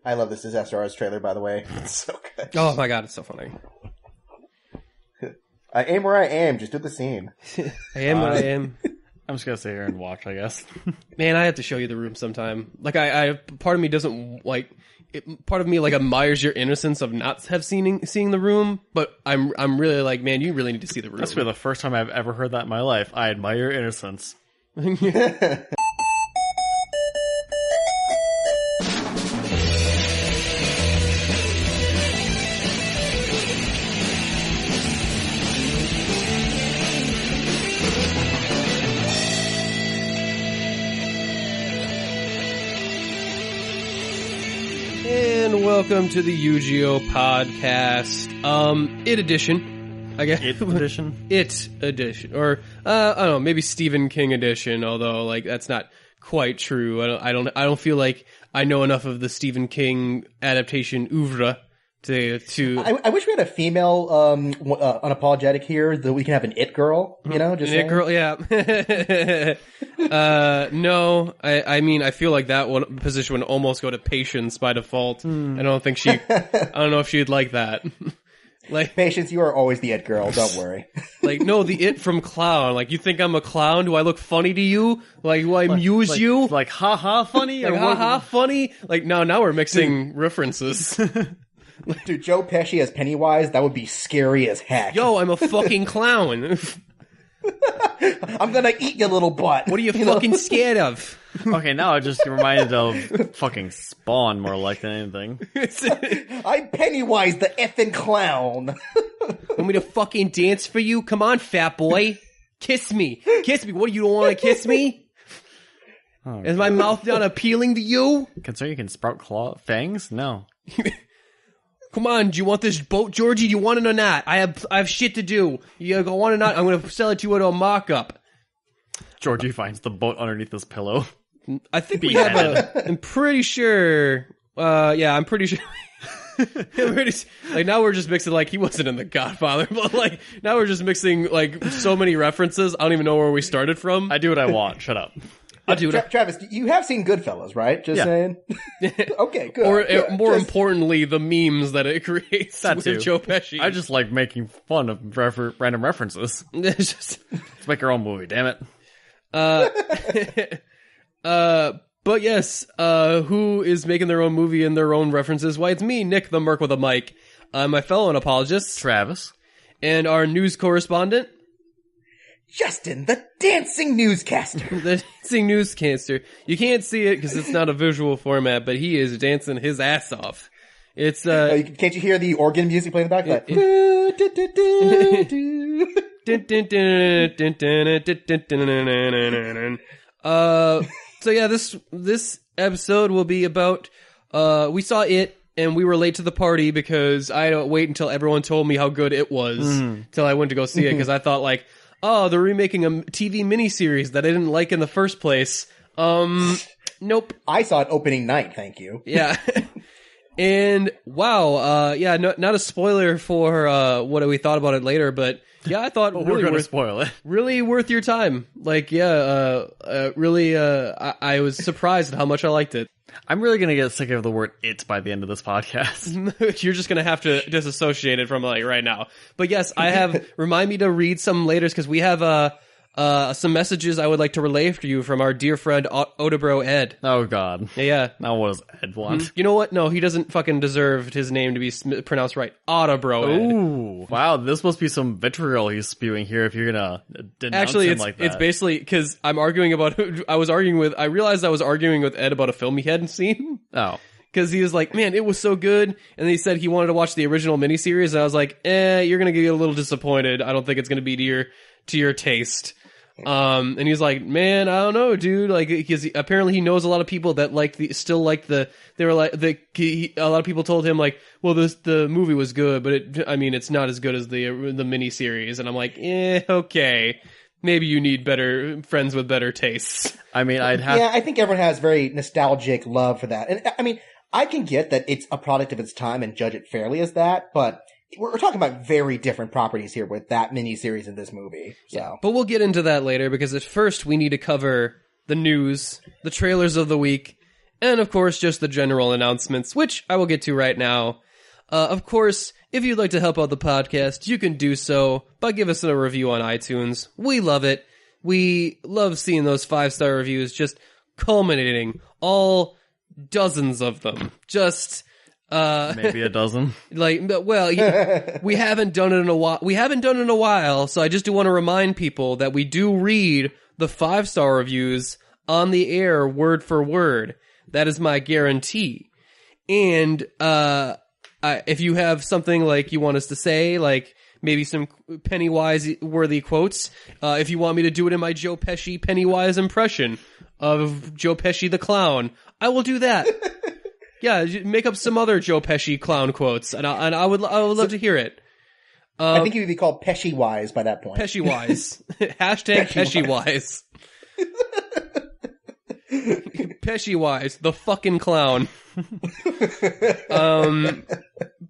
I love this SRS trailer, by the way. It's so good. Oh my god, it's so funny. I am where I am. Just do the scene. I am what I am. I'm just gonna sit here and watch, I guess. Man, I have to show you the room sometime. Like, I part of me doesn't like. Part of me like admires your innocence of not have seeing the room, but I'm really like, man, you really need to see the room. That's really the first time I've ever heard that in my life. I admire your innocence. And welcome to the UGO podcast, It Edition, I guess. It Edition? It Edition, or, I don't know, maybe Stephen King Edition, although, like, that's not quite true. I don't feel like I know enough of the Stephen King adaptation oeuvre to... I wish we had a female, unapologetic here, that we can have an it girl, you know? Just an it girl, yeah. No, I mean, I feel like that one position would almost go to Patience by default. I don't know if she'd like that. Like, Patience, you are always the it girl, don't worry. Like, no, the it from Clown. Like, you think I'm a clown? Do I look funny to you? Like, do I amuse you? Like, ha-ha funny? Like, ha-ha funny? Like, now we're mixing references. Dude, Joe Pesci as Pennywise, that would be scary as heck. Yo, I'm a fucking clown. I'm gonna eat your little butt. What are you fucking scared of? Okay, now I just reminded of fucking Spawn more like than anything. I'm Pennywise the effing clown. Want me to fucking dance for you? Come on, fat boy. Kiss me. Kiss me. What, you don't want to kiss me? Oh, Is my mouth not appealing to you? Considering you can sprout fangs? No. Come on, do you want this boat, Georgie? Do you want it or not? I have shit to do. You go want it or not? I'm gonna sell it to you at a markup. Georgie finds the boat underneath this pillow. I think we have I'm pretty sure. I'm pretty sure. Like, now we're just mixing, like, he wasn't in The Godfather, but, like, now we're just mixing, like, so many references. I don't even know where we started from. I do what I want. Shut up. I'll do it. Travis, you have seen Goodfellas, right? Just saying. Okay, good. Or good. more importantly, the memes that it creates with Joe Pesci. I just like making fun of random references. It's just Let's make our own movie, damn it. But yes, who is making their own movie and their own references? Why, it's me, Nick the Merc with a mic, my fellow Unapologists, Travis, and our news correspondent, Justin, the dancing newscaster. The dancing newscaster. You can't see it because it's not a visual format, but he is dancing his ass off. It's can't you hear the organ music playing in the back? So yeah, this episode will be about we saw it and we were late to the party because I don't wait until everyone told me how good it was till I went to go see it, because I thought, like, oh, they're remaking a TV miniseries that I didn't like in the first place. Nope. I saw it opening night, thank you. Yeah. And wow, not a spoiler for what we thought about it later, but yeah, I thought we're going to spoil it. Really worth your time. Like, yeah, really, I was surprised at how much I liked it. I'm really going to get sick of the word "it" by the end of this podcast. You're just going to have to disassociate it from, like, right now. But yes, I have, remind me to read some later, because we have some messages I would like to relay for you from our dear friend Odebro Ed. Oh God. Yeah. Now what does Ed want? You know what? No, he doesn't fucking deserve his name to be pronounced right. Odebro Ed. Ooh. Wow, this must be some vitriol he's spewing here if you're gonna denounce Actually, him like that. It's basically because I realized I was arguing with Ed about a film he hadn't seen. Oh. Because he was like, man, it was so good. And then he said he wanted to watch the original miniseries. And I was like, you're going to get a little disappointed. I don't think it's going to be to your taste. And he's like, man, I don't know, dude. Like, because apparently he knows a lot of people that a lot of people told him, like, well, the movie was good, but it's not as good as the miniseries. And I'm like, okay. Maybe you need better friends with better tastes. I mean, I think everyone has very nostalgic love for that. And I mean, I can get that it's a product of its time and judge it fairly as that, but we're talking about very different properties here with that miniseries in this movie. So, yeah, but we'll get into that later, because at first we need to cover the news, the trailers of the week, And, of course, just the general announcements, which I will get to right now. Of course, if you'd like to help out the podcast, you can do so by giving us a review on iTunes. We love it. We love seeing those 5-star reviews just culminating, all dozens of them. Just... maybe a dozen. We haven't done it in a while. So I just do want to remind people that we do read the 5-star reviews on the air, word for word. That is my guarantee. And if you have something like you want us to say, like maybe some Pennywise-worthy quotes, if you want me to do it in my Joe Pesci Pennywise impression of Joe Pesci the clown, I will do that. Yeah, make up some other Joe Pesci clown quotes, and I would love to hear it. I think he would be called Pesci-wise by that point. Pesci-wise. Hashtag Pesci-wise. Pesci-wise, the fucking clown.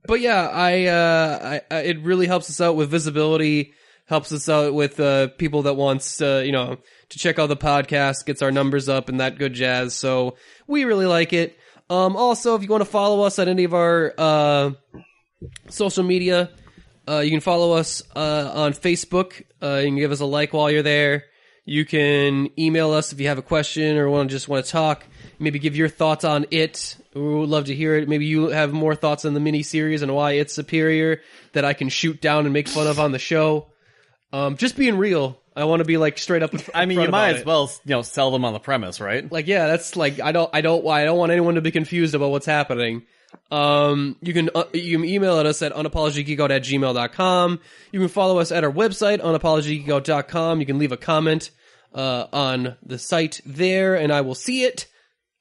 But yeah, it really helps us out with visibility, helps us out with people that wants to check out the podcast, gets our numbers up and that good jazz. So we really like it. Also, if you want to follow us on any of our social media, you can follow us on Facebook. You can give us a like while you're there. You can email us if you have a question or just want to talk. Maybe give your thoughts on it. We would love to hear it. Maybe you have more thoughts on the miniseries and why it's superior that I can shoot down and make fun of on the show. Just being real. I want to be like straight up. I mean, you might as well, sell them on the premise, right? Like, yeah, that's like I don't want anyone to be confused about what's happening. You can email at us at unapologygeekout@gmail.com. You can follow us at our website, unapologygeekout.com. You can leave a comment on the site there, and I will see it.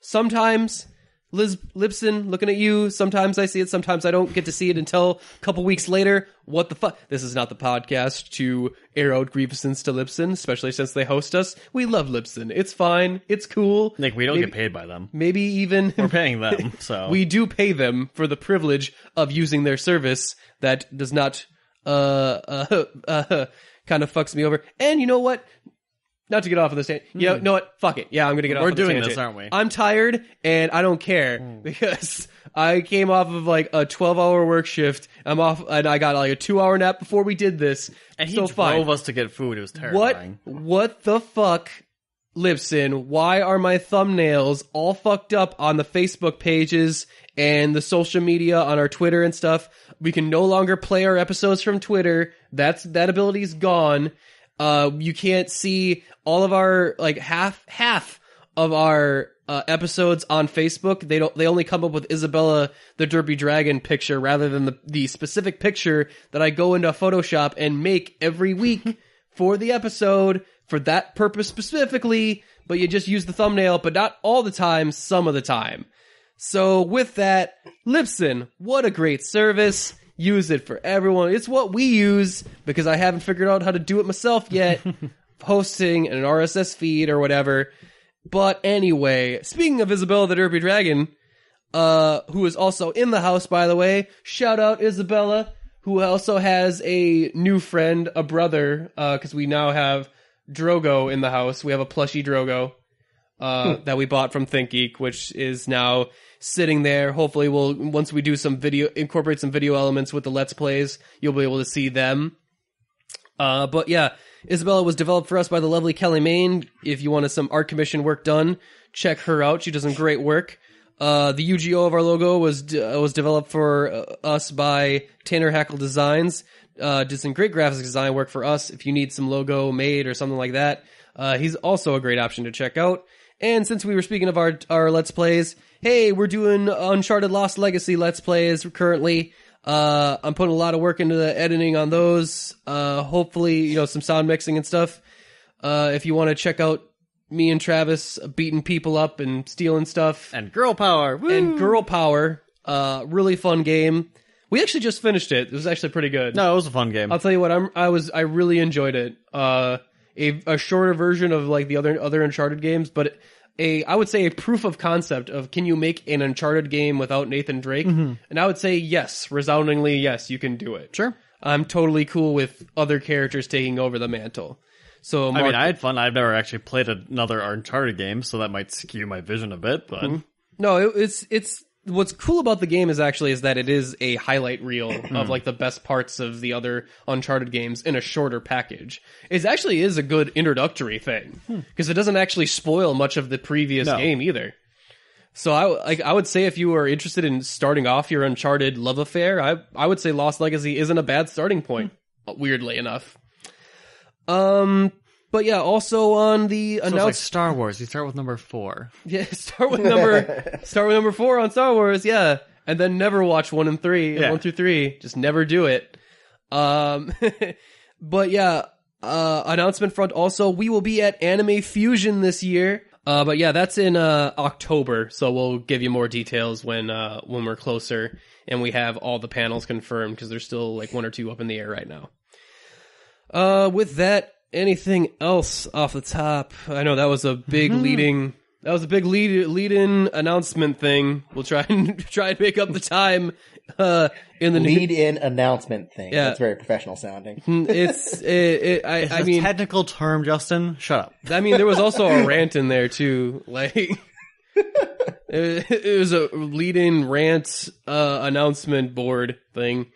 Sometimes, Liz Lipson, looking at you, sometimes I see it, sometimes I don't get to see it until a couple weeks later. What the fuck? This is not the podcast to air out grievances to Lipson, especially since they host us. We love Lipson. It's fine. It's cool. Nick, we don't get paid by them. Maybe even... We're paying them, so... We do pay them for the privilege of using their service. That does not, kind of fucks me over. And you know what? Not to get off of this tangent. You know what? Fuck it. Yeah, I'm going to get off of this tangent. We're doing this, aren't we? I'm tired, and I don't care, because I came off of like a 12-hour work shift. I'm off, and I got like a 2-hour nap before we did this. And he drove us to get food. It was terrifying. What the fuck, Lipson? Why are my thumbnails all fucked up on the Facebook pages and the social media on our Twitter and stuff? We can no longer play our episodes from Twitter. That ability's gone. You can't see all of our, like, half of our episodes on Facebook. They only come up with Isabella the Derpy Dragon picture rather than the specific picture that I go into Photoshop and make every week for the episode for that purpose specifically, but you just use the thumbnail, but not all the time, some of the time. So with that, Lipson, what a great service. Use it for everyone. It's what we use because I haven't figured out how to do it myself yet. Hosting an RSS feed or whatever. But anyway, speaking of Isabella the Derpy Dragon, who is also in the house, by the way, shout out Isabella, who also has a new friend, a brother, because we now have Drogo in the house. We have a plushie Drogo that we bought from ThinkGeek, which is now sitting there. Hopefully once we do incorporate some video elements with the Let's Plays, you'll be able to see them. But yeah, Isabella was developed for us by the lovely Kelly Main. If you wanted some art commission work done, check her out. She does some great work. The UGO of our logo was developed for us by Tanner Hackle Designs. Did some great graphics design work for us if you need some logo made or something like that. He's also a great option to check out. And since we were speaking of our Let's Plays, hey, we're doing Uncharted Lost Legacy Let's Plays currently. I'm putting a lot of work into the editing on those. Hopefully, some sound mixing and stuff. If you want to check out me and Travis beating people up and stealing stuff. And girl power. Woo! And girl power. Really fun game. We actually just finished it. It was actually pretty good. No, it was a fun game. I'll tell you what, I really enjoyed it. A shorter version of like the other Uncharted games, but I would say a proof of concept of can you make an Uncharted game without Nathan Drake? Mm-hmm. And I would say yes, resoundingly yes, you can do it. Sure. I'm totally cool with other characters taking over the mantle. So Mark, I had fun. I've never actually played another Uncharted game, so that might skew my vision a bit, but... Mm-hmm. No, it's what's cool about the game is that it is a highlight reel of like the best parts of the other Uncharted games in a shorter package. It actually is a good introductory thing because it doesn't actually spoil much of the previous game either. So I would say if you are interested in starting off your Uncharted love affair, I would say Lost Legacy isn't a bad starting point. Weirdly enough. But yeah, also on the So it's like Star Wars. You start with number 4. Yeah, start with number 4 on Star Wars, yeah. And then never watch 1 and 3, 1 through 3. Just never do it. But yeah, announcement front also, we will be at Anime Fusion this year. But yeah, that's in October, so we'll give you more details when we're closer and we have all the panels confirmed because there's still like 1 or 2 up in the air right now. With that, anything else off the top? I know that was a big lead-in announcement thing. We'll try and make up the time in the lead-in announcement thing. Yeah. That's very professional sounding. It's I mean, technical term, Justin. Shut up. I mean, there was also a rant in there too. Like it was a lead-in rant announcement board thing.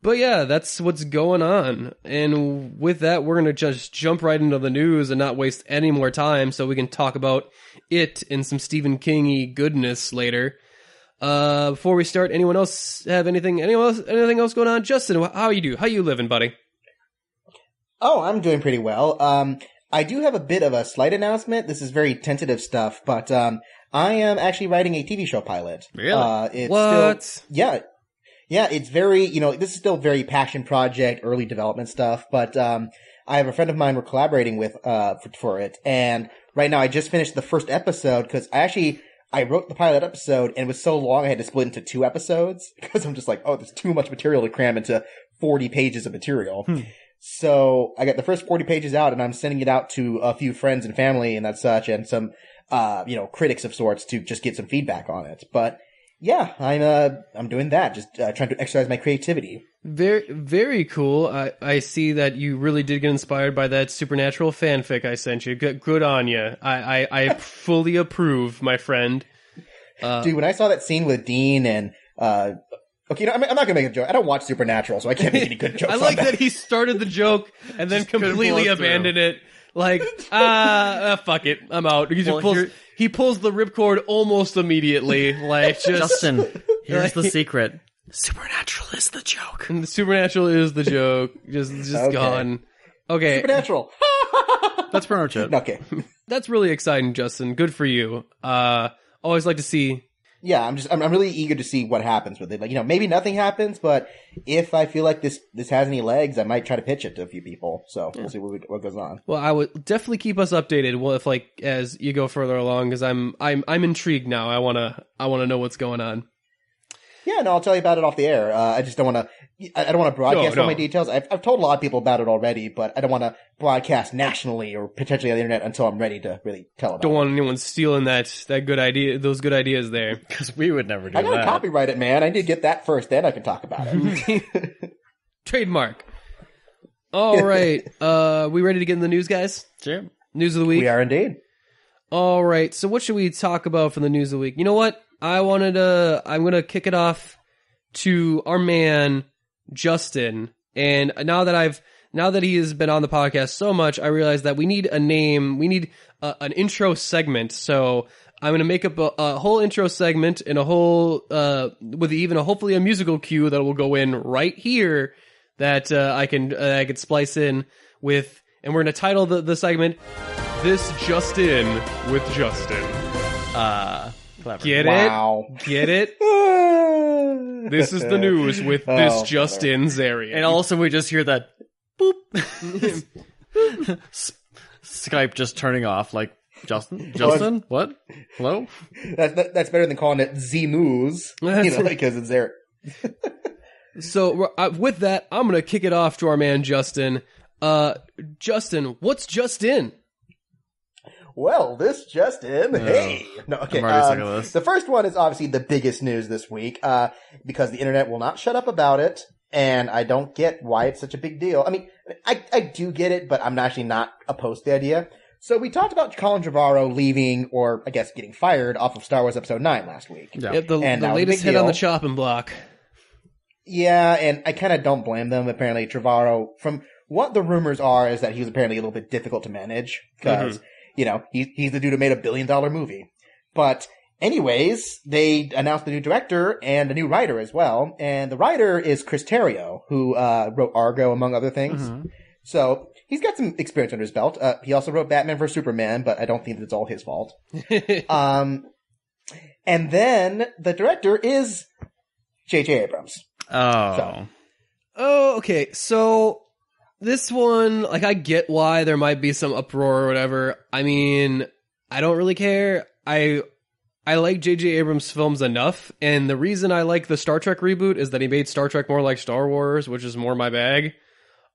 But yeah, that's what's going on. And with that, we're going to just jump right into the news and not waste any more time so we can talk about it and some Stephen King-y goodness later. Before we start, anyone else have anything else going on? Justin, how you living, buddy? Oh, I'm doing pretty well. I do have a bit of a slight announcement. This is very tentative stuff, but I am actually writing a TV show pilot. Really? It's what? Still, yeah, it's very, this is still very passion project, early development stuff, but I have a friend of mine we're collaborating with for it, and right now I just finished the first episode because I wrote the pilot episode and it was so long I had to split into 2 episodes because I'm just like, oh, there's too much material to cram into 40 pages of material. So I got the first 40 pages out and I'm sending it out to a few friends and family and that such and some, critics of sorts to just get some feedback on it. But yeah, I'm doing that, just trying to exercise my creativity. Very, very cool. I see that you really did get inspired by that Supernatural fanfic I sent you. Good on you. I fully approve, my friend. Dude, when I saw that scene with Dean and okay, I'm not gonna make a joke. I don't watch Supernatural, so I can't make any good jokes. I like that he started the joke and then completely abandoned it. Like, fuck it, I'm out. He pulls the ripcord almost immediately. Like, just Justin, here's the secret. Supernatural is the joke. And the Supernatural is the joke. Just okay. Gone. Okay. Supernatural. That's pretty much it. Okay. That's really exciting, Justin. Good for you. Always like to see. Yeah, I'm really eager to see what happens with it. Like, maybe nothing happens, but if I feel like this has any legs, I might try to pitch it to a few people. So we'll see what goes on. Well, I would definitely keep us updated. Well, if as you go further along, because I'm intrigued now. I wanna know what's going on. Yeah, no, I'll tell you about it off the air. I just don't want to broadcast all my details. I've told a lot of people about it already, but I don't want to broadcast nationally or potentially on the internet until I'm ready to really tell about it. Don't want anyone stealing that good idea, those good ideas there. Because we would never do that. I gotta copyright it, man. I need to get that first, then I can talk about it. Trademark. All right. We ready to get in the news, guys? Sure. News of the week? We are indeed. All right. So what should we talk about for the news of the week? You know what? I'm going to kick it off to our man, Justin. And now that he has been on the podcast so much, I realize that we need a name. We need an intro segment. So I'm going to make up a whole intro segment and a whole, with even hopefully a musical cue that will go in right here that I could splice in with, and we're going to title the segment, This Just In with Justin. Clever. Get wow. it? Get it? This is the news with This Just In Zarian. And also we just hear that boop. Skype just turning off like, Justin? What? Hello? That's better than calling it Z-News, because it's there. So with that, I'm going to kick it off to our man, Justin. Justin, what's just in? Well, this just in. Hey. No, okay. I'm already sick of this. The first one is obviously the biggest news this week, because the internet will not shut up about it, and I don't get why it's such a big deal. I mean, I do get it, but I'm actually not opposed to the idea. So we talked about Colin Trevorrow leaving, or I guess getting fired, off of Star Wars Episode 9 last week. Yeah. Yep, the And that was a latest big hit on the deal. chopping block. Yeah, and I kind of don't blame them. Apparently, Trevorrow, from what the rumors are, is that he was apparently a little bit difficult to manage because, he's the dude who made $1 billion movie. But anyways, they announced the new director and a new writer as well. And the writer is Chris Terrio, who wrote Argo, among other things. So he's got some experience under his belt. He also wrote Batman vs. Superman, but I don't think it's all his fault. And then the director is JJ Abrams. Oh. Oh, okay. So this one, like, I get why there might be some uproar or whatever. I mean, I don't really care. I like JJ Abrams' films enough, and the reason I like the Star Trek reboot is that he made Star Trek more like Star Wars, which is more my bag.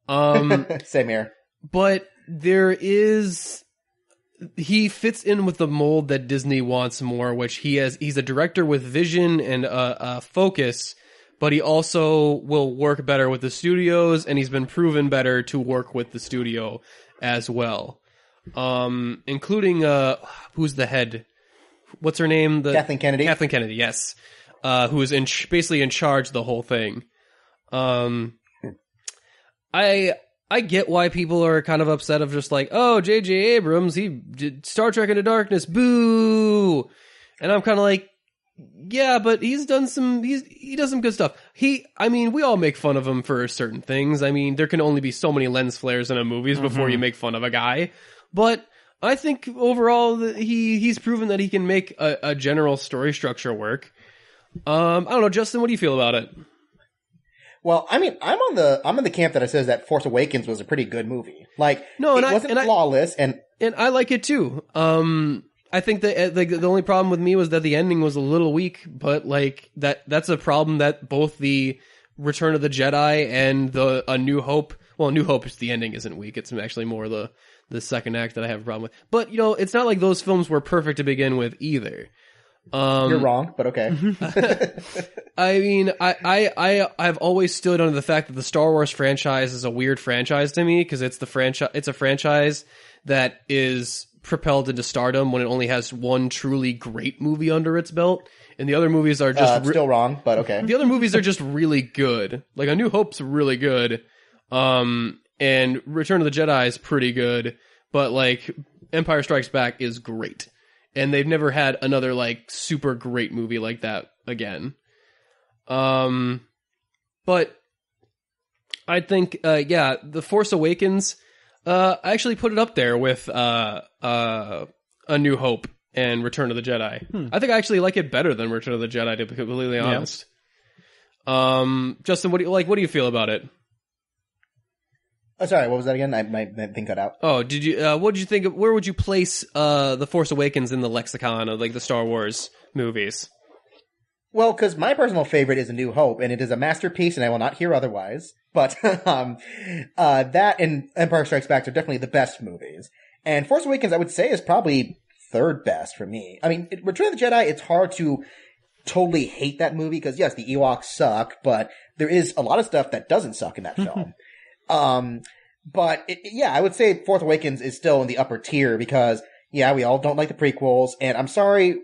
Same here. But he fits in with the mold that Disney wants more, which he's a director with vision and a focus, but he also will work better with the studios, and he's been proven better to work with the studio as well. Including, who's the head? What's her name? Kathleen Kennedy. Kathleen Kennedy, yes. Who is basically in charge of the whole thing. I get why people are kind of upset of just like, oh, JJ Abrams, he did Star Trek Into Darkness, boo! And I'm kind of like, yeah, but he does some good stuff. We all make fun of him for certain things. I mean, there can only be so many lens flares in a movies before you make fun of a guy. But I think overall he's proven that he can make a general story structure work. I don't know, Justin, what do you feel about it? Well, I mean, I'm in the camp that says that Force Awakens was a pretty good movie. Like, no, and it wasn't flawless, and I like it too. I think that the only problem with me was that the ending was a little weak, but like that's a problem that both the Return of the Jedi and A New Hope. Well, New Hope is the ending isn't weak. It's actually more the second act that I have a problem with. But it's not like those films were perfect to begin with either. You're wrong, but okay. I mean, I've always stood under the fact that the Star Wars franchise is a weird franchise to me because it's a franchise that is propelled into stardom when it only has one truly great movie under its belt, and the other movies are just still wrong, but okay. The other movies are just really good. Like A New Hope's really good, and Return of the Jedi is pretty good, but like Empire Strikes Back is great. And they've never had another like super great movie like that again. But I think, The Force Awakens, I actually put it up there with A New Hope and Return of the Jedi. I think I actually like it better than Return of the Jedi, to be completely honest. Justin, what do you feel about it? Oh, sorry, what was that again? My thing cut out. Oh, did you? What did you think of? Where would you place The Force Awakens in the lexicon of like the Star Wars movies? Well, because my personal favorite is A New Hope, and it is a masterpiece, and I will not hear otherwise. But that and Empire Strikes Back are definitely the best movies. And Force Awakens, I would say, is probably third best for me. I mean, Return of the Jedi, it's hard to totally hate that movie because yes, the Ewoks suck, but there is a lot of stuff that doesn't suck in that film. But I would say Force Awakens is still in the upper tier because, we all don't like the prequels, and I'm sorry,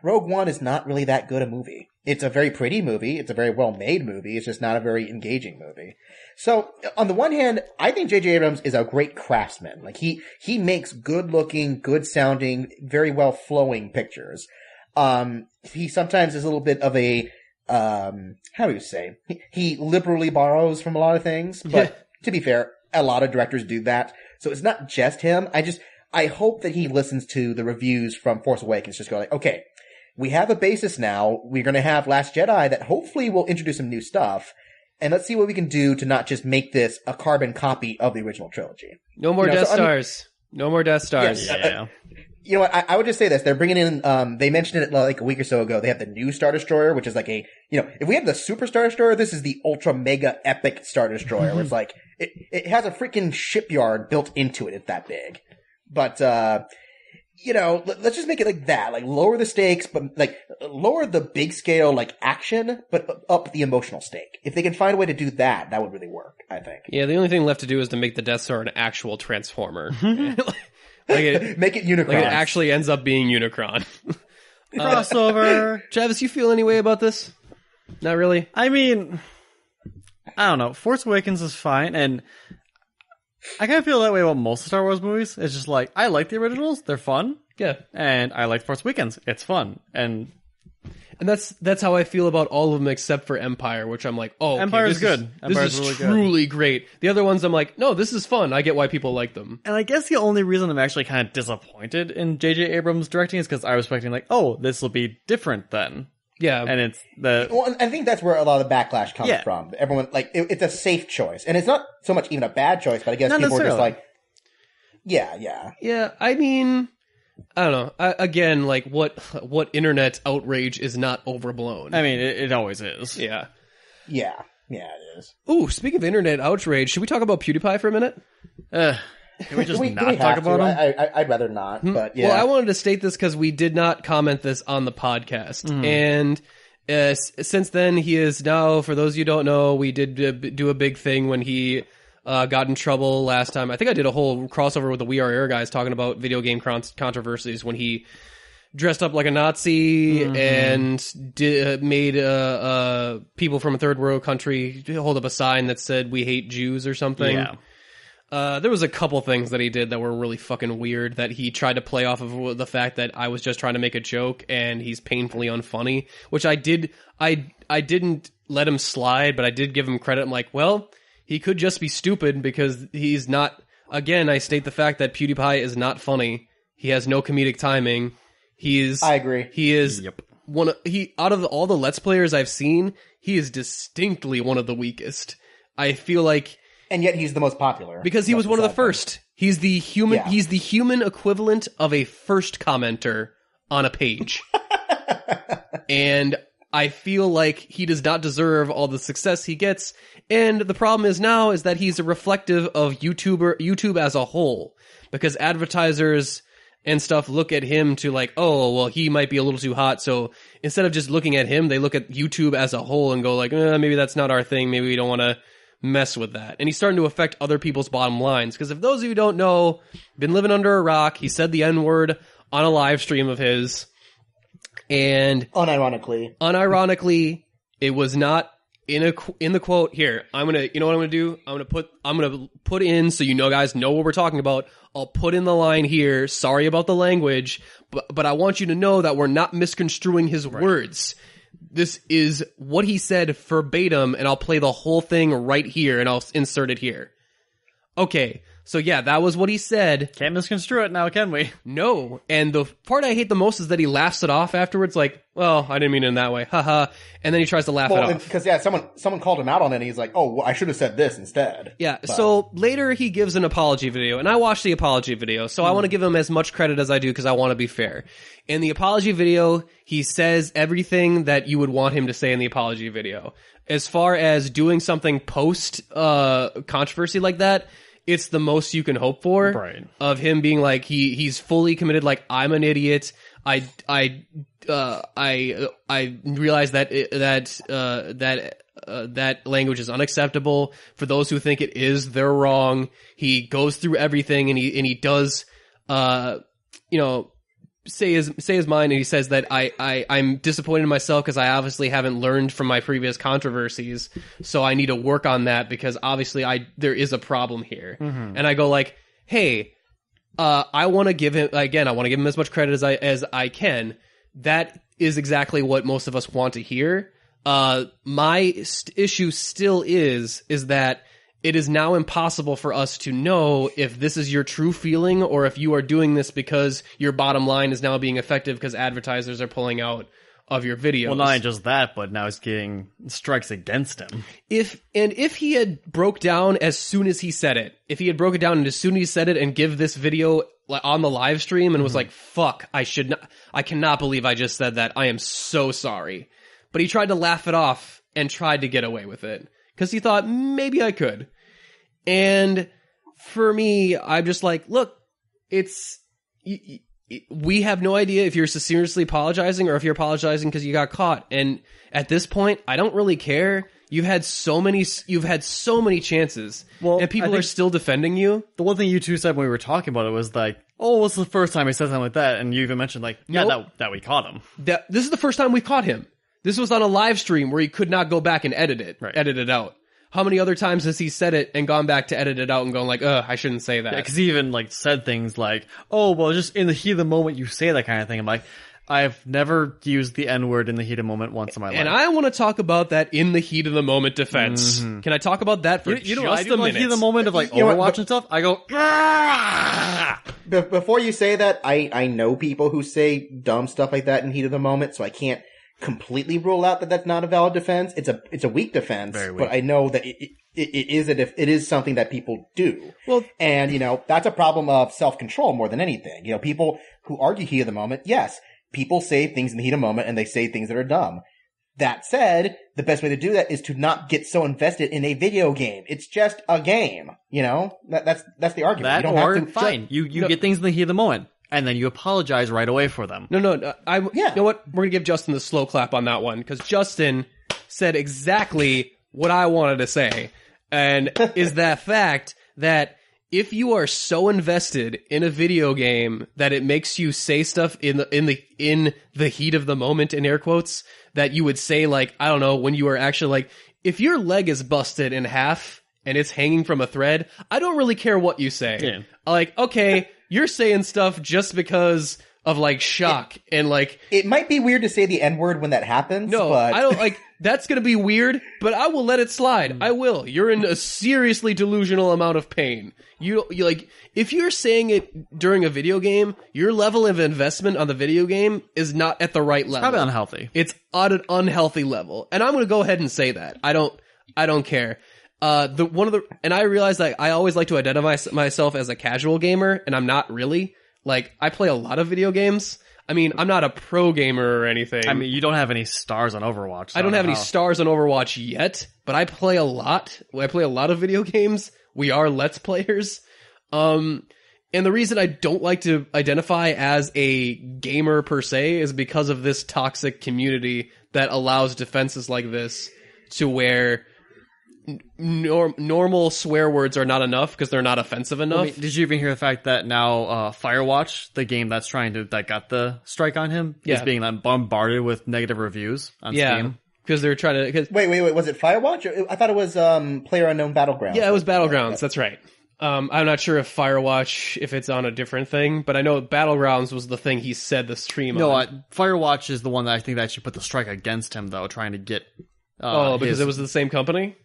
Rogue One is not really that good a movie. It's a very pretty movie, it's a very well-made movie, it's just not a very engaging movie. So, on the one hand, I think JJ Abrams is a great craftsman. Like, he makes good-looking, good-sounding, very well-flowing pictures. He sometimes is a little bit of a, how do you say? He liberally borrows from a lot of things, but to be fair, a lot of directors do that. So it's not just him. I hope that he listens to the reviews from Force Awakens, just go like, okay, we have a basis now. We're going to have Last Jedi that hopefully will introduce some new stuff. And let's see what we can do to not just make this a carbon copy of the original trilogy. No more Death Stars. No more Death Stars. Yes, you know what? I would just say this. They're bringing in, they mentioned it like a week or so ago. They have the new Star Destroyer, which is like if we have the Super Star Destroyer, this is the ultra mega epic Star Destroyer. Where it's like, it has a freaking shipyard built into it. It's that big. But, let's just make it like that. Like, lower the stakes, but like, lower the big scale, like, action, but up the emotional stake. If they can find a way to do that, that would really work, I think. Yeah, the only thing left to do is to make the Death Star an actual Transformer. Make it Unicron. Like it actually ends up being Unicron. Crossover. Travis, you feel any way about this? Not really. I mean, I don't know. Force Awakens is fine, and I kind of feel that way about most Star Wars movies. It's just like, I like the originals. They're fun. Yeah. And I like Force Awakens. It's fun. And that's how I feel about all of them except for Empire, which I'm like, oh, okay, Empire's good. This Empire's is really good. truly great. The other ones, I'm like, no, this is fun. I get why people like them. And I guess the only reason I'm actually kind of disappointed in JJ Abrams directing is because I was expecting like, oh, this will be different then. Yeah. And it's the... Well, I think that's where a lot of the backlash comes Yeah. from. Everyone, like, it's a safe choice. And it's not so much even a bad choice, but I guess Not people are just necessarily. like, yeah. Yeah, I mean, I don't know. Again, like, what internet outrage is not overblown? I mean, it always is. Yeah. Yeah, it is. Ooh, speaking of internet outrage, should we talk about PewDiePie for a minute? Can we just Do we not talk have about to? him? I'd rather not, but yeah. Well, I wanted to state this because we did not comment this on the podcast. And since then, he is now, for those of you who don't know, we did do a big thing when he got in trouble last time. I think I did a whole crossover with the We Are Air guys talking about video game controversies when he dressed up like a Nazi and made people from a third world country hold up a sign that said, "We hate Jews" or something. Yeah. There was a couple things that he did that were really fucking weird, that he tried to play off of the fact that I was just trying to make a joke and he's painfully unfunny, which I didn't let him slide, but I did give him credit. I'm like, well, he could just be stupid because he's not. Again, I state the fact that PewDiePie is not funny. He has no comedic timing. I agree. He is out of all the Let's Players I've seen, he is distinctly one of the weakest. I feel like, and yet he's the most popular because he was one of the sad first. He's the human. Yeah. He's the human equivalent of a first commenter on a page, and I feel like he does not deserve all the success he gets. And the problem is now is that he's a reflective of YouTube as a whole, because advertisers and stuff look at him to like, oh, well, he might be a little too hot. So instead of just looking at him, they look at YouTube as a whole and go like, maybe that's not our thing. Maybe we don't want to mess with that. And he's starting to affect other people's bottom lines. Because if those of you who don't know, been living under a rock, he said the N-word on a live stream of his. And unironically, it was not in the quote. Here, you know what I'm gonna do? I'm gonna put in, so you know, guys know what we're talking about. I'll put in the line here. Sorry about the language, but I want you to know that we're not misconstruing his words. This is what he said verbatim, and I'll play the whole thing right here, and I'll insert it here. Okay. So yeah, that was what he said. Can't misconstrue it now, can we? No. And the part I hate the most is that he laughs it off afterwards, like, well, I didn't mean it in that way. Haha. And then he tries to laugh it off. Because, yeah, someone called him out on it, and he's like, oh, well, I should have said this instead. Yeah, But so later he gives an apology video, and I watched the apology video, so I want to give him as much credit as I do because I want to be fair. In the apology video, he says everything that you would want him to say in the apology video. As far as doing something post controversy like that, it's the most you can hope for, right, of him being like, he's fully committed, like, I'm an idiot. I realize that language is unacceptable. For those who think it is, they're wrong. He goes through everything, and he does, say his mind, and he says that I'm disappointed in myself because I obviously haven't learned from my previous controversies, so I need to work on that because obviously there is a problem here. Mm-hmm. And I go like, hey, I want to give him as much credit as I can. That is exactly what most of us want to hear. My issue still is that it is now impossible for us to know if this is your true feeling or if you are doing this because your bottom line is now being effective because advertisers are pulling out of your videos. Well, not only just that, but now it's getting strikes against him. If he had broke down as soon as he said it, if he had broken down and as soon as he said it and give this video on the live stream and was like, fuck, I cannot believe I just said that. I am so sorry. But he tried to laugh it off and tried to get away with it because he thought maybe I could. And for me, I'm just like, look, we have no idea if you're seriously apologizing or if you're apologizing because you got caught. And at this point, I don't really care. You've had so many chances, and people are still defending you. The one thing you two said when we were talking about it was like, Oh, what's the first time he said something like that? And you even mentioned, like, yeah, Nope. that we caught him. This is the first time we caught him. This was on a live stream where he could not go back and edit it out. How many other times has he said it and gone back to edit it out and gone like, I shouldn't say that? Yeah, because he even, like, said things like, oh, well, just in the heat of the moment you say that kind of thing. I'm like, I've never used the N-word in the heat of the moment once in my life. And I want to talk about that in the heat of the moment defense. Mm-hmm. Can I talk about that for you know, just I do a minute? Like, heat of the moment of, like, Overwatch and stuff, I go, Before you say that, I know people who say dumb stuff like that in heat of the moment, so I can't completely rule out that that's not a valid defense. It's a weak defense, Very weak. But I know that it is something that people do. Well, and that's a problem of self-control more than anything. People who argue heat of the moment, yes, people say things in the heat of the moment and they say things that are dumb. That said, the best way to do that is to not get so invested in a video game. It's just a game, That's the argument. that You don't or, have to fine, you get things in the heat of the moment, and then you apologize right away for them. No. You know what? We're going to give Justin the slow clap on that one, because Justin said exactly what I wanted to say, and is that fact that if you are so invested in a video game that it makes you say stuff in the heat of the moment, in air quotes, that you would say, like, I don't know, when you are actually, like, if your leg is busted in half and it's hanging from a thread, I don't really care what you say. Yeah. Like, okay, you're saying stuff just because of, like, shock and, like... It might be weird to say the N-word when that happens, No, but... I don't, like, that's gonna be weird, but I will let it slide. I will. You're in a seriously delusional amount of pain. You like, if you're saying it during a video game, your level of investment on the video game is not at the right level. Probably unhealthy. It's on an unhealthy level. And I'm gonna go ahead and say that. I don't care. And I realize that I always like to identify myself as a casual gamer, and I'm not really. Like, I play a lot of video games. I mean, I'm not a pro gamer or anything. I mean, you don't have any stars on Overwatch. So I don't have any stars on Overwatch yet, but I play a lot. I play a lot of video games. We are Let's Players. And the reason I don't like to identify as a gamer per se is because of this toxic community that allows defenses like this to where normal swear words are not enough because they're not offensive enough. I mean, did you even hear the fact that now Firewatch, the game that got the strike on him, is being bombarded with negative reviews on Steam? Because they're trying to... Wait, was it Firewatch? I thought it was PlayerUnknown Battlegrounds. Yeah, it was Battlegrounds, that's right. I'm not sure if Firewatch, if it's on a different thing, but I know Battlegrounds was the thing he said the stream on. Firewatch is the one that I think that actually put the strike against him, though, trying to get... because it was the same company?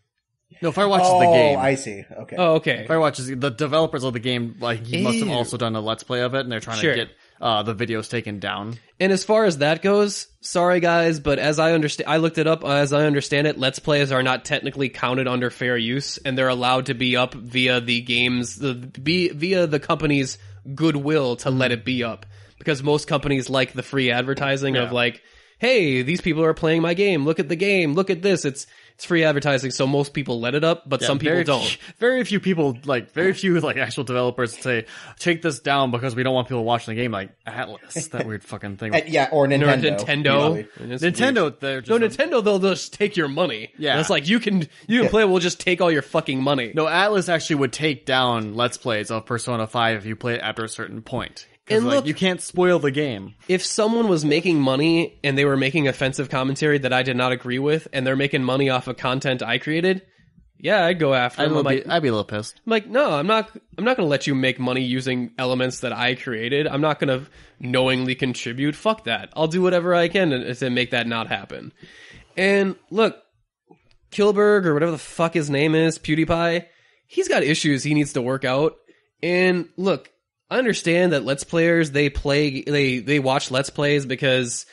No, Firewatch is the game. Oh, I see. Okay. Oh, okay. Firewatch is the developers of the game. Like, he must have also done a Let's Play of it, and they're trying to get the videos taken down. And as far as that goes, sorry guys, but as I understand, I looked it up. As I understand it, Let's Plays are not technically counted under fair use, and they're allowed to be up via the games, via the company's goodwill to let it be up. Because most companies like the free advertising of like, hey, these people are playing my game. Look at the game. Look at this. It's free advertising, so most people let it up, but some people don't. Very few people, very few actual developers say, take this down because we don't want people watching the game, like Atlas, that weird fucking thing. Or Nintendo. Nintendo, they'll just take your money. Yeah. And it's like, you can play, we'll just take all your fucking money. No, Atlas actually would take down Let's Plays of Persona 5 if you play it after a certain point. And look, you can't spoil the game. If someone was making money and they were making offensive commentary that I did not agree with, and they're making money off of content I created, yeah, I'd go after them. I'd be a little pissed. I'm like, no, I'm not going to let you make money using elements that I created. I'm not going to knowingly contribute. Fuck that. I'll do whatever I can to make that not happen. And look, Kilberg, or whatever the fuck his name is, PewDiePie, he's got issues he needs to work out. And look, I understand that Let's Players, they watch Let's Plays because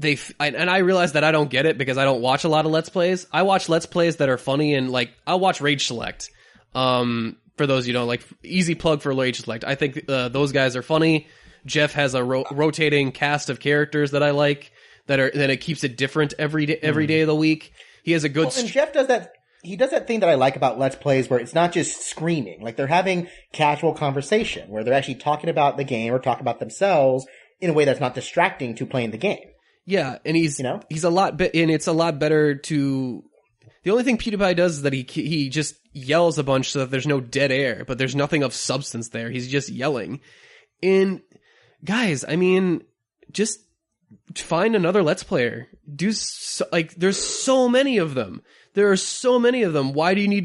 and I realize that I don't get it because I don't watch a lot of Let's Plays. I watch Let's Plays that are funny, and I'll watch Rage Select. For those you don't easy plug for Rage Select. I think those guys are funny. Jeff has a rotating cast of characters that I like that it keeps it different every day of the week. He has a good. And Jeff does that. He does that thing that I like about Let's Plays where it's not just screaming. Like, they're having casual conversation where they're actually talking about the game or talking about themselves in a way that's not distracting to playing the game. Yeah, and he's a lot and it's a lot better to... The only thing PewDiePie does is that he just yells a bunch so that there's no dead air, but there's nothing of substance there. He's just yelling. And guys, I mean, just find another Let's Player. There's so many of them. There are so many of them. Why do you need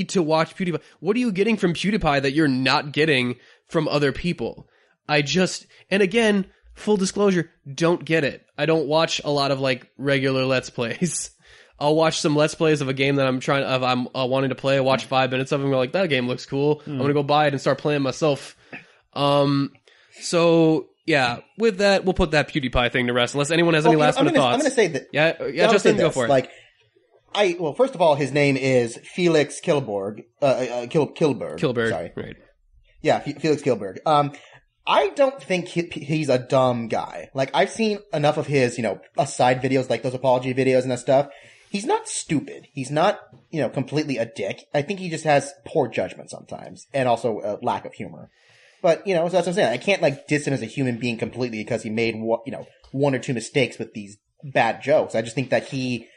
to watch PewDiePie? What are you getting from PewDiePie that you're not getting from other people? And again, full disclosure, don't get it. I don't watch a lot of like regular Let's Plays. I'll watch some Let's Plays of a game that I'm wanting to play. I watch 5 minutes of it and go like, that game looks cool. I'm gonna go buy it and start playing myself. So yeah, with that, we'll put that PewDiePie thing to rest. Unless anyone has any last minute thoughts. I'm gonna say that. Yeah, Justin, go for it. Like, well, first of all, his name is Felix Kilberg. Kilberg. Sorry. Right. Yeah, Felix Kilberg. I don't think he's a dumb guy. Like, I've seen enough of his, aside videos, like those apology videos and that stuff. He's not stupid. He's not, completely a dick. I think he just has poor judgment sometimes, and also a lack of humor. But, so that's what I'm saying. I can't, diss him as a human being completely because he made, one or two mistakes with these bad jokes. I just think that he's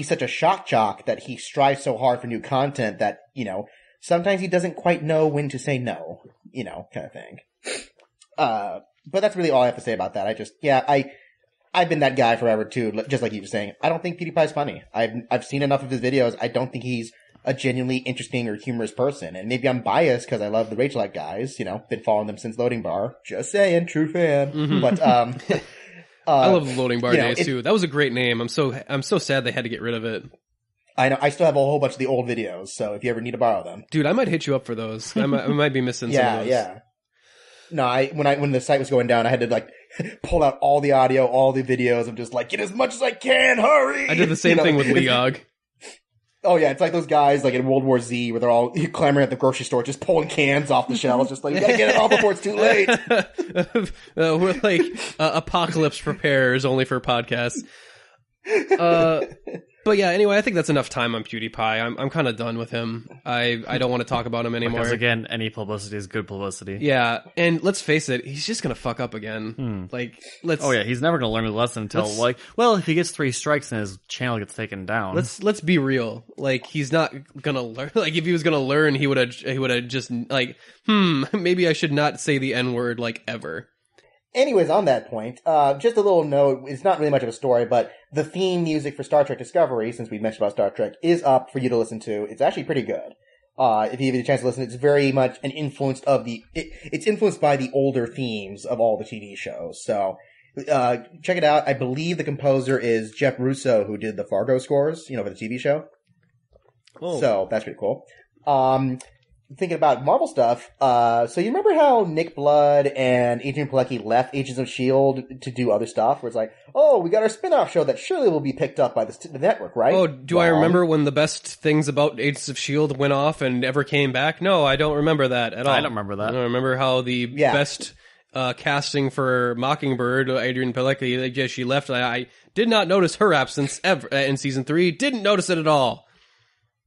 such a shock jock that he strives so hard for new content that, sometimes he doesn't quite know when to say no, kind of thing. But that's really all I have to say about that. I've been that guy forever too, just like you were saying. I don't think PewDiePie's funny. I've seen enough of his videos. I don't think he's a genuinely interesting or humorous person. And maybe I'm biased because I love the Rage Like guys, been following them since Loading Bar. Just saying, true fan. Mm-hmm. But, I love the Loading Bar days too. That was a great name. I'm so sad they had to get rid of it. I know. I still have a whole bunch of the old videos, so if you ever need to borrow them. Dude, I might hit you up for those. I might be missing some of those. Yeah. No, when the site was going down, I had to pull out all the audio, all the videos. I'm just get as much as I can, hurry! I did the same thing with Leog. Oh yeah, it's like those guys in World War Z where they're all clamoring at the grocery store, just pulling cans off the shelves, just you gotta get it all before it's too late. We're like apocalypse preparers only for podcasts. But yeah, anyway, I think that's enough time on PewDiePie. I'm kind of done with him. I don't want to talk about him anymore. Because again, any publicity is good publicity. Yeah, and let's face it, he's just gonna fuck up again. Oh yeah, he's never gonna learn the lesson until if he gets 3 strikes and his channel gets taken down. Let's be real. He's not gonna learn. If he was gonna learn, he would have just maybe I should not say the N-word ever. Anyways, on that point, just a little note, it's not really much of a story, but the theme music for Star Trek Discovery, since we mentioned about Star Trek, is up for you to listen to. It's actually pretty good. If you have a chance to listen, it's very much an influence it's influenced by the older themes of all the TV shows. So, check it out. I believe the composer is Jeff Russo, who did the Fargo scores, for the TV show. Oh. So, that's pretty cool. Thinking about Marvel stuff, so you remember how Nick Blood and Adrian Palicki left Agents of S.H.I.E.L.D. to do other stuff? Where it's we got our spin-off show that surely will be picked up by the network, right? Oh, do I remember when the best things about Agents of S.H.I.E.L.D. went off and never came back? No, I don't remember that at all. I don't remember that. I don't remember how the best casting for Mockingbird, Adrian Palicki, she left. I did not notice her absence ever in season 3. Didn't notice it at all.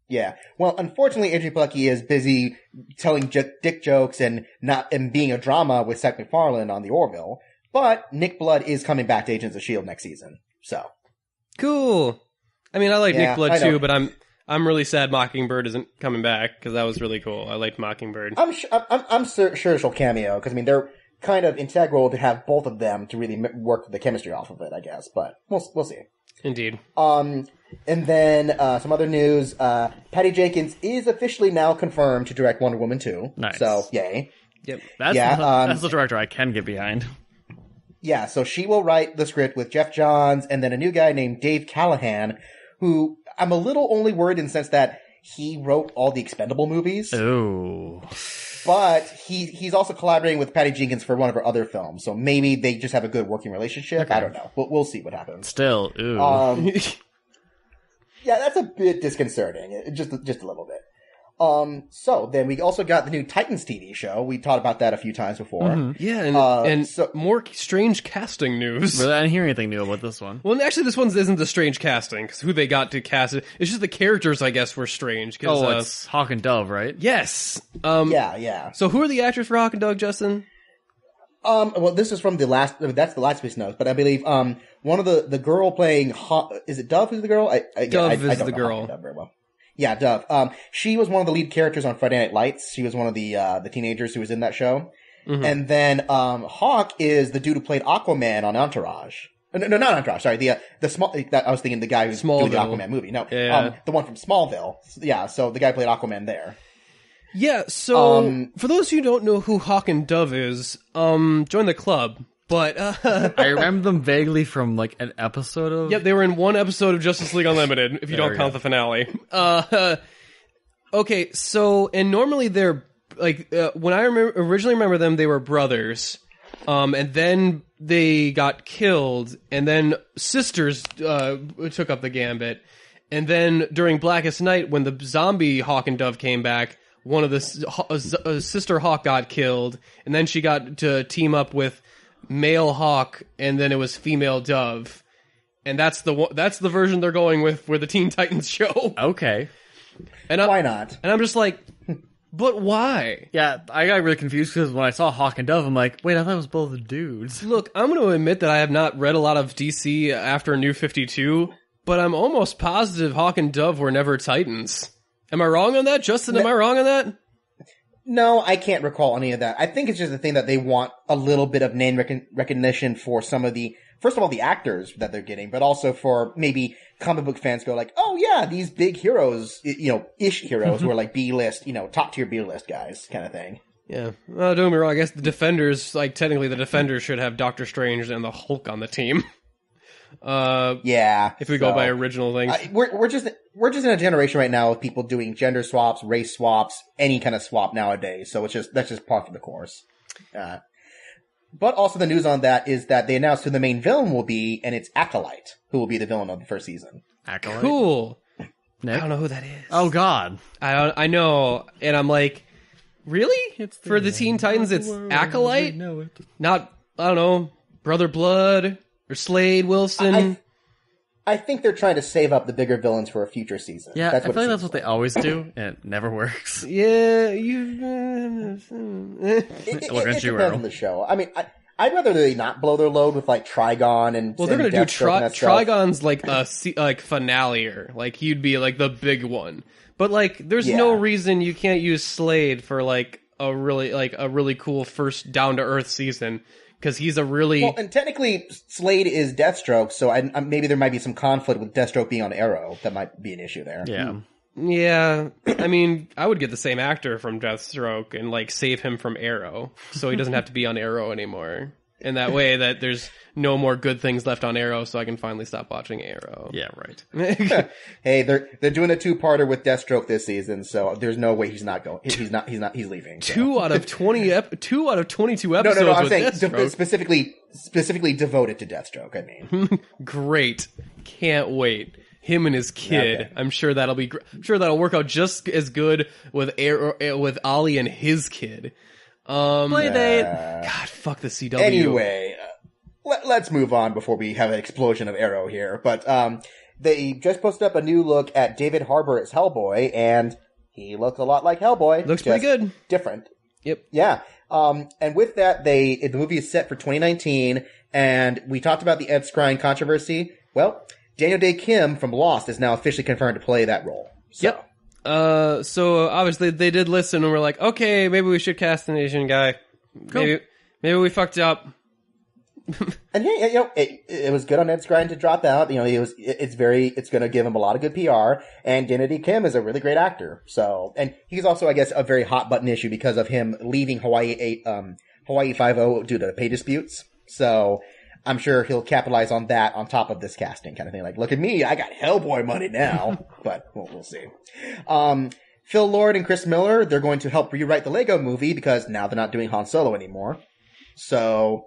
Yeah. Well, unfortunately, Adrian Palicki is busy telling dick jokes and being a drama with Seth MacFarlane on the Orville. But Nick Blood is coming back to Agents of S.H.I.E.L.D. next season. So. Cool. I mean, I like Nick Blood too, but I'm really sad Mockingbird isn't coming back because that was really cool. I liked Mockingbird. I'm sure she'll cameo because they're kind of integral to have both of them to really work the chemistry off of it, I guess. But we'll see. Indeed. And then some other news. Patty Jenkins is officially now confirmed to direct Wonder Woman 2. Nice. So, yay. Yep. That's the director I can get behind. Yeah, so she will write the script with Jeff Johns and then a new guy named Dave Callahan, who I'm a little only worried in the sense that he wrote all the Expendable movies. Oh. But he's also collaborating with Patty Jenkins for one of her other films, so maybe they just have a good working relationship. Okay. I don't know. We'll see what happens. Still, ooh. Yeah, that's a bit disconcerting. Just a little bit. So then we also got the new Titans TV show. We talked about that a few times before. Mm-hmm. Yeah, and so, more strange casting news. Really, I didn't hear anything new about this one. Well, actually, this one isn't the strange casting, because who they got to cast it. It's just the characters, I guess, were strange. It's Hawk and Dove, right? Yes. Yeah. So who are the actors for Hawk and Dove, Justin? Well, this is from that's the last piece notes, but I believe, one of the girl playing is it Dove who's the girl? Dove is the girl. Dove very well. Yeah, Dove. She was one of the lead characters on Friday Night Lights. She was one of the teenagers who was in that show. And then Hawk is the dude who played Aquaman on Entourage. No, not Entourage. Sorry, the small. I was thinking the guy who's doing the Aquaman movie. No, the one from Smallville. Yeah, so the guy who played Aquaman there. Yeah. So for those who don't know who Hawk and Dove is, join the club. But I remember them vaguely from like an episode of. Yep, they were in one episode of Justice League Unlimited. If you don't count the finale. Okay, so and normally they're like when I originally remember them, they were brothers, and then they got killed, and then sisters took up the gambit, and then during Blackest Night, when the zombie Hawk and Dove came back, one of the sister Hawk got killed, and then she got to team up with male Hawk, and then it was female Dove, and that's the version they're going with for the Teen Titans show. Okay. And why not? And I'm just like, but why? Yeah, I got really confused because when I saw Hawk and Dove, I'm like, wait, I thought it was both dudes. Look, I'm going to admit that I have not read a lot of DC after New 52, but I'm almost positive Hawk and Dove were never Titans. Am I wrong on that, Justin? Am I wrong on that? No, I can't recall any of that. I think it's just the thing that they want a little bit of name recognition for some of the, first of all, the actors that they're getting, but also for maybe comic book fans go like, oh yeah, these big heroes, ish heroes who are like B-list, top tier B-list guys kind of thing. Yeah. Well, don't get me wrong, I guess the Defenders, like technically the Defenders should have Doctor Strange and the Hulk on the team. Yeah. If we go by original things. We're just in a generation right now of people doing gender swaps, race swaps, any kind of swap nowadays. So that's just part of the course. But also the news on that is that they announced who the main villain will be, and it's Acolyte, who will be the villain of the first season. Acolyte? Cool. Nick? I don't know who that is. Oh God. I know. And I'm like, really? For the Teen Titans, it's Acolyte? Not, I don't know, Brother Blood or Slade Wilson? I think they're trying to save up the bigger villains for a future season. Yeah, I feel like that's what they always do, and it never works. Yeah, it depends on the show. I mean, I'd rather they not blow their load with like Trigon and well, they're going to do Trigon's stuff. like like finale, like he'd be like the big one. But like, there's no reason you can't use Slade for like a really cool first down to earth season. Because he's a really... Well, and technically, Slade is Deathstroke, so maybe there might be some conflict with Deathstroke being on Arrow. That might be an issue there. Yeah. Yeah. I mean, I would get the same actor from Deathstroke and, like, save him from Arrow. So he doesn't have to be on Arrow anymore. And that way that there's no more good things left on Arrow, so I can finally stop watching Arrow. Yeah, right. Hey, they're doing a two-parter with Deathstroke this season, so there's no way he's not going. He's leaving. So. 2 out of 22 episodes. No. I'm saying Deathstroke. specifically devoted to Deathstroke. I mean, great. Can't wait. Him and his kid. Okay. I'm sure that'll be. I'm sure that'll work out just as good with Ollie and his kid. Playdate. God, fuck the CW. Anyway, let's move on before we have an explosion of Arrow here. But they just posted up a new look at David Harbour as Hellboy, and he looks a lot like Hellboy. Looks pretty good. Different. Yep. Yeah. And with that, the movie is set for 2019, and we talked about the Ed Skrein controversy. Well, Daniel Day Kim from Lost is now officially confirmed to play that role. So. Yep. So obviously they did listen and we're like, okay, maybe we should cast an Asian guy. Cool. Maybe we fucked up. And yeah, it was good on Ed Skrein to drop out. It's going to give him a lot of good PR. And Daniel D. Kim is a really great actor. So, and he's also, I guess, a very hot button issue because of him leaving Hawaii 5-0 due to pay disputes. So, I'm sure he'll capitalize on that on top of this casting kind of thing. Like, look at me, I got Hellboy money now. But we'll see. Phil Lord and Chris Miller, they're going to help rewrite the Lego movie because now they're not doing Han Solo anymore. So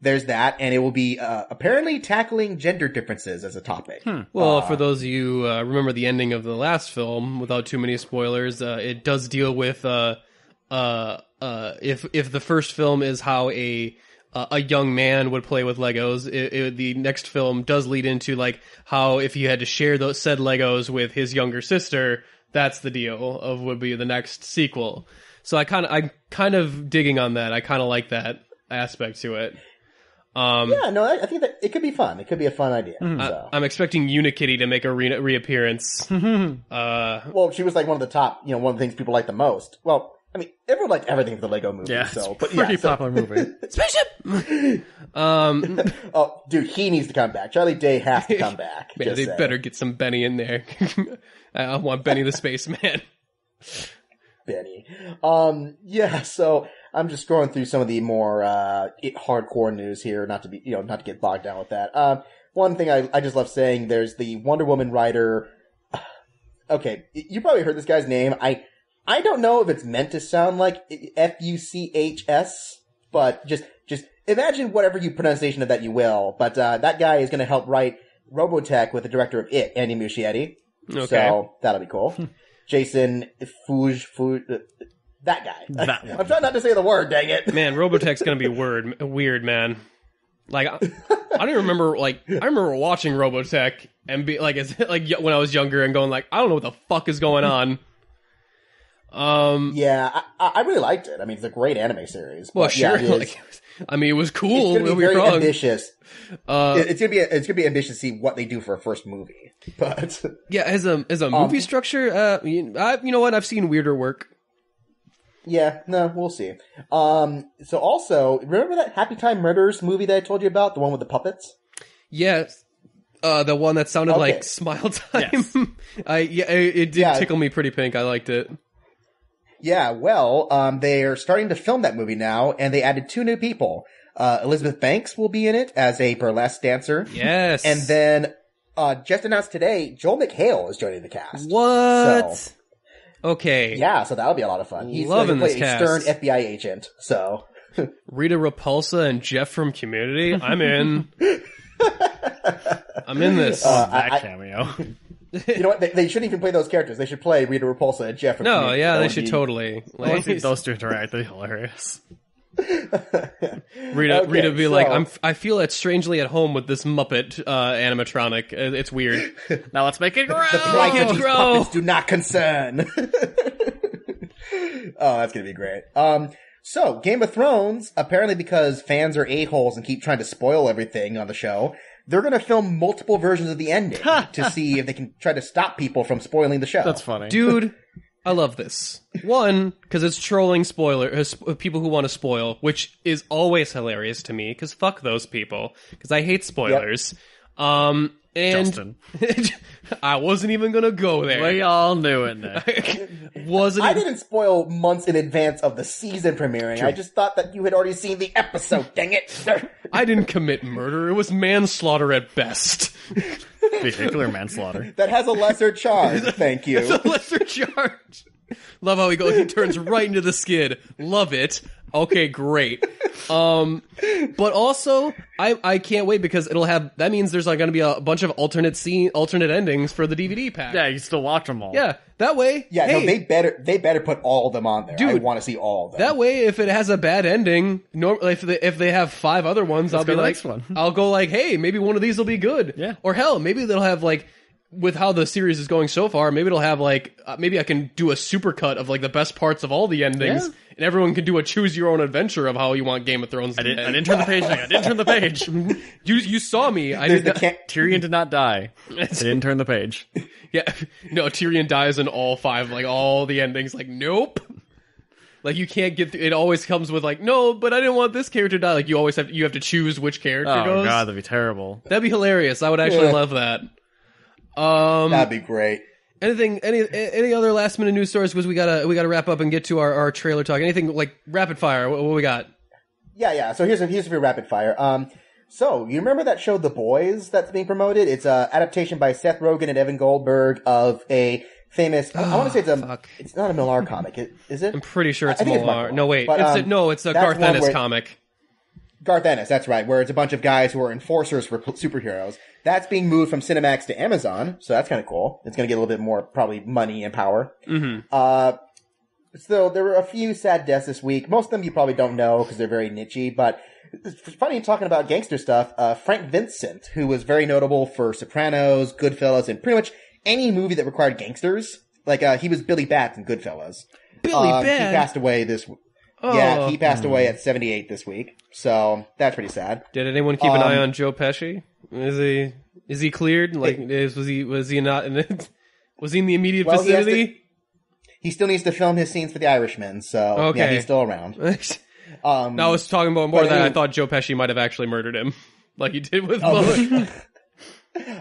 there's that, and it will be apparently tackling gender differences as a topic. Well, for those of you remember the ending of the last film, without too many spoilers, it does deal with if the first film is how a young man would play with Legos. The next film does lead into like how if you had to share those said Legos with his younger sister, that's the deal of would be the next sequel. So I'm kind of digging on that. I kind of like that aspect to it. I think that it could be fun. It could be a fun idea. So. I'm expecting Unikitty to make a reappearance. Well, she was like one of the top, one of the things people like the most. Well, I mean, everyone liked everything from the Lego movie. Yeah, so, it's but pretty so, popular movie. Spaceship. oh, dude, he needs to come back. Charlie Day has to come back. Man, just they saying. better get some Benny in there. I want Benny the Spaceman. Benny. Yeah, so I'm just scrolling through some of the more hardcore news here, not to get bogged down with that. One thing I just love saying, there's the Wonder Woman writer. Okay, you probably heard this guy's name. I don't know if it's meant to sound like Fuchs, but just imagine whatever pronunciation of that you will. But that guy is going to help write Robotech with the director of It, Andy Muschietti. Okay. So that'll be cool. Jason Fuge, that guy. That one. I'm trying not to say the word, dang it. Man, Robotech's gonna be weird, man. Like, I don't even remember, I remember watching Robotech and be, when I was younger and going, I don't know what the fuck is going on. Yeah, I really liked it. I mean, it's a great anime series. Well, but sure. Yeah, it was cool. It's going to be don't get me very wrong. ambitious. It's going to be ambitious to see what they do for a first movie. But Yeah, as a movie structure, you know what? I've seen weirder work. yeah, no, we'll see. So also, remember that Happy Time Murders movie that I told you about? The one with the puppets? Yeah, the one that sounded Okay. like Smile Time. Yes. It did tickle me pretty pink. I liked it. Yeah, well, they are starting to film that movie now, and they added 2 new people. Elizabeth Banks will be in it as a burlesque dancer. Yes. And then, just announced today, Joel McHale is joining the cast. What? So, Okay. yeah, so that'll be a lot of fun. He's Loving going to play this a stern cast. FBI agent, so. Rita Repulsa and Jeff from Community. I'm in. I'm in this. That cameo. You know what? They shouldn't even play those characters. They should play Rita Repulsa and Jeff. From No, Community. yeah, That they would should be- totally. I want to see those two interact. They're hilarious. Rita Okay, be like, I feel it strangely at home with this Muppet animatronic. It's weird. Now let's make it grow. The plight Make it of these grow. puppets do not concern. Oh, that's gonna be great. So Game of Thrones, apparently because fans are a-holes and keep trying to spoil everything on the show, they're gonna film multiple versions of the ending to see if they can try to stop people from spoiling the show. That's funny. Dude, I love this. One, because it's trolling people who want to spoil, which is always hilarious to me, because fuck those people, because I hate spoilers. And Justin. I wasn't even gonna go there. We all knew it, Nick. I didn't spoil months in advance of the season premiering. I just thought that you had already seen the episode, dang it. I didn't commit murder. It was manslaughter at best. Vehicular manslaughter. That has a lesser charge, thank you. The lesser charge. Love how he turns right into the skid. Love it. Okay, great. But also, I can't wait because that means there's going to be a bunch of alternate endings for the DVD pack. Yeah, you still watch them all. Yeah, that way. Yeah, hey, no, they better put all of them on there. I Dude, want to see all of them. that way, if it has a bad ending, if they have 5 other ones, I'll go be to the like, next one. I'll go like, hey, maybe one of these will be good. Yeah. Or hell, maybe they'll have with how the series is going so far, maybe it'll have maybe I can do a supercut of the best parts of all the endings, Yeah. and everyone can do a choose your own adventure of how you want Game of Thrones to I didn't end. turn the page, Nick. I didn't turn the page. You saw me. I There's did the not, Tyrion did not die. I didn't turn the page. yeah, no, Tyrion dies in all 5, all the endings. Nope. You can't get through, it always comes with no, but I didn't want this character to die. You always have to choose which character Oh goes. god, that'd be terrible. That'd be hilarious. I would actually Yeah. love that. That'd be great. Any other last minute news stories? Because we gotta wrap up and get to our trailer talk. Anything rapid fire? What we got? Yeah. So here's a few rapid fire. So you remember that show The Boys that's being promoted? It's a adaptation by Seth Rogen and Evan Goldberg of a famous. I want to say fuck. it's not a Millar comic, is it? I'm pretty sure it's I think it's Millar. Millar. No, wait. But, it's a that's Garth one Ennis where- comic. Garth Ennis, that's right, where it's a bunch of guys who are enforcers for superheroes. That's being moved from Cinemax to Amazon, so that's kind of cool. It's going to get a little bit more, probably, money and power. Mm-hmm. So there were a few sad deaths this week. Most of them you probably don't know because they're very nichey, but it's funny talking about gangster stuff. Frank Vincent, who was very notable for Sopranos, Goodfellas, and pretty much any movie that required gangsters. He was Billy Bats in Goodfellas. Billy He Bat. passed away Yeah, he passed away at 78 this week. So that's pretty sad. Did anyone keep an eye on Joe Pesci? Is he cleared? Was he not in it? Was he in the immediate Well, he has vicinity? he still needs to film his scenes for The Irishman, so yeah, he's still around. No, I was talking about more than I thought Joe Pesci might have actually murdered him, like he did with Bullock.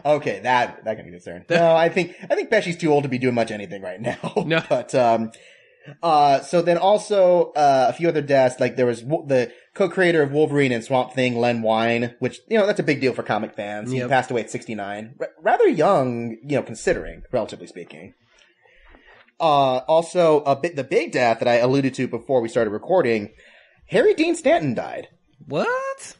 Okay, that can be concerned. No, I think Pesci's too old to be doing much anything right now. No. But so then also a few other deaths, like there was the co-creator of Wolverine and Swamp Thing, Len Wein, which, you know, that's a big deal for comic fans. He passed away at 69. Rather young, you know, considering, relatively speaking. Also, the big death that I alluded to before we started recording, Harry Dean Stanton died. What?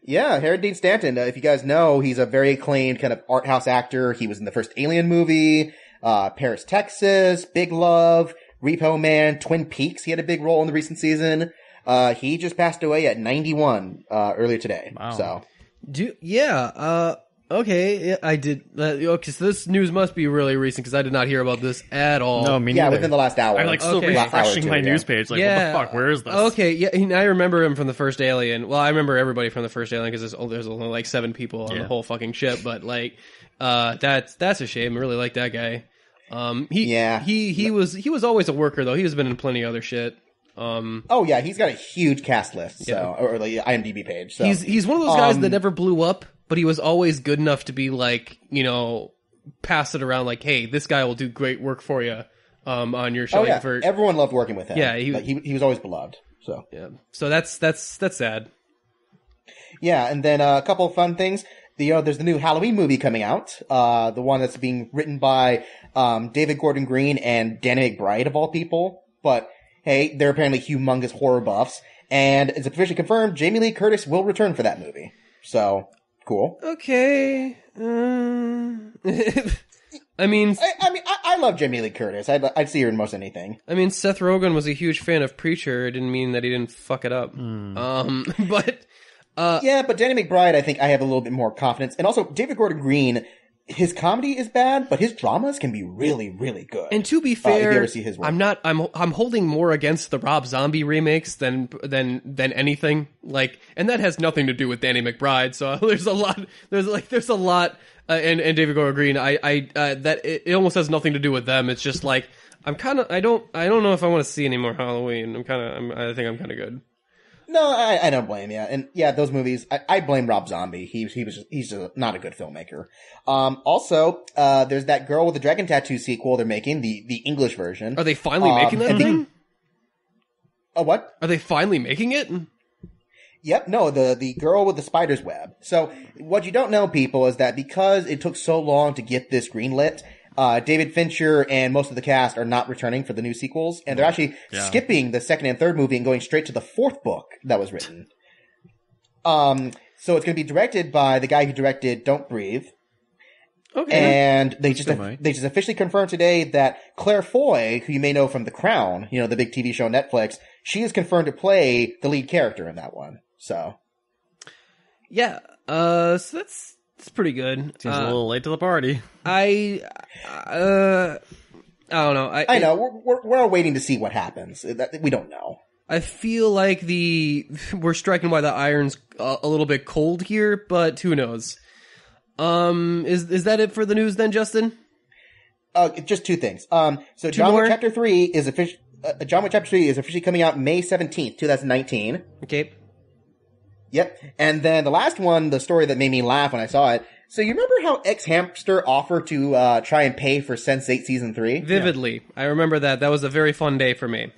Yeah, Harry Dean Stanton, if you guys know, he's a very acclaimed kind of art house actor. He was in the first Alien movie, Paris, Texas, Big Love, Repo Man, Twin Peaks. He had a big role in the recent season. He just passed away at 91 earlier today. Wow. So, okay, yeah, I did. Okay, so this news must be really recent because I did not hear about this at all. No, me neither. within the last hour. I'm like still Okay. refreshing my news page. Like, what the fuck? Where is this? Okay, yeah, and I remember him from the first Alien. Well, I remember everybody from the first Alien because there's only like 7 people on the whole fucking ship. But like, that's a shame. I really like that guy. He was always a worker though. He has been in plenty of other shit. Oh yeah, he's got a huge cast list. So, or the IMDb page. So. He's one of those guys that never blew up, but he was always good enough to be like, you know, pass it around like, hey, this guy will do great work for you. On your show. Oh yeah, everyone loved working with him. Yeah, he was always beloved. So yeah, so that's sad. Yeah, and then a couple of fun things. There's the new Halloween movie coming out. The one that's being written by David Gordon Green and Danny McBride of all people. But hey, they're apparently humongous horror buffs, and it's officially confirmed Jamie Lee Curtis will return for that movie. So cool. Okay. I mean, I love Jamie Lee Curtis. I'd see her in most anything. I mean, Seth Rogen was a huge fan of Preacher. It didn't mean that he didn't fuck it up. But yeah, but Danny McBride, I think I have a little bit more confidence. And also, David Gordon Green, his comedy is bad, but his dramas can be really, really good. And to be fair, if you ever see his work. I'm holding more against the Rob Zombie remakes than anything. Like, and that has nothing to do with Danny McBride. So there's a lot. And David Gordon Green, that it almost has nothing to do with them. It's just like I don't know if I want to see any more Halloween. I think I'm kind of good. No, I don't blame you. And yeah, those movies, I blame Rob Zombie. He's just not a good filmmaker. Also, there's that Girl with the Dragon Tattoo sequel they're making, the English version. Are they finally making that thing? What? Are they finally making it? Yep, no, the Girl with the Spider's Web. So, what you don't know, people, is that because it took so long to get this greenlit, David Fincher and most of the cast are not returning for the new sequels, and they're actually skipping the second and third movie and going straight to the 4th book that was written. So it's going to be directed by the guy who directed Don't Breathe. Okay. And they just officially confirmed today that Claire Foy, who you may know from The Crown, you know, the big TV show on Netflix, she is confirmed to play the lead character in that one. So. Yeah, so that's pretty good. Seems a little late to the party. I don't know. I know. We're waiting to see what happens. We don't know. I feel like we're striking while the iron's a little bit cold here, but who knows? Is that it for the news then, Justin? Just 2 things. So John Wick Chapter 3 is officially coming out May 17th, 2019. Okay. Yep. And then the last one, the story that made me laugh when I saw it. So you remember how X-Hamster offered to try and pay for Sense8 Season 3? Vividly. Yeah. I remember that. That was a very fun day for me.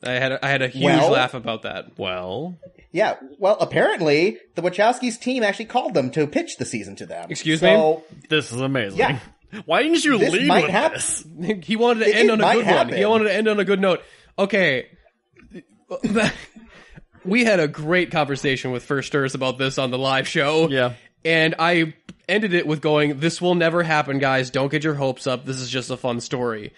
I had a huge laugh about that. Well... Yeah, well, apparently, the Wachowskis team actually called them to pitch the season to them. Excuse me? This is amazing. Yeah. Why didn't you lead with this? He wanted to end on a good one. He wanted to end on a good note. Okay. We had a great conversation with Firsters about this on the live show. Yeah. And I ended it with going, this will never happen, guys. Don't get your hopes up. This is just a fun story.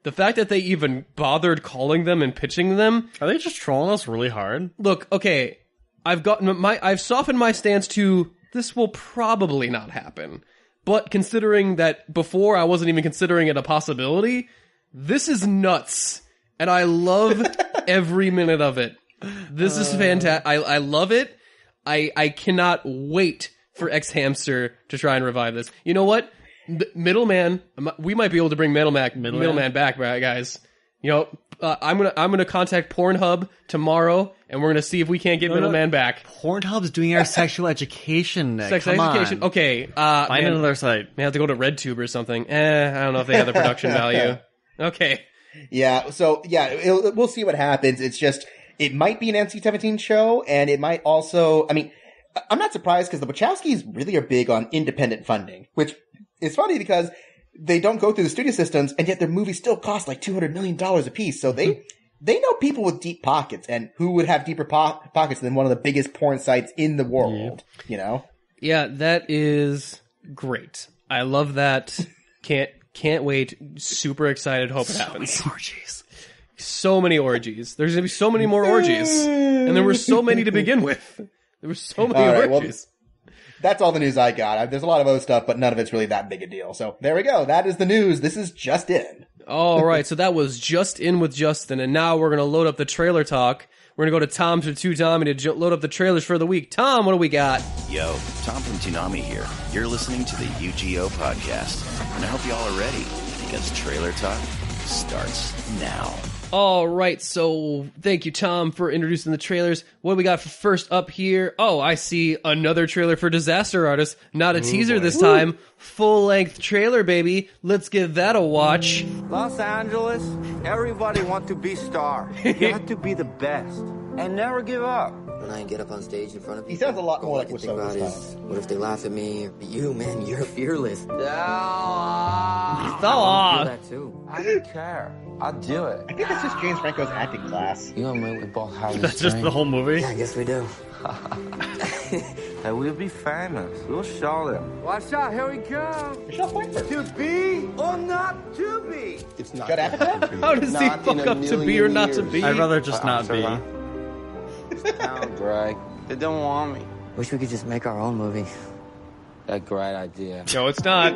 The fact that they even bothered calling them and pitching them. Are they just trolling us really hard? Look, okay. I've softened my stance to this will probably not happen. But considering that before I wasn't even considering it a possibility, this is nuts. And I love every minute of it. This is fantastic. I love it. I cannot wait for X-Hamster to try and revive this. You know what? Middleman, we might be able to bring Middleman back, guys. I'm gonna contact Pornhub tomorrow, and we're gonna see if we can't get Middleman back. Pornhub's doing our sexual education, Nick. Sex Come education. on. Okay. Find another site. May have to go to RedTube or something. I don't know if they have the production value. Okay. Yeah. So yeah, we'll see what happens. It's just it might be an NC-17 show, and it might also. I mean, I'm not surprised because the Wachowskis really are big on independent funding, which is funny because they don't go through the studio systems, and yet their movies still cost like $200 million a piece. So they know people with deep pockets, and who would have deeper pockets than one of the biggest porn sites in the world, you know? Yeah, that is great. I love that. Can't wait. Super excited. Hope it happens. Many orgies. So many orgies. There's going to be so many more orgies. And there were so many to begin with. There were so many orgies. Well, that's all the news I got. There's a lot of other stuff, but none of it's really that big a deal. So there we go. That is the news. This is Just In. All right. So that was Just In with Justin. And now we're going to load up the trailer talk. We're going to go to Tom to Tommy to load up the trailers for the week. Tom, what do we got? Yo, Tom from Toonami here. You're listening to the UGO podcast. And I hope you all are ready because Trailer Talk starts now. All right, so thank you, Tom, for introducing the trailers. What do we got for first up here? Oh, I see another trailer for Disaster Artist. Not a teaser this time. Full-length trailer, baby. Let's give that a watch. Los Angeles, everybody want to be star. You have to be the best and never give up. When I get up on stage in front of people, He sounds a lot more all I like can Wiseau think about this is, time. what if they laugh at me? But you, man, you're fearless. I I do that too. don't care. I'll do it. I think that's just James Franco's acting class. You and me, we both have That's just the whole movie? Yeah, I guess we do. And we'll be famous. We'll show them. Watch out, here we go. Michelle Pfeiffer. To be or not to be. It's not. Judd Apatow? How does he fuck up to be or not to be? I'd rather just not be. Down, Greg. They don't want me. Wish we could just make our own movie. A great idea. No, it's not.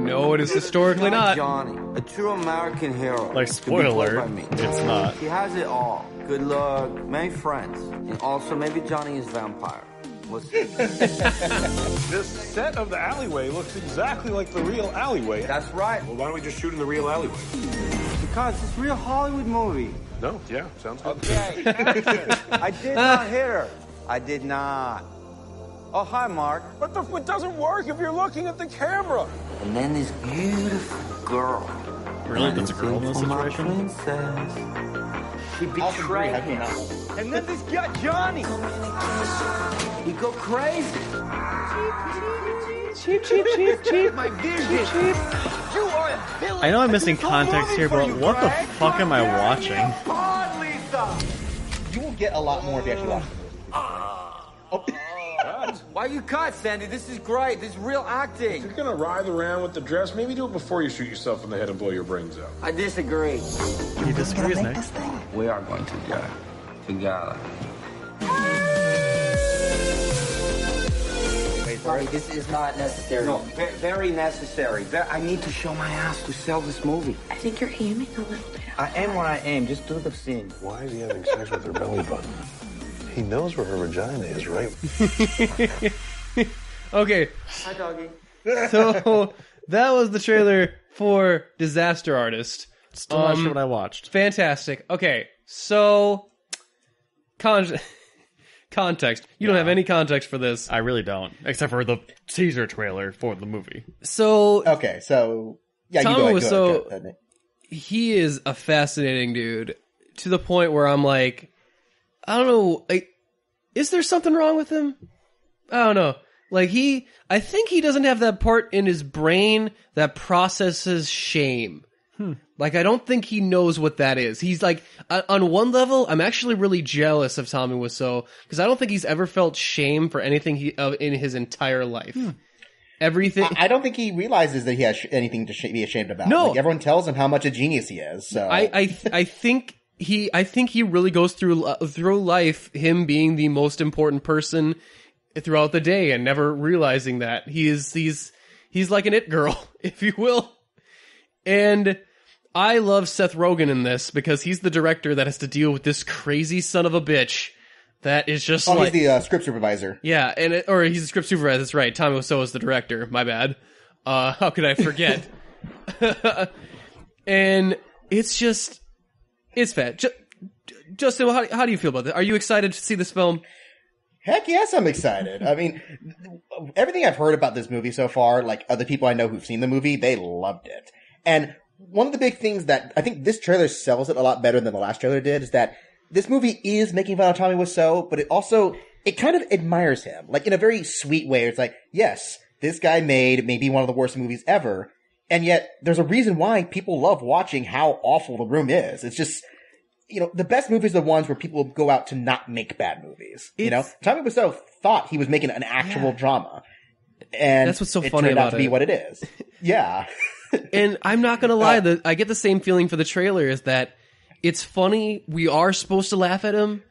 No, it is historically not. Johnny, a true American hero. Like, to be spoiler, played by me. it's not. He has it all. Good luck, many friends, and also maybe Johnny is vampire. We'll see. This set of the alleyway looks exactly like the real alleyway. That's right. Well, why don't we just shoot in the real alleyway? Because it's a real Hollywood movie. No, yeah, sounds good. Okay. I did not hit her. I did not. Oh, hi, Mark. But it doesn't work if you're looking at the camera. And then this beautiful girl. Really? That's a girl in this For my situation? princess. She Alison Brie, betrayed how can you him. not? And then this guy, Johnny. He go crazy. Cheap. My vision. You are a villain. I know I'm missing context here, but what the fuck am I watching? Hard, Lisa. You will get a lot more if you actually watch the movie. Why you cut, Sandy? This is great. This is real acting. If you're gonna writhe around with the dress, maybe do it before you shoot yourself in the head and blow your brains out. I disagree. You disagree, Nick? We are going to go together. Marty, this is not necessary. No, very necessary. I need to show my ass to sell this movie. I think you're aiming a little bit. I am what I am. Just do the scene. Why is he having sex with her belly button? He knows where her vagina is, right? Okay, Hi, doggy. so that was the trailer for Disaster Artist. Still not sure what I watched. Fantastic. Okay, so context. You don't have any context for this. I really don't, except for the teaser trailer for the movie. So Okay, so yeah, Tom you go ahead. was Go ahead. he is a fascinating dude to the point where I'm like, I don't know, like, is there something wrong with him? I don't know. Like, I think he doesn't have that part in his brain that processes shame. Like, I don't think he knows what that is. He's like, on one level, I'm actually really jealous of Tommy Wiseau, because I don't think he's ever felt shame for anything in his entire life. Everything. I don't think he realizes that he has anything to be ashamed about. No. Like, everyone tells him how much a genius he is. So I think he really goes through life him being the most important person throughout the day and never realizing that he's like an it girl, if you will. And I love Seth Rogen in this because he's the director that has to deal with this crazy son of a bitch that is just he's the script supervisor. yeah, or he's a script supervisor. That's right. Tommy Wiseau is the director. My bad. How could I forget? And it's just It's fat. Justin, how do you feel about this? Are you excited to see this film? Heck yes, I'm excited. I mean, everything I've heard about this movie so far, like other people I know who've seen the movie, they loved it. And one of the big things that I think this trailer sells it a lot better than the last trailer did is that this movie is making fun of Tommy Wiseau, but it kind of admires him. Like in a very sweet way. It's like, yes, this guy made maybe one of the worst movies ever. And yet there's a reason why people love watching how awful The Room is. It's just, the best movies are the ones where people go out to not make bad movies. Tommy Wiseau thought he was making an actual drama. And that's what's so it funny turned about out to be what it is. Yeah. And I'm not going to lie, I get the same feeling for the trailer is that it's funny. We are supposed to laugh at him,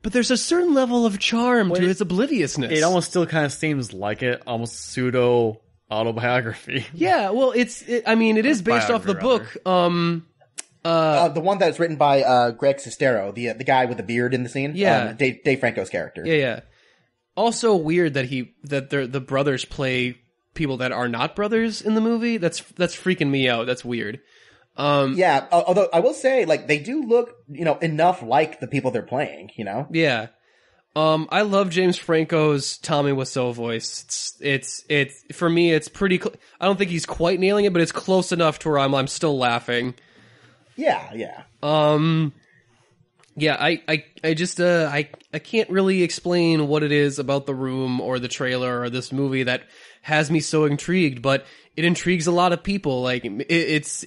but there's a certain level of charm to his obliviousness. It almost still kind of seems like it, almost pseudo autobiography. Yeah, well, it is based off the book. The one that's written by Greg Sestero, the guy with the beard in the scene. Yeah, Dave Franco's character. Yeah. Also weird that the brothers play people that are not brothers in the movie. That's freaking me out. That's weird. Yeah, although I will say, like, they do look, enough like the people they're playing, Yeah. I love James Franco's Tommy Wiseau voice. It's for me, it's pretty, I don't think he's quite nailing it, but it's close enough to where I'm still laughing. Yeah. Yeah, I just, I can't really explain what it is about The Room or the trailer or this movie that has me so intrigued, but it intrigues a lot of people. Like, it's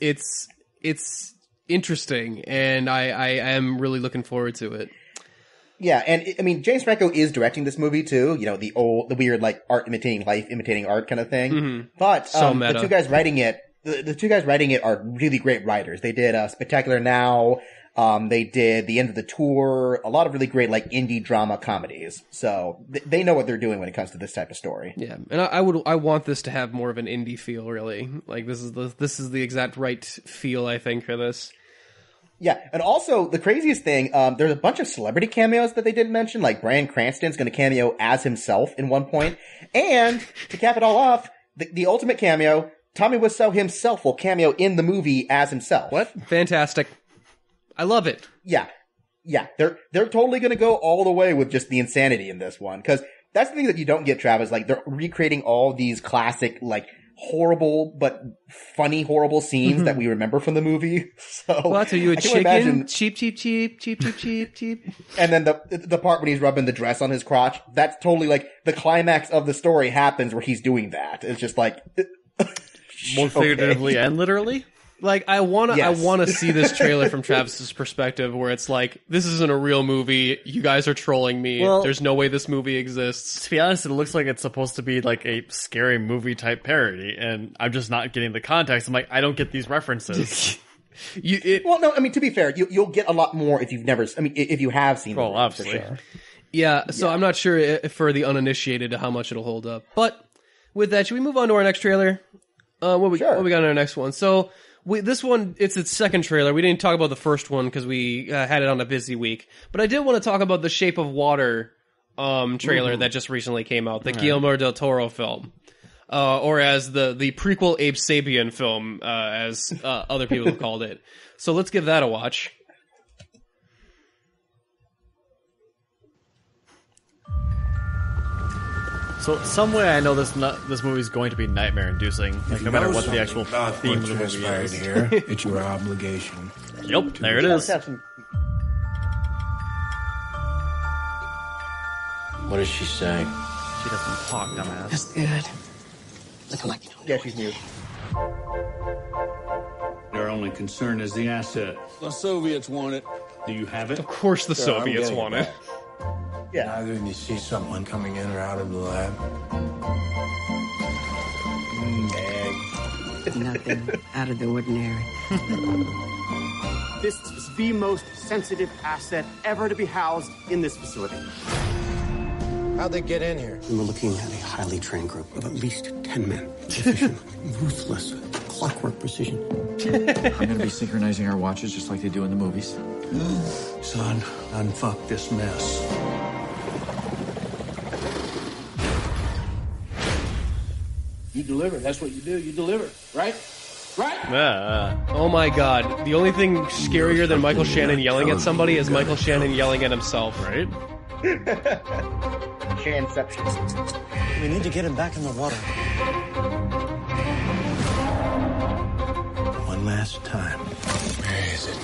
interesting, and I am really looking forward to it. Yeah, and James Franco is directing this movie too. The weird, like, art imitating life, imitating art kind of thing. Mm-hmm. But so meta. the two guys writing it, the two guys writing it are really great writers. They did Spectacular Now. They did The End of the Tour. A lot of really great, like, indie drama comedies. So they know what they're doing when it comes to this type of story. Yeah, and I want this to have more of an indie feel. Really, like this is the exact right feel, I think, for this. Yeah, and also, the craziest thing, there's a bunch of celebrity cameos that they didn't mention, like Bryan Cranston's gonna cameo as himself in one point, and, to cap it all off, the ultimate cameo, Tommy Wiseau himself will cameo in the movie as himself. What? Fantastic. I love it. Yeah, they're totally gonna go all the way with just the insanity in this one, because that's the thing that you don't get, Travis, like, they're recreating all these classic, like, horrible but funny horrible scenes that we remember from the movie. So what are you, a chicken? Imagine... Cheap. And then the part when he's rubbing the dress on his crotch, that's totally like the climax of the story happens where he's doing that. It's just like more figuratively and literally. Like, I wanna see this trailer from Travis's perspective, where it's like, this isn't a real movie. You guys are trolling me. Well, there's no way this movie exists. To be honest, it looks like it's supposed to be like a scary movie type parody, and I'm just not getting the context. I'm like, I don't get these references. Well, no, to be fair, you'll get a lot more if you've never. If you have seen. Well, obviously. For sure. Yeah. So I'm not sure for the uninitiated how much it'll hold up. But with that, should we move on to our next trailer? What we got in our next one? So. This one, it's its second trailer. We didn't talk about the first one because we had it on a busy week. But I did want to talk about the Shape of Water trailer that just recently came out, the Guillermo del Toro film. Or as the prequel Abe Sapien film, as other people have called it. So let's give that a watch. So some way I know this movie is going to be nightmare-inducing, like no matter what the actual theme of the movie is. Here, it's your obligation. Yep, there it is. What does she say? She doesn't talk, dumbass. That's good. Looking like you don't. Yeah, she's mute. Their only concern is the asset. The Soviets want it. Do you have it? Of course the Soviets want it. Yeah. Either you see someone coming in or out of the lab. Nothing out of the ordinary. This is the most sensitive asset ever to be housed in this facility. How'd they get in here? We were looking at a highly trained group of at least 10 men. Efficient, ruthless, clockwork precision. I'm going to be synchronizing our watches just like they do in the movies. Son, unfuck this mess. You deliver. That's what you do. You deliver, right? right? Oh my god. The only thing scarier than Michael Shannon yelling at somebody is Michael Shannon yelling at himself. Right? Shanception. We need to get him back in the water. One last time. Where is it?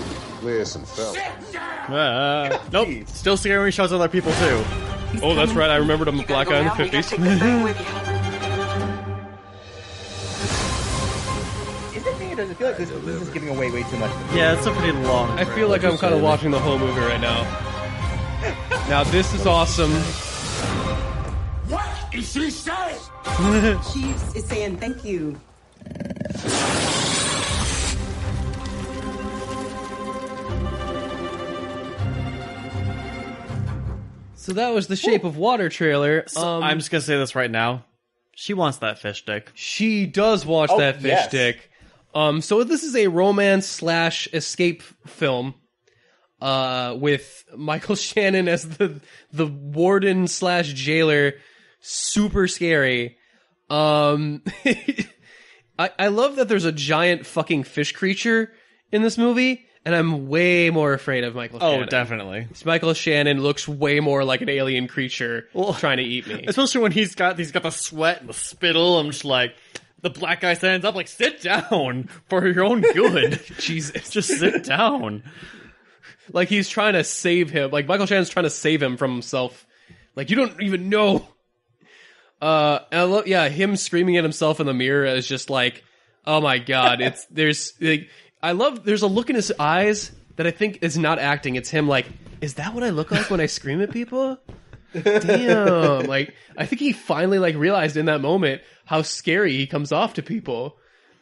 Listen, fella. Nope. Still scary when he shouts at other people, too. Oh, that's right. I remembered him a black guy in the 50s. Is it me or does it feel like this is giving away way too much? Yeah, it's a pretty long. I feel like I'm kind of watching the whole movie right now. Now, this is awesome. What is she saying? She is saying thank you. So that was the Shape of Water trailer. I'm just gonna say this right now. She wants that fish stick. She does want that fish stick. So this is a romance / escape film with Michael Shannon as the warden / jailer. Super scary. I love that there's a giant fucking fish creature in this movie, and I'm way more afraid of Michael Shannon. Oh, definitely. Michael Shannon looks way more like an alien creature trying to eat me. Especially when he's got the sweat and the spittle. I'm just like, the black guy stands up like, sit down for your own good. Jesus. Just sit down. Like he's trying to save him. Like Michael Shannon's trying to save him from himself. Like you don't even know. And I love, him screaming at himself in the mirror is just like, oh my god. There's a look in his eyes that I think is not acting. It's him like, is that what I look like when I scream at people? Damn. Like, I think he finally realized in that moment how scary he comes off to people.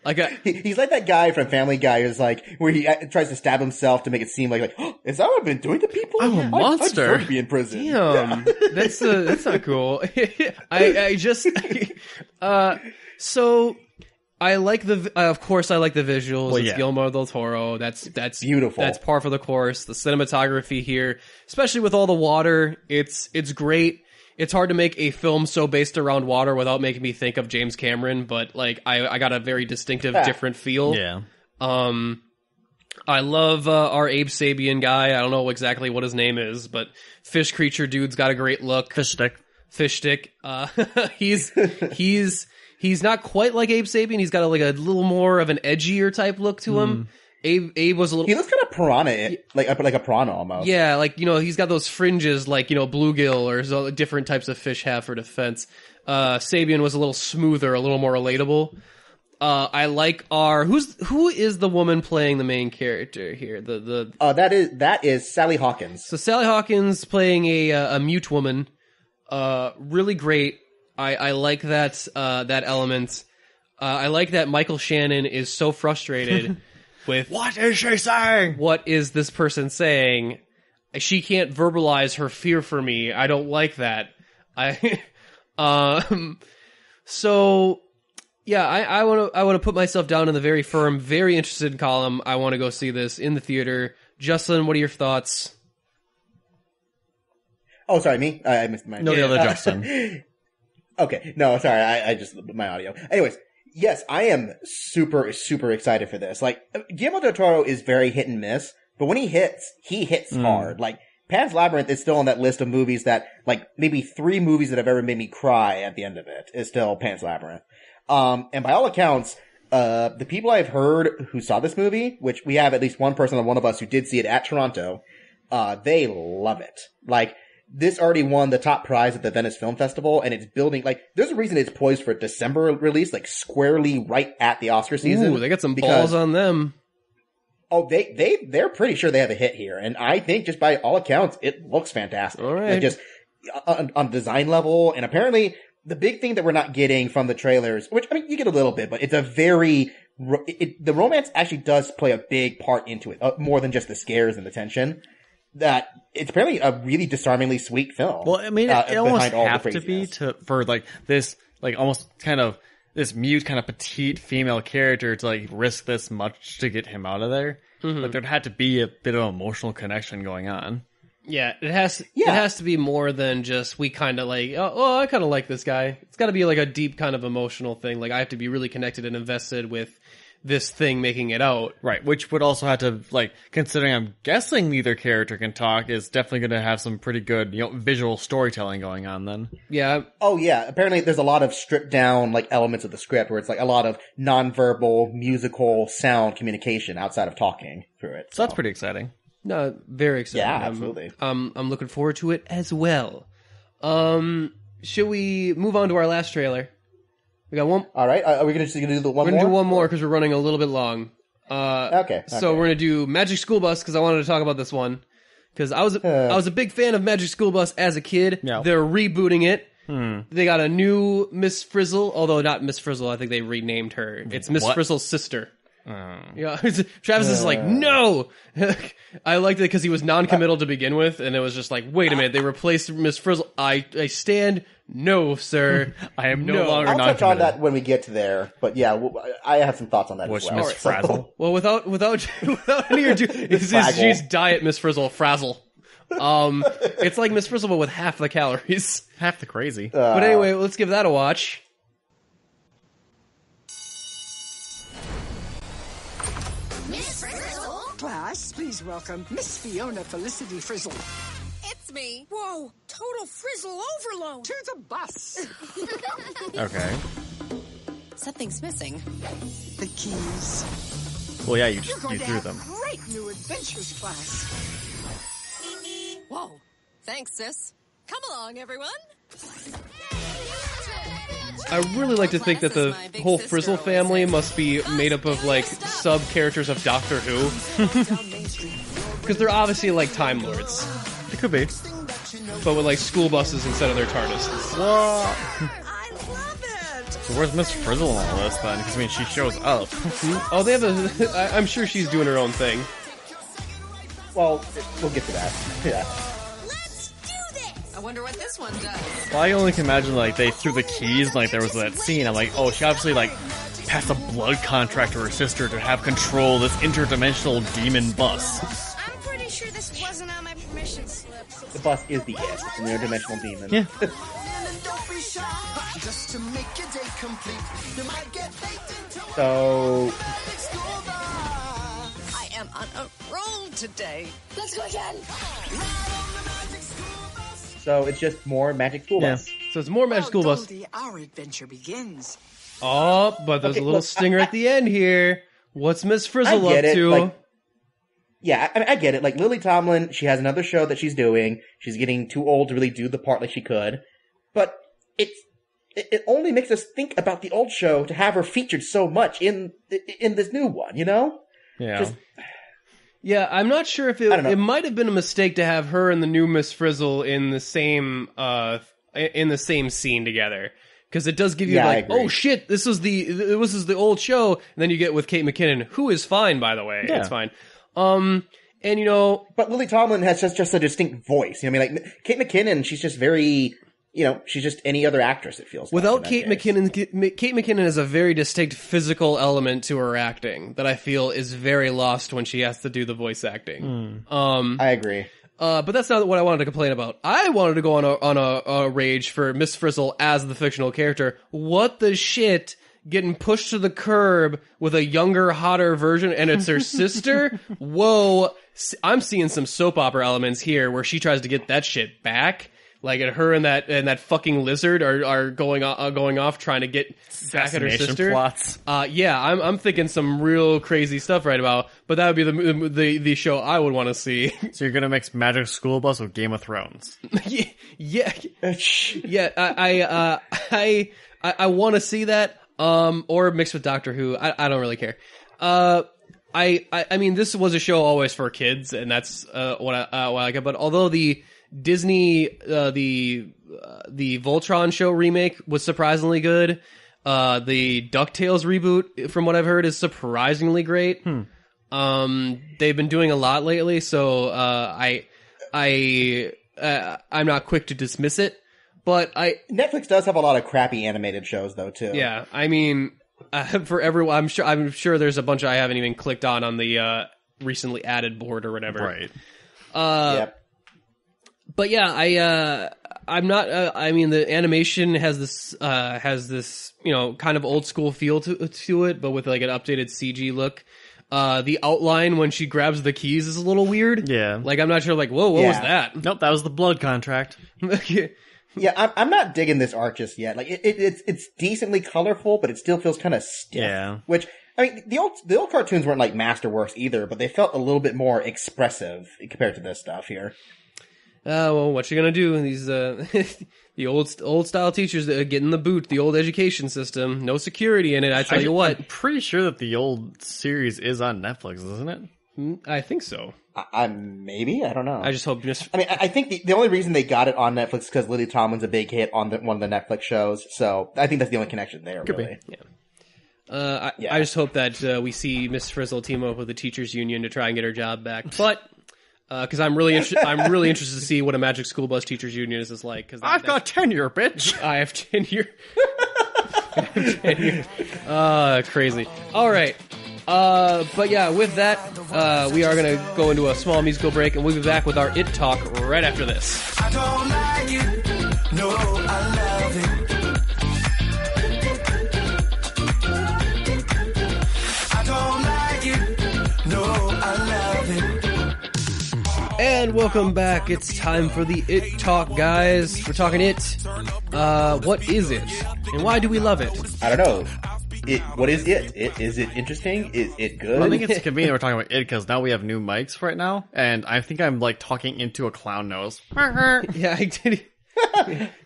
Like he's like that guy from Family Guy who's like, where he tries to stab himself to make it seem like oh, is that what I've been doing to people? I'm a monster. I deserve to be in prison. Damn. That's not cool. So I like of course I like the visuals. Well, it's Guillermo del Toro. That's beautiful. That's par for the course. The cinematography here, especially with all the water, it's great. It's hard to make a film so based around water without making me think of James Cameron, but I got a very distinctive, different feel. Yeah. I love our Abe Sapien guy. I don't know exactly what his name is, but fish creature dude's got a great look. Fish stick. He's not quite like Abe Sapien. He's got a little more of an edgier type look to him. Abe was a little. He looks kind of piranha, like a piranha almost. Yeah, he's got those fringes, bluegill or different types of fish have for defense. Sapien was a little smoother, a little more relatable. I like who is the woman playing the main character here? That is Sally Hawkins. So Sally Hawkins playing a mute woman. Really great. I like that element. I like that Michael Shannon is so frustrated with what is she saying? What is this person saying? She can't verbalize her fear for me. I don't like that. So yeah, I want to put myself down in the very firm, very interested column. I want to go see this in the theater. Justin, what are your thoughts? Oh, sorry, me? I missed my... No, the other Justin. Okay, no, sorry, I just... my audio. Anyways, yes, I am super, super excited for this. Guillermo del Toro is very hit and miss, but when he hits hard. Pan's Labyrinth is still on that list of movies that, maybe 3 movies that have ever made me cry at the end of it is still Pan's Labyrinth. And by all accounts, the people I've heard who saw this movie, which we have at least one person on one of us who did see it at Toronto, they love it. This already won the top prize at the Venice Film Festival, and it's building, there's a reason it's poised for a December release, squarely right at the Oscar season. Ooh, they got some balls on them. Oh, they're pretty sure they have a hit here, and I think just by all accounts, it looks fantastic. All right. Just on design level, and apparently the big thing that we're not getting from the trailers, which, you get a little bit, but it's a very, the romance actually does play a big part into it, more than just the scares and the tension. That it's apparently a really disarmingly sweet film. Well, it almost have to be for this almost kind of this mute kind of petite female character to risk this much to get him out of there. Mm-hmm. There'd have to be a bit of emotional connection going on. Yeah, it has to be more than just we kind of I kind of like this guy. It's got to be a deep kind of emotional thing. I have to be really connected and invested with this thing making it out. Right, which would also have to, like, considering I'm guessing neither character can talk, is definitely going to have some pretty good, visual storytelling going on then. Yeah. Oh yeah, apparently there's a lot of stripped down, like, elements of the script where it's like a lot of nonverbal, musical sound communication outside of talking through it. So that's pretty exciting. No, very exciting. Yeah, absolutely. I'm looking forward to it as well. Should we move on to our last trailer? We got one. All right. Are we just going to do the one more? We're going to do one more because we're running a little bit long. Okay. So we're going to do Magic School Bus because I wanted to talk about this one. Because I was a big fan of Magic School Bus as a kid. Yeah. They're rebooting it. They got a new Miss Frizzle, although not Miss Frizzle. I think they renamed her. It's Miss Frizzle's sister. Yeah, Travis is like, no! I liked it because he was non-committal to begin with, and it was just like, wait a minute, they replaced Miss Frizzle. I stand, no, sir. I am no longer I'll non-committal. touch on that when we get to there, but yeah, I have some thoughts on that as well. Miss Frazzle? Well, without any ado, she's Diet Miss Frizzle, Frazzle. It's like Miss Frizzle, but with half the calories. Half the crazy. But anyway, let's give that a watch. Class, please welcome Miss Fiona Felicity Frizzle. It's me. Whoa, total frizzle overload. To the bus. Okay. Something's missing. The keys. Well, yeah, you You're going to threw have them. Great new adventures, class. Whoa. Thanks, sis. Come along, everyone. I really like to think that the whole Frizzle family must be made up of, like, sub-characters of Doctor Who. Because they're obviously, like, Time Lords. It could be. But with, like, school buses instead of their TARDISes. I love it. So where's Miss Frizzle in all this, then? Because, I mean, she shows up. Oh, they have I'm sure she's doing her own thing. Well, we'll get to that. Yeah. I wonder what this one does. Well, I only can imagine, like, they threw the keys, like, there was that scene. I'm like, oh, she obviously, like, passed a blood contract to her sister to have control of this interdimensional demon bus. I'm pretty sure this wasn't on my permission slip. The bus is the it. It's an interdimensional demon. Yeah. So... I am on a roll today. Let's go again. So it's just more Magic School Bus. So it's more Magic School Bus. Our adventure begins. Oh, but there's a little stinger at the end here. What's Miss Frizzle up to? Like, yeah, I get it. Like, Lily Tomlin, she has another show that she's doing. She's getting too old to really do the part like she could. But it only makes us think about the old show to have her featured so much in this new one, you know? Yeah. Yeah, I'm not sure if it might have been a mistake to have her and the new Miss Frizzle in the same scene together, because it does give you oh shit, this is the old show, and then you get with Kate McKinnon, who is fine, by the way. Yeah. It's fine. And but Lily Tomlin has just a distinct voice. You know what I mean? Like Kate McKinnon, she's just very. She's just any other actress, it feels like. Without Kate McKinnon, Kate McKinnon has a very distinct physical element to her acting that I feel is very lost when she has to do the voice acting. I agree. But that's not what I wanted to complain about. I wanted to go on a rage for Miss Frizzle as the fictional character. What the shit? Getting pushed to the curb with a younger, hotter version, and it's her sister? Whoa. I'm seeing some soap opera elements here where she tries to get that shit back. Like, her and that fucking lizard are going off trying to get back at her sister. Plots. Yeah, I'm thinking some real crazy stuff right about. But that would be the show I would want to see. So you're gonna mix Magic School Bus with Game of Thrones? yeah. I want to see that. Or mixed with Doctor Who. I don't really care. I mean, this was a show always for kids, and that's what I like it. But although the Disney, the Voltron show remake was surprisingly good. The DuckTales reboot, from what I've heard, is surprisingly great. They've been doing a lot lately, so I'm not quick to dismiss it. But Netflix does have a lot of crappy animated shows, though, too. Yeah, I mean, for everyone, I'm sure there's a bunch I haven't even clicked on the recently added board or whatever. Right. Yep. But yeah, I'm not. I mean, the animation has this kind of old school feel to it, but with like an updated CG look. The outline when she grabs the keys is a little weird. Yeah. Like, I'm not sure, like, whoa, what was that? Nope, that was the blood contract. Yeah, I'm not digging this art just yet. Like, it's decently colorful, but it still feels kind of stiff. Yeah. Which, I mean, the old cartoons weren't like masterworks either, but they felt a little bit more expressive compared to this stuff here. Well, what you gonna do? These, the old style teachers that get in the boot, the old education system, no security in it, I tell you what. I'm pretty sure that the old series is on Netflix, isn't it? I think so. Maybe? I don't know. I just hope I think the only reason they got it on Netflix is because Lily Tomlin's a big hit on one of the Netflix shows, so I think that's the only connection there, Could really. Be. Yeah. I just hope that we see Miss Frizzle team up with the teachers union to try and get her job back. But because I'm really interested to see what a Magic School Bus Teachers Union is like. Cause I've got tenure, bitch. I have tenure. Crazy. All right. But yeah, with that, we are going to go into a small musical break, and we'll be back with our It Talk right after this. I don't like it. No, I love it. I don't like it. No, I love it. And welcome back. It's time for the It Talk, guys. We're talking It. What is it? And why do we love it? I don't know. What is it? Is it interesting? Is it good? I think it's convenient we're talking about it because now we have new mics right now, and I think I'm like talking into a clown nose. Yeah, I did.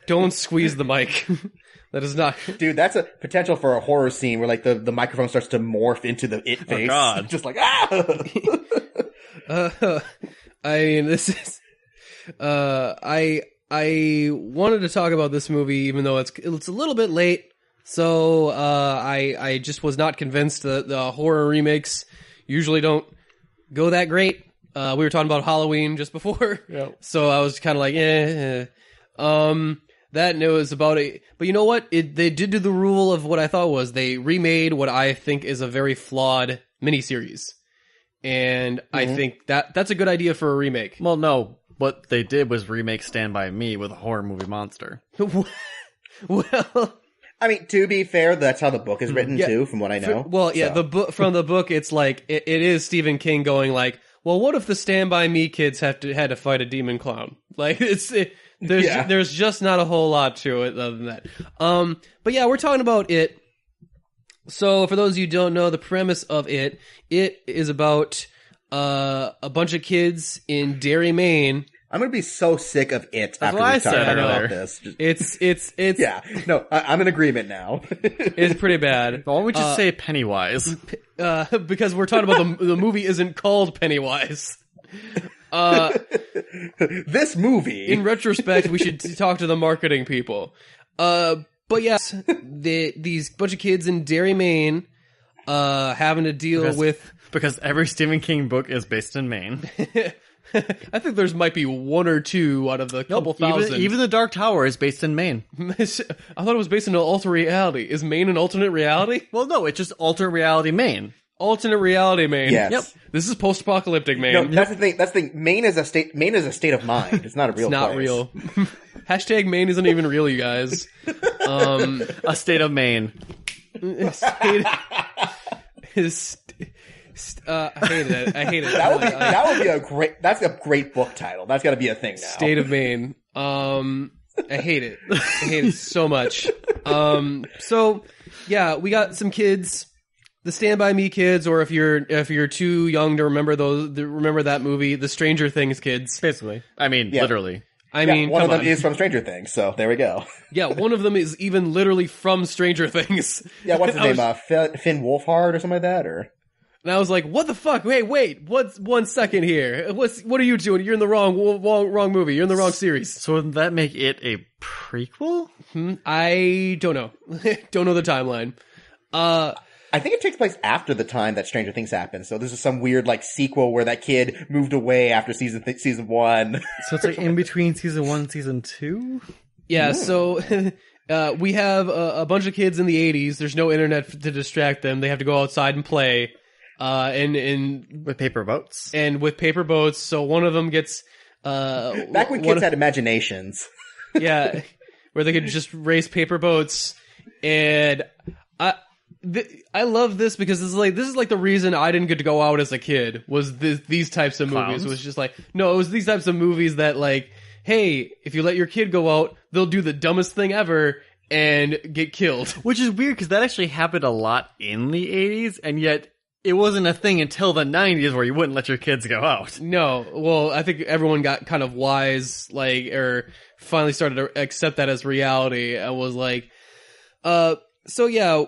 Don't squeeze the mic. That is not... Dude, that's a potential for a horror scene where like the microphone starts to morph into the It face. Oh, God. Just like, ah! I mean, this is... I wanted to talk about this movie even though it's a little bit late. So, I just was not convinced that the horror remakes usually don't go that great. We were talking about Halloween just before. Yep. So I was kind of like, that and it was about but you know what? They did do the rule of what I thought was they remade what I think is a very flawed miniseries. And I think that's a good idea for a remake. Well, no. What they did was remake Stand By Me with a horror movie monster. Well... I mean, to be fair, that's how the book is written too, from what I know. From the book, it's like it is Stephen King going like, well, what if the Stand By Me kids had to fight a demon clown? Like there's just not a whole lot to it other than that. But yeah, we're talking about It. So for those of you who don't know the premise of It is about a bunch of kids in Derry, Maine. I'm gonna be so sick of It That's after we talk about this. It's yeah. No, I'm in agreement now. It's pretty bad. Why don't we just say Pennywise? Because we're talking about the movie isn't called Pennywise. This movie. In retrospect, we should talk to the marketing people. But yes, these bunch of kids in Derry, Maine, having to deal with... Because every Stephen King book is based in Maine. I think there's might be one or two out of the couple thousand. Even The Dark Tower is based in Maine. I thought it was based in an alternate reality. Is Maine an alternate reality? Well, no, it's just alternate reality Maine. Alternate reality Maine. Yes. Yep. This is post-apocalyptic Maine. No, that's the thing. That's the thing. Maine is a state of mind. It's not a real It's not place. real. Hashtag Maine isn't even real, you guys. A state of Maine. I hated it. I hated it. That would be that's a great book title. That's got to be a thing now. State of Maine. I hate it. I hate it so much. So yeah, we got some kids, the Stand By Me kids, or if you're too young to remember that movie, the Stranger Things kids. Basically. I mean, literally. I mean, one of them is from Stranger Things, so there we go. Yeah, one of them is even literally from Stranger Things. Yeah, what's his name? Finn Wolfhard or something like that, or? And I was like, what the fuck? Wait, what's 1 second here? What are you doing? You're in the wrong movie. You're in the wrong series. So would that make it a prequel? I don't know. Don't know the timeline. I think it takes place after the time that Stranger Things happened. So this is some weird like sequel where that kid moved away after season 1. So it's like in between season 1 and season 2? Yeah, so we have a bunch of kids in the 80s. There's no internet to distract them. They have to go outside and play. And with paper boats. So one of them gets back when kids had imaginations. Yeah, where they could just race paper boats. And I love this because this is like the reason I didn't get to go out as a kid was these types of movies. It was just like, no, it was these types of movies that like, hey, if you let your kid go out, they'll do the dumbest thing ever and get killed. Which is weird because that actually happened a lot in the 80s, and yet it wasn't a thing until the 90s where you wouldn't let your kids go out. No, well, I think everyone got kind of wise, like, or finally started to accept that as reality and was like, so yeah,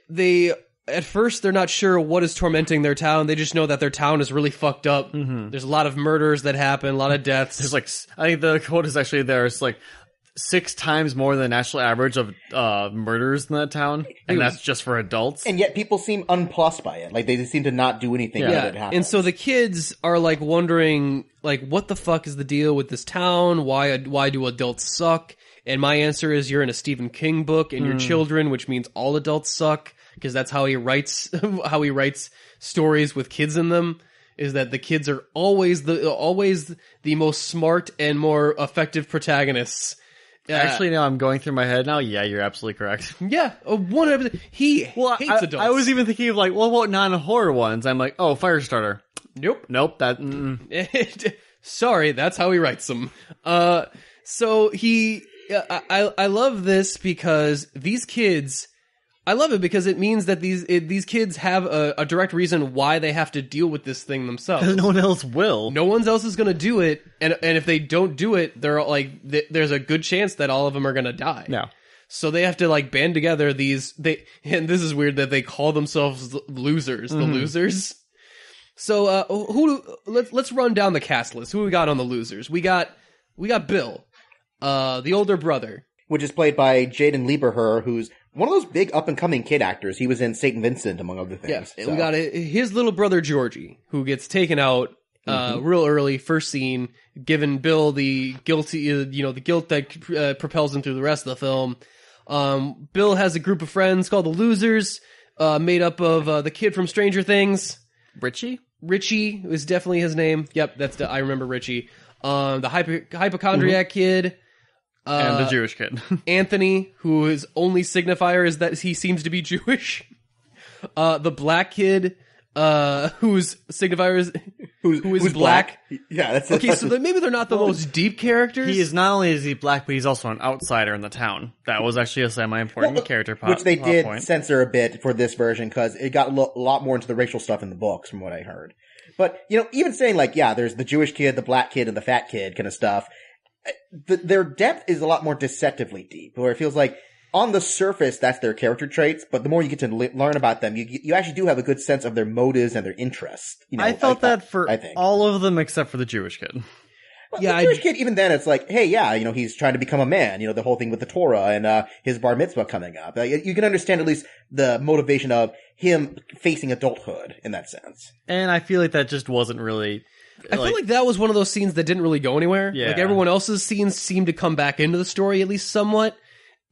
they at first they're not sure what is tormenting their town. They just know that their town is really fucked up. Mm-hmm. There's a lot of murders that happen, a lot of deaths. There's like, I think the quote is actually there's like 6 times more than the national average of murders in that town, and that's just for adults. And yet people seem unplussed by it. Like they seem to not do anything that it happens. And so the kids are like wondering, like, what the fuck is the deal with this town? Why do adults suck? And my answer is you're in a Stephen King book and you're children, which means all adults suck, because that's how he writes stories with kids in them, is that the kids are always the most smart and more effective protagonists. Actually, now I'm going through my head now. Yeah, you're absolutely correct. Yeah, 100%. He hates adults. I was even thinking of like, well, what non-horror ones? I'm like, oh, Firestarter. Nope. That. Sorry, that's how he writes them. So he. I love this because these kids. I love it because it means that these kids have a direct reason why they have to deal with this thing themselves. Because no one else will. No one else is going to do it, and if they don't do it, they're like there's a good chance that all of them are going to die. No. So they have to like band together and this is weird that they call themselves losers, the losers. So let's run down the cast list. Who we got on the losers? We got Bill, the older brother, which is played by Jaden Lieberher, who's one of those big up-and-coming kid actors. He was in St. Vincent, among other things. Yeah, so. We got his little brother, Georgie, who gets taken out real early, first scene, giving Bill the guilty, the guilt that propels him through the rest of the film. Bill has a group of friends called the Losers, made up of the kid from Stranger Things. Richie is definitely his name. Yep, I remember Richie. The hypochondriac kid. And the Jewish kid. Anthony, whose only signifier is that he seems to be Jewish. The black kid, whose signifier is who is black. Yeah, that's okay. So maybe they're not the most deep characters. He is not only is he black, but he's also an outsider in the town. That was actually a semi-important character, which they did censor a bit for this version because it got a lot more into the racial stuff in the books, from what I heard. But even saying like, yeah, there's the Jewish kid, the black kid, and the fat kid kind of stuff. Their depth is a lot more deceptively deep, where it feels like on the surface that's their character traits, but the more you get to learn about them, you actually do have a good sense of their motives and their interests. I felt that for all of them except for the Jewish kid. Well, yeah, the Jewish kid, even then, it's like, hey, yeah, he's trying to become a man. The whole thing with the Torah and his bar mitzvah coming up. You can understand at least the motivation of him facing adulthood in that sense. And I feel like that just wasn't really. I feel like that was one of those scenes that didn't really go anywhere. Yeah. Like everyone else's scenes seemed to come back into the story at least somewhat.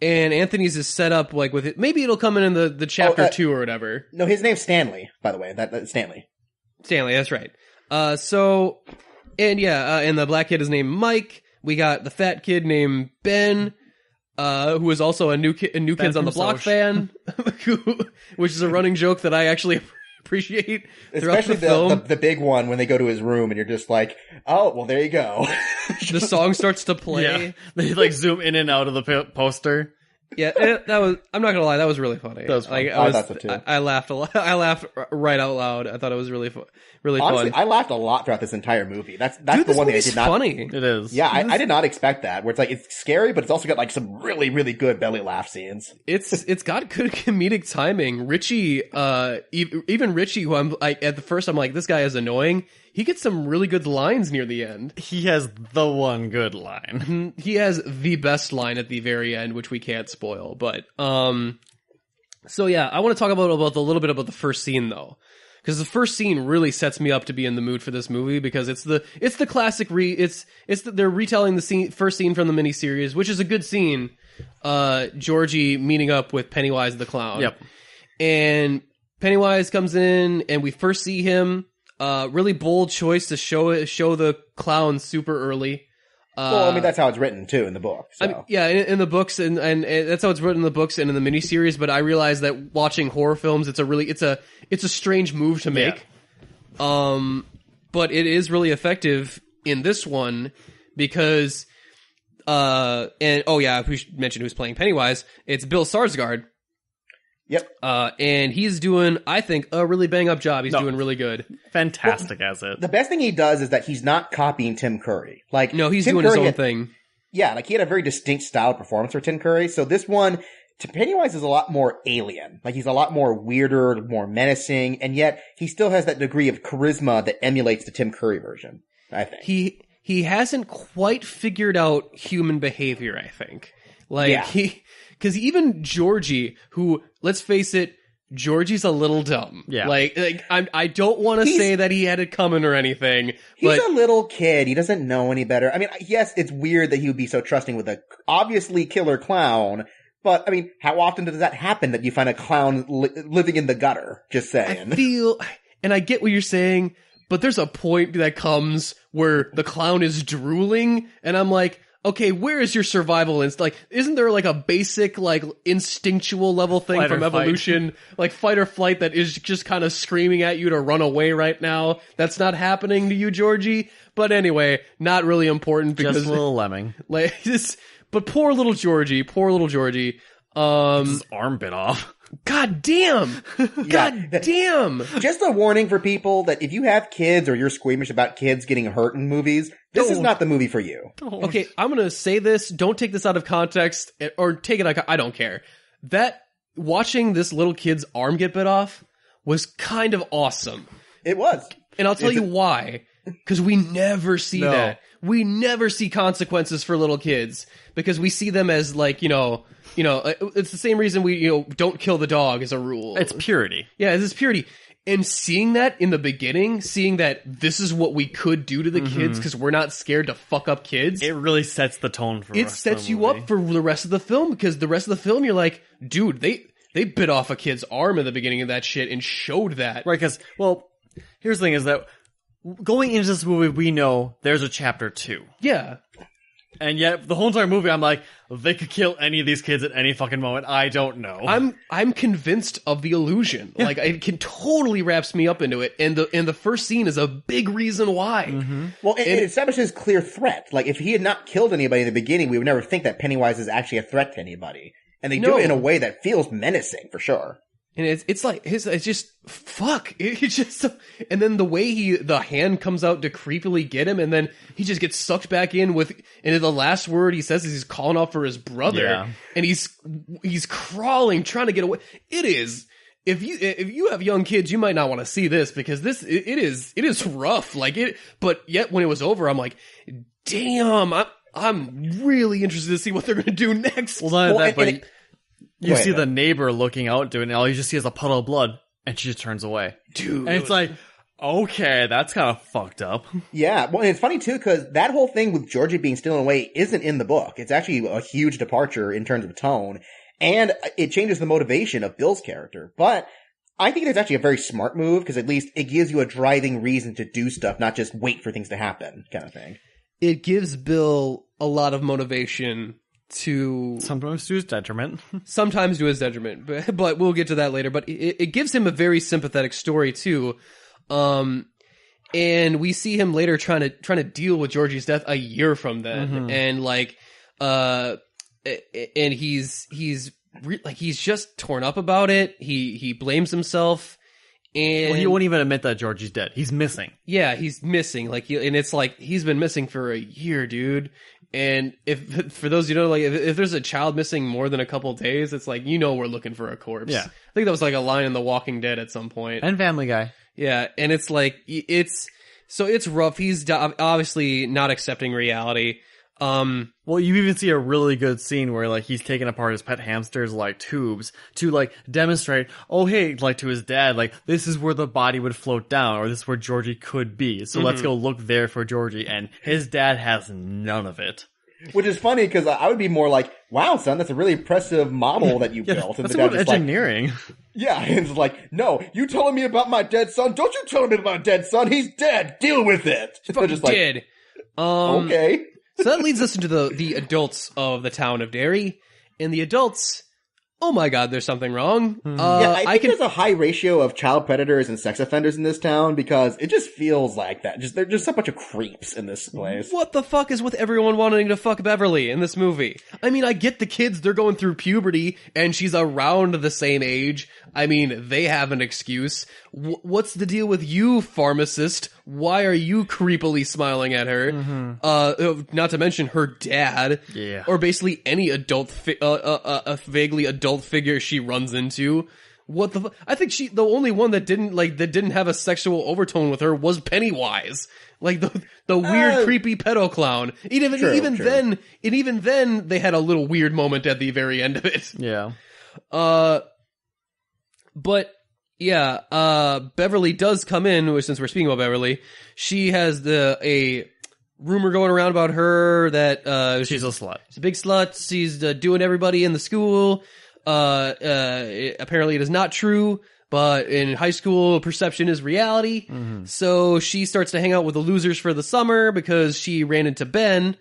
And Anthony's is set up like with it. Maybe it'll come in the chapter 2 or whatever. No, his name's Stanley, by the way. That's Stanley. Stanley, that's right. And the black kid is named Mike. We got the fat kid named Ben, who is also a New Kids on the Block fan, which is a running joke that I actually appreciate especially the film. The big one when they go to his room and you're just like, oh well, there you go. The song starts to play. Yeah. They like zoom in and out of the poster. Yeah, that was. I'm not gonna lie, that was really funny. That was fun. I thought so too. I laughed a lot. I laughed right out loud. I thought it was really Honestly, fun. I laughed a lot throughout this entire movie. That's the one thing I did not. Funny. It is. Yeah, I did not expect that. Where it's like it's scary, but it's also got like some really really good belly laugh scenes. It's got good comedic timing. Richie, even Richie, who I'm like at the first I'm like, this guy is annoying. He gets some really good lines near the end. He has the one good line. He has the best line at the very end, which we can't spoil. But so yeah, I want to talk about a little bit about the first scene though, because the first scene really sets me up to be in the mood for this movie because it's the classic they're retelling the first scene from the miniseries, which is a good scene. Georgie meeting up with Pennywise the clown. Yep, and Pennywise comes in, and we first see him. Really bold choice to show the clown super early. Well, I mean, that's how it's written too in the book. So. I mean, yeah, in the books, and that's how it's written in the books and in the miniseries. But I realize that watching horror films, it's a strange move to make. Yeah. But it is really effective in this one because, we should mention who's playing Pennywise. It's Bill Skarsgård. Yep. And he's doing, I think, a really bang up job. He's doing really good. Fantastic as it. The best thing he does is that he's not copying Tim Curry. Like, no, he's Tim doing Curry his own thing. Yeah, like he had a very distinct style performance for Tim Curry. So this one, Pennywise is a lot more alien. Like he's a lot more weirder, more menacing, and yet he still has that degree of charisma that emulates the Tim Curry version, I think. He hasn't quite figured out human behavior, I think. Like, because even Georgie, who, let's face it, Georgie's a little dumb. Yeah. Like I don't want to say that he had it coming or anything. He's a little kid. He doesn't know any better. I mean, yes, it's weird that he would be so trusting with a obviously killer clown, but I mean, how often does that happen that you find a clown living in the gutter? Just saying. And I get what you're saying, but there's a point that comes where the clown is drooling, and I'm like, okay, where is your survival instinct? Like, isn't there like a basic, like, instinctual level thing from evolution? Like, fight or flight that is just kind of screaming at you to run away right now? That's not happening to you, Georgie? But anyway, not really important because... Just a little lemming. Like, but poor little Georgie. His arm bit off. God damn! God damn! Just a warning for people that if you have kids or you're squeamish about kids getting hurt in movies, this is not the movie for you. Okay, I'm gonna say this. Don't take this out of context, or take it out. I don't care. That watching this little kid's arm get bit off was kind of awesome. It was. And I'll tell you why. Because we never see that. We never see consequences for little kids. Because we see them as like, it's the same reason we, don't kill the dog as a rule. It's purity. Yeah, it's purity. And seeing that in the beginning, seeing that this is what we could do to the kids because we're not scared to fuck up kids. It really sets the tone for it sets you up for the rest of the film, because the rest of the film you're like, dude, they bit off a kid's arm in the beginning of that shit and showed that. Right, because, here's the thing is that going into this movie, we know there's a chapter 2. Yeah. And yet, the whole entire movie, I'm like, they could kill any of these kids at any fucking moment. I don't know. I'm convinced of the illusion. Yeah. Like, it can totally wraps me up into it. And the first scene is a big reason why. Mm-hmm. Well, it establishes clear threat. Like, if he had not killed anybody in the beginning, we would never think that Pennywise is actually a threat to anybody. And they do it in a way that feels menacing, for sure. And it's like, it's just, fuck. It's just, and then the way the hand comes out to creepily get him, and then he just gets sucked back in and the last word he says is he's calling out for his brother. Yeah. And he's crawling, trying to get away. It is, if you have young kids, you might not want to see this, because it is rough. Like but yet when it was over, I'm like, damn, I'm really interested to see what they're going to do next. You see the neighbor looking out doing it, and all you just see is a puddle of blood, and she just turns away. Dude. And it's like, okay, that's kind of fucked up. Yeah, well, and it's funny too, because that whole thing with Georgie being stolen away isn't in the book. It's actually a huge departure in terms of tone, and it changes the motivation of Bill's character. But I think it's actually a very smart move, because at least it gives you a driving reason to do stuff, not just wait for things to happen, kind of thing. It gives Bill a lot of motivation sometimes to his detriment. Sometimes to his detriment, but we'll get to that later. But it gives him a very sympathetic story too, and we see him later trying to deal with Georgie's death a year from then, and and he's just torn up about it. He blames himself. And he won't even admit that Georgie's dead. He's missing. Yeah, he's missing. And it's like he's been missing for a year, dude. And for those you know, like if there's a child missing more than a couple days, it's like we're looking for a corpse. Yeah, I think that was like a line in The Walking Dead at some point. And Family Guy. Yeah, and it's like it's rough. He's obviously not accepting reality. Well, you even see a really good scene where like he's taking apart his pet hamster's like tubes to like demonstrate, oh hey, like to his dad, like this is where the body would float down, or this is where Georgie could be. So let's go look there for Georgie, and his dad has none of it. Which is funny, because I would be more like, wow, son, that's a really impressive model that you built. And that's about engineering. Like, yeah, and it's like, no, you telling me about my dead son? Don't you tell me about my dead son? He's dead. Deal with it. He's fucking just like, dead. Okay. So that leads us into the adults of the town of Derry. And the adults, oh my god, there's something wrong. I think there's a high ratio of child predators and sex offenders in this town because it just feels like that. They're just a bunch of creeps in this place. What the fuck is with everyone wanting to fuck Beverly in this movie? I mean, I get the kids, they're going through puberty, and she's around the same age. I mean, they have an excuse. What's the deal with you, pharmacist? Why are you creepily smiling at her? Not to mention her dad. Yeah. Or basically any adult, a vaguely adult figure she runs into. What the I think the only one that didn't have a sexual overtone with her was Pennywise. Like the weird, creepy pedo clown. Even then, they had a little weird moment at the very end of it. Yeah. But yeah, Beverly does come in, since we're speaking about Beverly. She has a rumor going around about her that she's a slut. She's a big slut. She's doing everybody in the school. Apparently it is not true, but in high school, perception is reality. So she starts to hang out with the losers for the summer because she ran into Ben,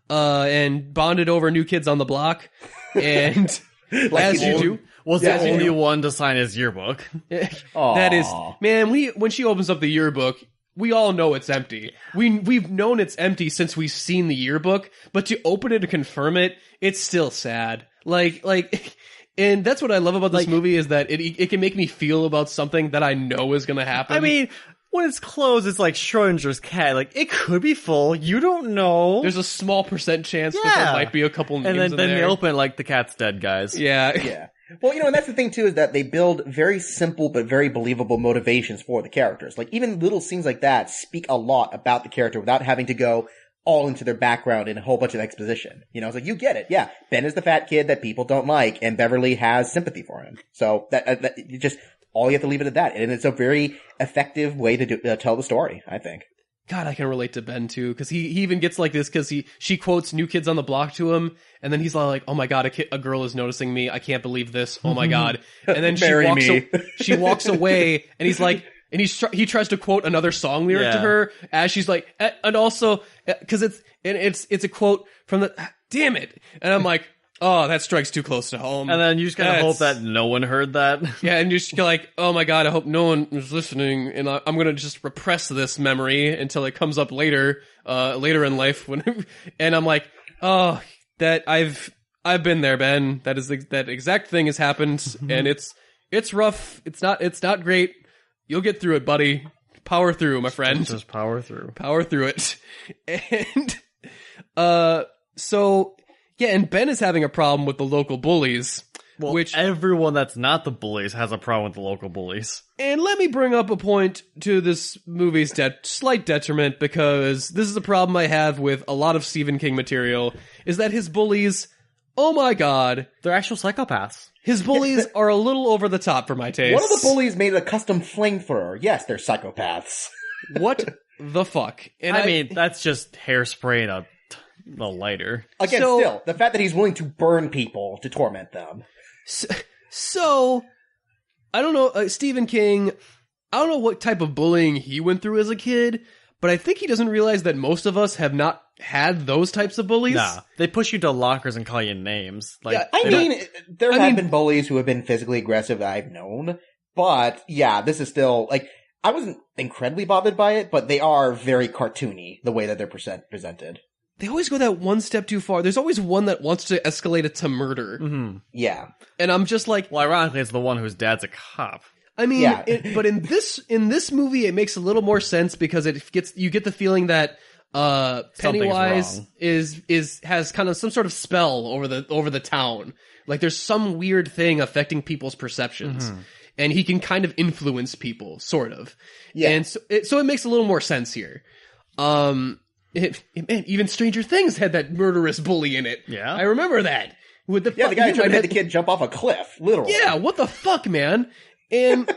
and bonded over New Kids on the Block. And as you do. Was the only one to sign his yearbook. That is, man, when she opens up the yearbook, we all know it's empty. We've known it's empty since we've seen the yearbook, but to open it and confirm it, it's still sad. And that's what I love about this movie is that it can make me feel about something that I know is going to happen. I mean, when it's closed, it's like Schrodinger's cat. Like, it could be full. You don't know. There's a small % chance that there might be a couple names and then in there. they open like the cat's dead, guys. Yeah. Well, and that's the thing too, is that they build very simple but very believable motivations for the characters. Like, even little scenes like that speak a lot about the character without having to go all into their background in a whole bunch of exposition. It's like, you get it. Yeah. Ben is the fat kid that people don't like, and Beverly has sympathy for him. So that you just, all you have to leave it at that. And it's a very effective way to tell the story, I think. God, I can relate to Ben too, because he even gets like this because she quotes New Kids on the Block to him, and then he's like, "Oh my god, a girl is noticing me. I can't believe this. Oh my god!" And then she walks away, and he's like, and he tries to quote another song lyric to her as she's like, and also because it's a quote from the damn it, and I'm like, oh, that strikes too close to home. And then you just gotta hope that no one heard that. Yeah, and you're just like, oh my god, I hope no one is listening, and I'm gonna just repress this memory until it comes up later in life. And I'm like, oh, that I've been there, Ben. That exact thing has happened, and it's rough. It's not great. You'll get through it, buddy. Power through, my friend. Just power through. Power through it. And so. Yeah, and Ben is having a problem with the local bullies. Well, which everyone that's not the bullies has a problem with the local bullies. And let me bring up a point to this movie's slight detriment, because this is a problem I have with a lot of Stephen King material, is that his bullies, oh my god. They're actual psychopaths. His bullies are a little over the top for my taste. One of the bullies made a custom flamethrower. Yes, they're psychopaths. What the fuck? And I mean, that's just hairspray and a lighter. Again, still, the fact that he's willing to burn people to torment them. So I don't know, Stephen King, I don't know what type of bullying he went through as a kid, but I think he doesn't realize that most of us have not had those types of bullies. Nah, they push you to lockers and call you names. Like, yeah, there have been bullies who have been physically aggressive that I've known, but yeah, this is still, like, I wasn't incredibly bothered by it, but they are very cartoony, the way that they're presented. They always go that one step too far. There's always one that wants to escalate it to murder. Mm-hmm. Yeah. And I'm just like... Well, ironically, it's the one whose dad's a cop. I mean, but in this movie, it makes a little more sense because you get the feeling that Pennywise has kind of some sort of spell over the town. Like, there's some weird thing affecting people's perceptions. Mm-hmm. And he can kind of influence people, sort of. Yeah. And so it makes a little more sense here. Man, even Stranger Things had that murderous bully in it. Yeah. I remember that. The guy who made the kid jump off a cliff, literally. Yeah, what the fuck, man? And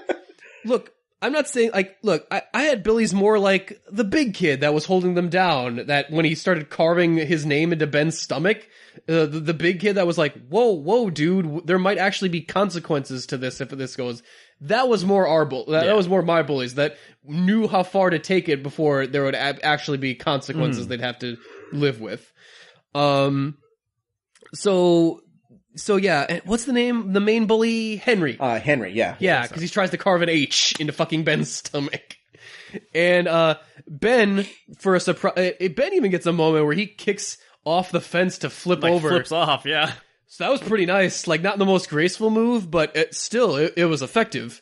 look, I'm not saying, like, look, I had bullies more like the big kid that was holding them down, that when he started carving his name into Ben's stomach, the big kid that was like, whoa, dude, there might actually be consequences to this if this goes. That was more that was more my bullies that knew how far to take it before there would actually be consequences they'd have to live with. So yeah, and what's the name? The main bully? Henry. Henry, yeah. Yeah, because he tries to carve an H into fucking Ben's stomach. And Ben, for a surprise, Ben even gets a moment where he kicks off the fence to flip over. Flips off, yeah. So that was pretty nice. Like, not the most graceful move, but it was effective.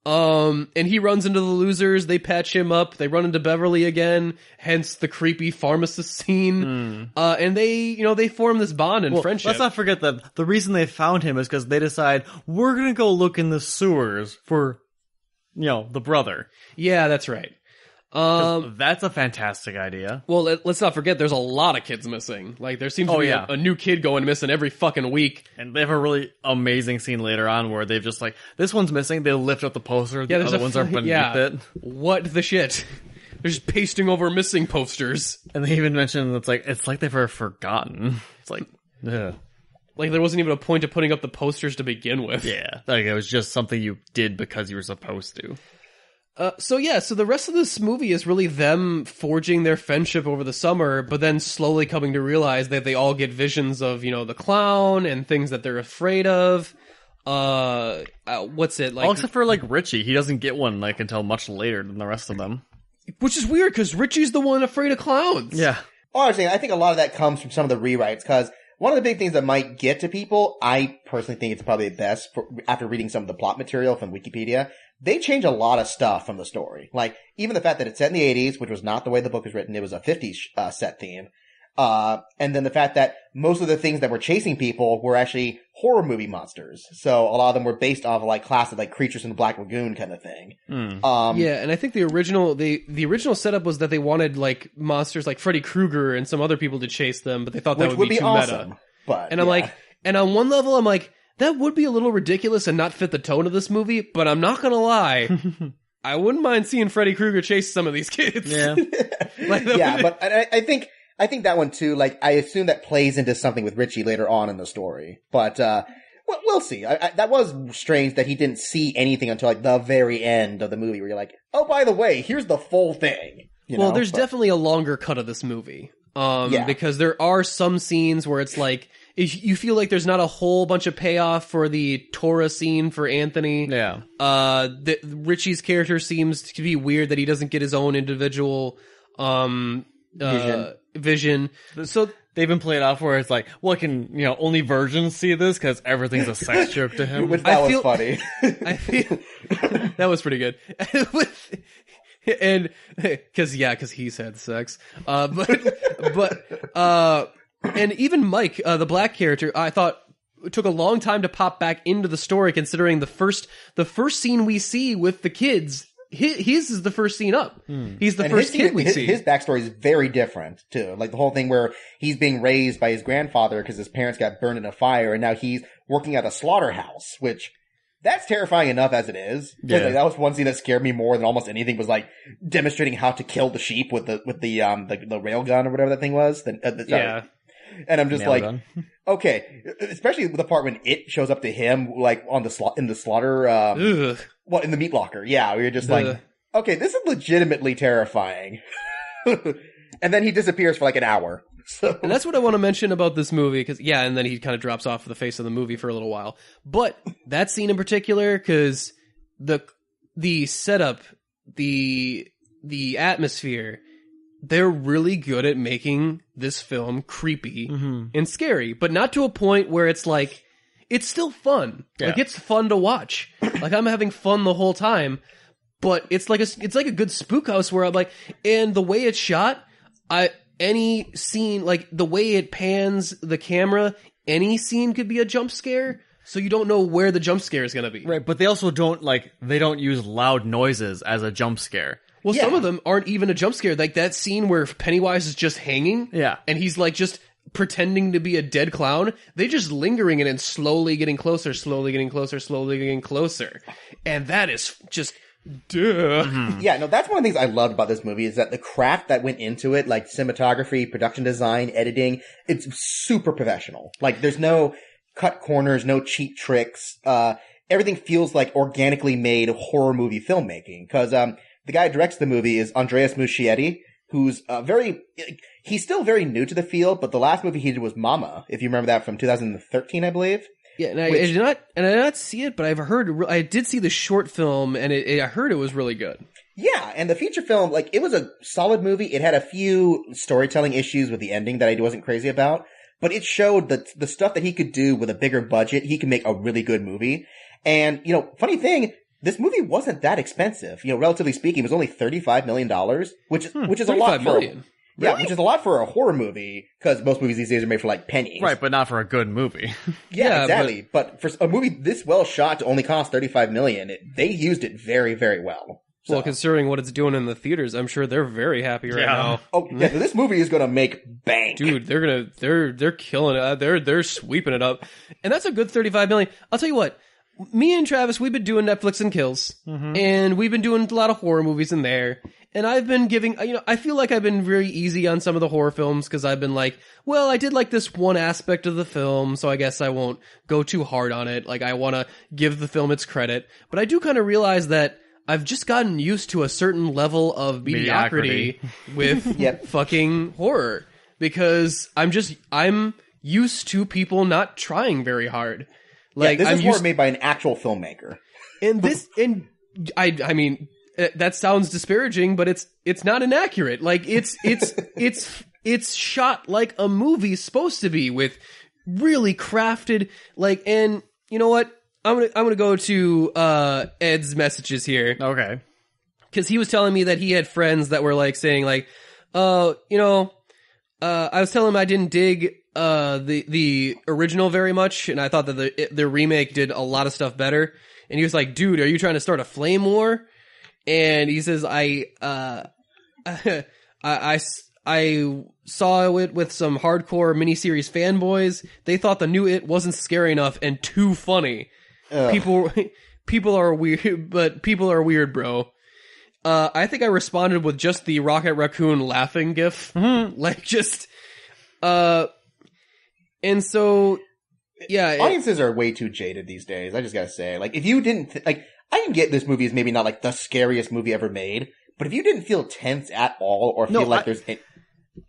And he runs into the losers, they patch him up, they run into Beverly again, hence the creepy pharmacist scene. And they form this bond and friendship. Let's not forget that the reason they found him is because they decide, we're gonna go look in the sewers for, the brother. Yeah, that's right. That's a fantastic idea. Well, let's not forget there's a lot of kids missing. Like, there seems to be a new kid going missing every fucking week. And they have a really amazing scene later on where they've just like, this one's missing, they lift up the poster, the other ones are beneath it. What the shit? They're just pasting over missing posters. And they even mention it's like they've forgotten. It's like, ugh. Like, there wasn't even a point to putting up the posters to begin with. Yeah, like it was just something you did because you were supposed to. So the rest of this movie is really them forging their friendship over the summer, but then slowly coming to realize that they all get visions of, the clown and things that they're afraid of. What's it like? All except for Richie, he doesn't get one until much later than the rest of them. Which is weird because Richie's the one afraid of clowns. Yeah. Honestly, I think a lot of that comes from some of the rewrites because one of the big things that might get to people, I personally think it's probably best after reading some of the plot material from Wikipedia. They change a lot of stuff from the story. Like, even the fact that it's set in the 80s, which was not the way the book was written. It was a 50s set theme. And then the fact that most of the things that were chasing people were actually horror movie monsters. So a lot of them were based off of classic Creatures in the Black Lagoon kind of thing. Yeah, and I think the original setup was that they wanted monsters like Freddy Krueger and some other people to chase them, but they thought that would be too awesome, meta. But, and I'm and on one level I'm like, that would be a little ridiculous and not fit the tone of this movie, but I'm not gonna lie. I wouldn't mind seeing Freddy Krueger chase some of these kids. Yeah. But I think that one too, I assume that plays into something with Richie later on in the story. But, we'll see. That was strange that he didn't see anything until the very end of the movie where you're like, oh, by the way, here's the full thing. There's definitely a longer cut of this movie. Because there are some scenes where it's you feel like there's not a whole bunch of payoff for the Torah scene for Anthony. Yeah. Richie's character seems to be weird that he doesn't get his own individual, vision. So they've been playing off where it's can only virgins see this because everything's a sex joke to him. Which was funny. I feel that was pretty good. And because he's had sex, and even Mike, the black character, I thought took a long time to pop back into the story, considering the first scene we see with the kids. His is the first scene up. He's the first kid we see. His backstory is very different too. The whole thing where he's being raised by his grandfather because his parents got burned in a fire, and now he's working at a slaughterhouse, which. That's terrifying enough as it is. Yeah. That was one scene that scared me more than almost anything was demonstrating how to kill the sheep with the rail gun or whatever that thing was. Yeah. And I'm just okay, especially the part when it shows up to him in the slaughter, in the meat locker. Yeah, we were just okay, this is legitimately terrifying. And then he disappears for an hour. So. And that's what I want to mention about this movie, and then he kind of drops off the face of the movie for a little while. But that scene in particular, because the setup, the atmosphere, they're really good at making this film creepy and scary, but not to a point where it's it's still fun. Yeah. It's fun to watch. I'm having fun the whole time, but it's it's like a good spook house where I'm and the way it's shot, any scene, the way it pans the camera, any scene could be a jump scare, so you don't know where the jump scare is going to be. Right, but they also don't, they don't use loud noises as a jump scare. Well, some of them aren't even a jump scare. That scene where Pennywise is just hanging, and he's just pretending to be a dead clown. They're just lingering and then slowly getting closer, slowly getting closer, slowly getting closer. And that is just... Duh. Yeah, no, that's one of the things I loved about this movie is that the craft that went into it, cinematography, production design, editing, it's super professional. There's no cut corners, no cheap tricks. Everything feels like organically made horror movie filmmaking. Cause, the guy who directs the movie is Andreas Muschietti, who's he's still very new to the field, but the last movie he did was Mama, if you remember that from 2013, I believe. Yeah, and I did not see it, but I did see the short film, and I heard it was really good. Yeah, and the feature film, like, it was a solid movie. It had a few storytelling issues with the ending that I wasn't crazy about, but it showed that the stuff that he could do with a bigger budget, he could make a really good movie. And, funny thing, this movie wasn't that expensive. Relatively speaking, it was only $35 million, which is a lot for million. Yeah, which is a lot for a horror movie, because most movies these days are made for like pennies. Right, but not for a good movie. Yeah, exactly. But for a movie this well shot to only cost $35 million, they used it very, very well. So. Well, considering what it's doing in the theaters, I'm sure they're very happy right now. Oh, yeah, this movie is gonna make bank. Dude, they're killing it. They're sweeping it up. And that's a good $35 million. I'll tell you what, me and Travis, we've been doing Netflix and Kills, and we've been doing a lot of horror movies in there. And I've been giving, I feel like I've been very easy on some of the horror films, because I've been like, well, I did like this one aspect of the film, so I guess I won't go too hard on it. Like, I want to give the film its credit. But I do kind of realize that I've just gotten used to a certain level of mediocrity with fucking horror, because I'm used to people not trying very hard. Like, this is horror made by an actual filmmaker. And I mean, that sounds disparaging, but it's not inaccurate. Like, it's shot like a movie's supposed to be, with really crafted, like, and you know what? I'm gonna go to Ed's messages here. Okay. Because he was telling me that he had friends that were like saying like, I was telling him I didn't dig the original very much, and I thought that the remake did a lot of stuff better. And he was like, dude, are you trying to start a flame war? And he says, I saw it with some hardcore miniseries fanboys. They thought the new It wasn't scary enough and too funny. People are weird, but people are weird, bro. I think I responded with just the Rocket Raccoon laughing gif. Like, just, and so, yeah. Audiences are way too jaded these days, I just gotta say. Like, if you didn't, I can get this movie is maybe not like the scariest movie ever made, but if you didn't feel tense at all, or feel like there's...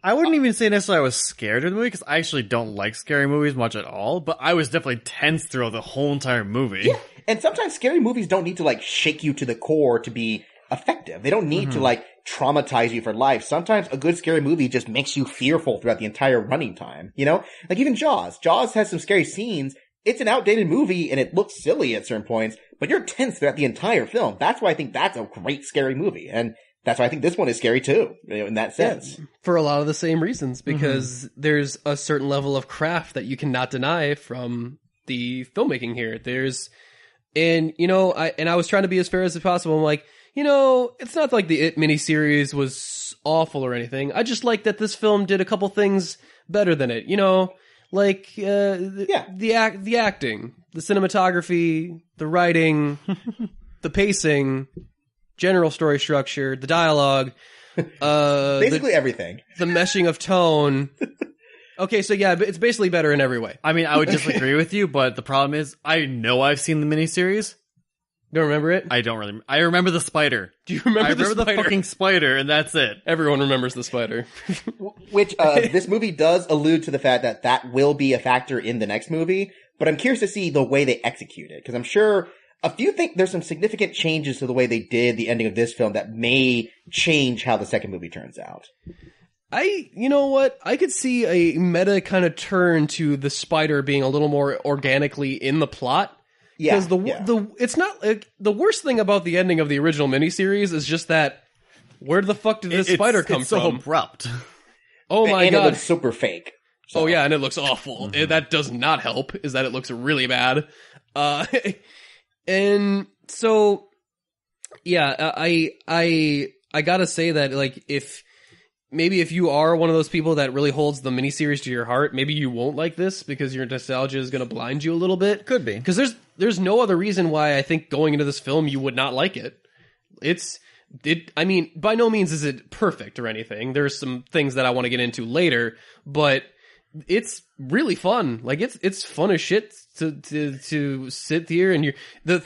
I wouldn't even say necessarily I was scared of the movie, because I actually don't like scary movies much at all, but I was definitely tense throughout the whole entire movie. Yeah, and sometimes scary movies don't need to, like, shake you to the core to be effective. They don't need to, like, traumatize you for life. Sometimes a good scary movie just makes you fearful throughout the entire running time, Like, even Jaws. Jaws has some scary scenes. It's an outdated movie, and it looks silly at certain points, but you're tense throughout the entire film. That's why I think that's a great scary movie, and that's why I think this one is scary too, in that sense. Yeah, for a lot of the same reasons, because there's a certain level of craft that you cannot deny from the filmmaking here. I was trying to be as fair as possible. I'm like, it's not like the It miniseries was awful or anything. I just like that this film did a couple things better than it, like, the acting, the cinematography, the writing, the pacing, general story structure, the dialogue, basically everything. The meshing of tone. Okay, so yeah, it's basically better in every way. I mean, I would disagree with you, but the problem is, I know I've seen the miniseries. Don't remember it? I don't really. I remember the spider. Do you remember the spider? I remember the fucking spider, and that's it. Everyone remembers the spider. Which, this movie does allude to the fact that will be a factor in the next movie, but I'm curious to see the way they execute it, because I'm sure a few think there's some significant changes to the way they did the ending of this film that may change how the second movie turns out. You know what? I could see a meta kind of turn to the spider being a little more organically in the plot. Yeah. Because it's not like the worst thing about the ending of the original miniseries is just that where the fuck did this spider come it's from? So abrupt. Oh my god. And it looks super fake. So. Oh yeah, and it looks awful. That does not help, is that it looks really bad. And so, yeah, I gotta say that, like, if you are one of those people that really holds the miniseries to your heart, maybe you won't like this because your nostalgia is gonna blind you a little bit. Could be. Because there's no other reason why I think going into this film you would not like it. I mean, by no means is it perfect or anything. There's some things that I want to get into later, but it's really fun. Like it's fun as shit to sit here and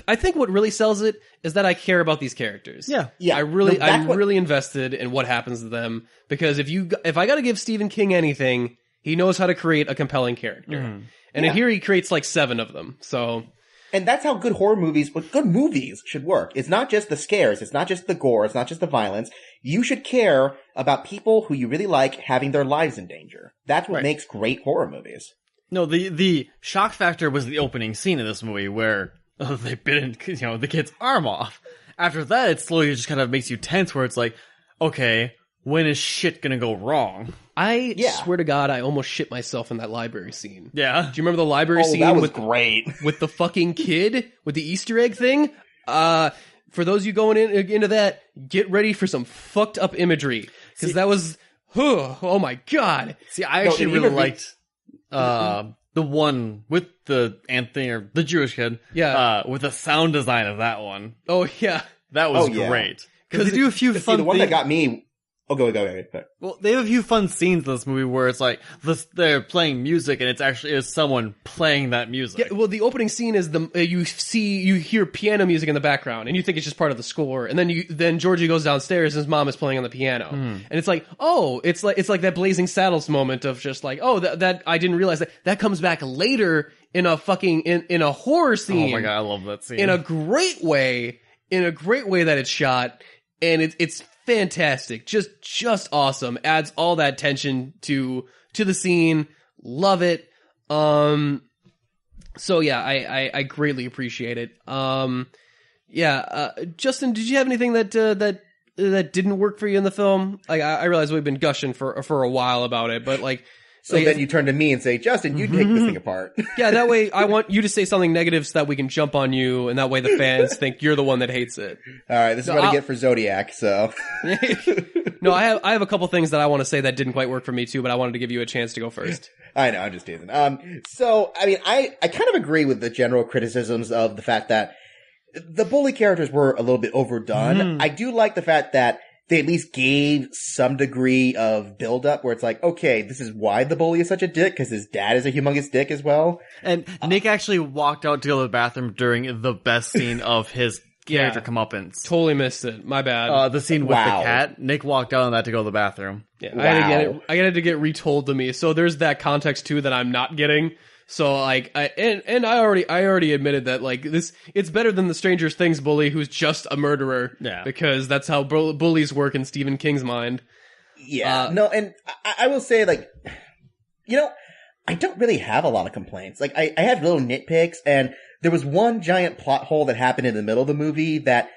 I think what really sells it is that I care about these characters. Yeah. I'm really invested in what happens to them, because if I got to give Stephen King anything, he knows how to create a compelling character. And here he creates like 7 of them. So, and that's how good movies should work. It's not just the scares, it's not just the gore, it's not just the violence. You should care about people who you really like having their lives in danger. That's what makes great horror movies. No, the shock factor was the opening scene of this movie where they bit the kid's arm off. After that, it slowly just kind of makes you tense, where it's like, okay, when is shit gonna go wrong? I swear to God, I almost shit myself in that library scene. Yeah. Do you remember the library scene? That was great. With the fucking kid with the Easter egg thing? For those of you going into that, get ready for some fucked up imagery, because that was, oh my God. See, I actually really liked the one with the Anthony, or the Jewish kid. Yeah. With the sound design of that one. Oh yeah. That was great. Because they do a few fun the one that got me. Oh, go. Well, they have a few fun scenes in this movie where it's like they're playing music and it's actually someone playing that music. Yeah, well, the opening scene is you hear piano music in the background and you think it's just part of the score, and then Georgie goes downstairs and his mom is playing on the piano, and it's like, oh, it's like that Blazing Saddles moment of just like, oh, that I didn't realize that comes back later in a fucking in a horror scene. Oh my God, I love that scene in a great way that it's shot, and it's fantastic, just awesome. Adds all that tension to the scene. Love it. So yeah, I greatly appreciate it. Justin, did you have anything that didn't work for you in the film? Like, I realize we've been gushing for a while about it, but like. So then you turn to me and say, Justin, you take this thing apart. Yeah, that way I want you to say something negative so that we can jump on you, and that way the fans think you're the one that hates it. All right, this is what I get for Zodiac, so. No, I have a couple things that I want to say that didn't quite work for me too, but I wanted to give you a chance to go first. I know, I'm just teasing. So, I mean, I kind of agree with the general criticisms of the fact that the bully characters were a little bit overdone. I do like the fact that they at least gave some degree of build-up where it's like, okay, this is why the bully is such a dick, because his dad is a humongous dick as well. And Nick actually walked out to go to the bathroom during the best scene of his character comeuppance. Totally missed it. My bad. The scene with the cat. Nick walked out on that to go to the bathroom. Yeah, wow. I had to get retold to me. So there's that context too that I'm not getting. So like, I already admitted that like it's better than the Stranger Things bully who's just a murderer. Yeah. Because that's how bullies work in Stephen King's mind. Yeah. No, and I will say like, I don't really have a lot of complaints. Like I have little nitpicks, and there was one giant plot hole that happened in the middle of the movie that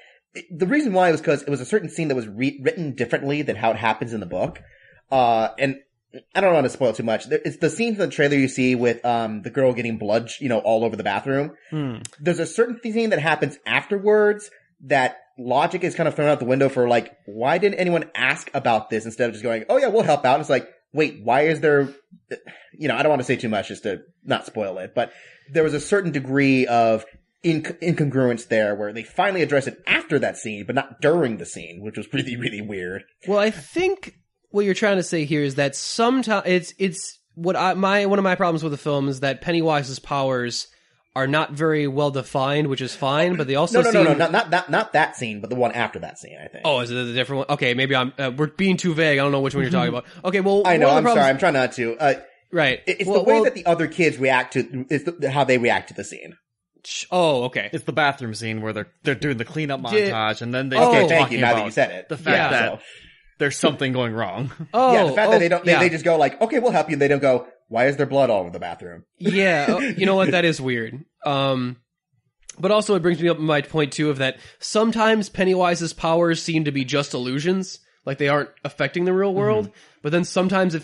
the reason why was because it was a certain scene that was written differently than how it happens in the book. And I don't want to spoil too much. It's the scene from the trailer you see with the girl getting blood, all over the bathroom. There's a certain scene that happens afterwards that logic is kind of thrown out the window for like, why didn't anyone ask about this instead of just going, oh yeah, we'll help out. And it's like, wait, why is there, I don't want to say too much just to not spoil it, but there was a certain degree of incongruence there where they finally address it after that scene, but not during the scene, which was really, really weird. Well, I think what you're trying to say here is that sometimes it's one of my problems with the film is that Pennywise's powers are not very well defined, which is fine, but they also no, not that scene, but the one after that scene, I think. Oh, is it a different one? Okay, maybe we're being too vague. I don't know which one you're talking about. Okay, well, I know. I'm sorry. I'm trying not to. Right. It's the way that the other kids react to how they react to the scene. Oh, okay. It's the bathroom scene where they're doing the cleanup montage, and then they start talking thank you. Now about that you said it, the fact that there's something going wrong. Yeah, the fact that they don't, they just go like, okay, we'll help you. They don't go, why is there blood all over the bathroom? Yeah, you know what? That is weird. But also it brings me up to my point too of that sometimes Pennywise's powers seem to be just illusions, like they aren't affecting the real world. But then sometimes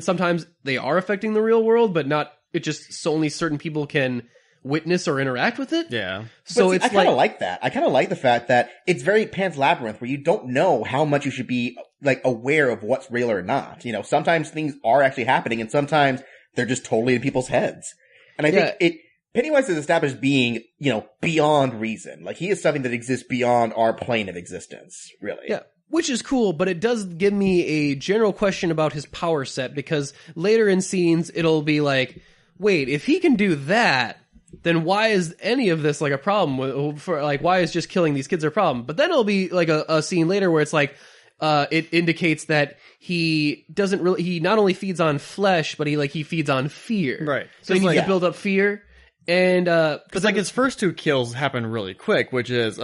sometimes they are affecting the real world, but not. It just only certain people can witness or interact with it. Yeah. So I kind of like that. I kind of like the fact that it's very Pan's Labyrinth, where you don't know how much you should be like aware of what's real or not. Sometimes things are actually happening, and sometimes they're just totally in people's heads. And I think Pennywise is established being, beyond reason. Like he is something that exists beyond our plane of existence. Really. Yeah. which is cool, but it does give me a general question about his power set, because later in scenes, it'll be like, wait, if he can do that, then why is any of this like a problem for like, why is just killing these kids a problem? But then it'll be like a scene later where it's like, it indicates that he not only feeds on flesh, but he feeds on fear. Right. So he needs to build up fear. And, but like his first 2 kills happen really quick, which is,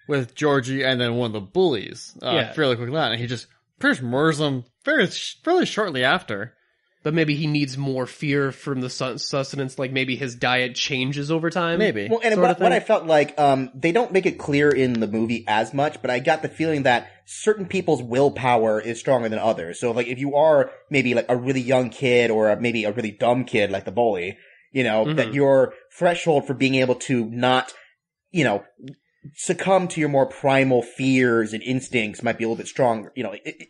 with Georgie and then one of the bullies, fairly quickly on, and he just pretty much murders them fairly shortly after. But maybe he needs more fear from the sustenance, like maybe his diet changes over time. Maybe. Well, and what I felt like, they don't make it clear in the movie as much, but I got the feeling that certain people's willpower is stronger than others. So like if you are maybe like a really young kid or maybe a really dumb kid like the bully, that your threshold for being able to not, succumb to your more primal fears and instincts might be a little bit stronger.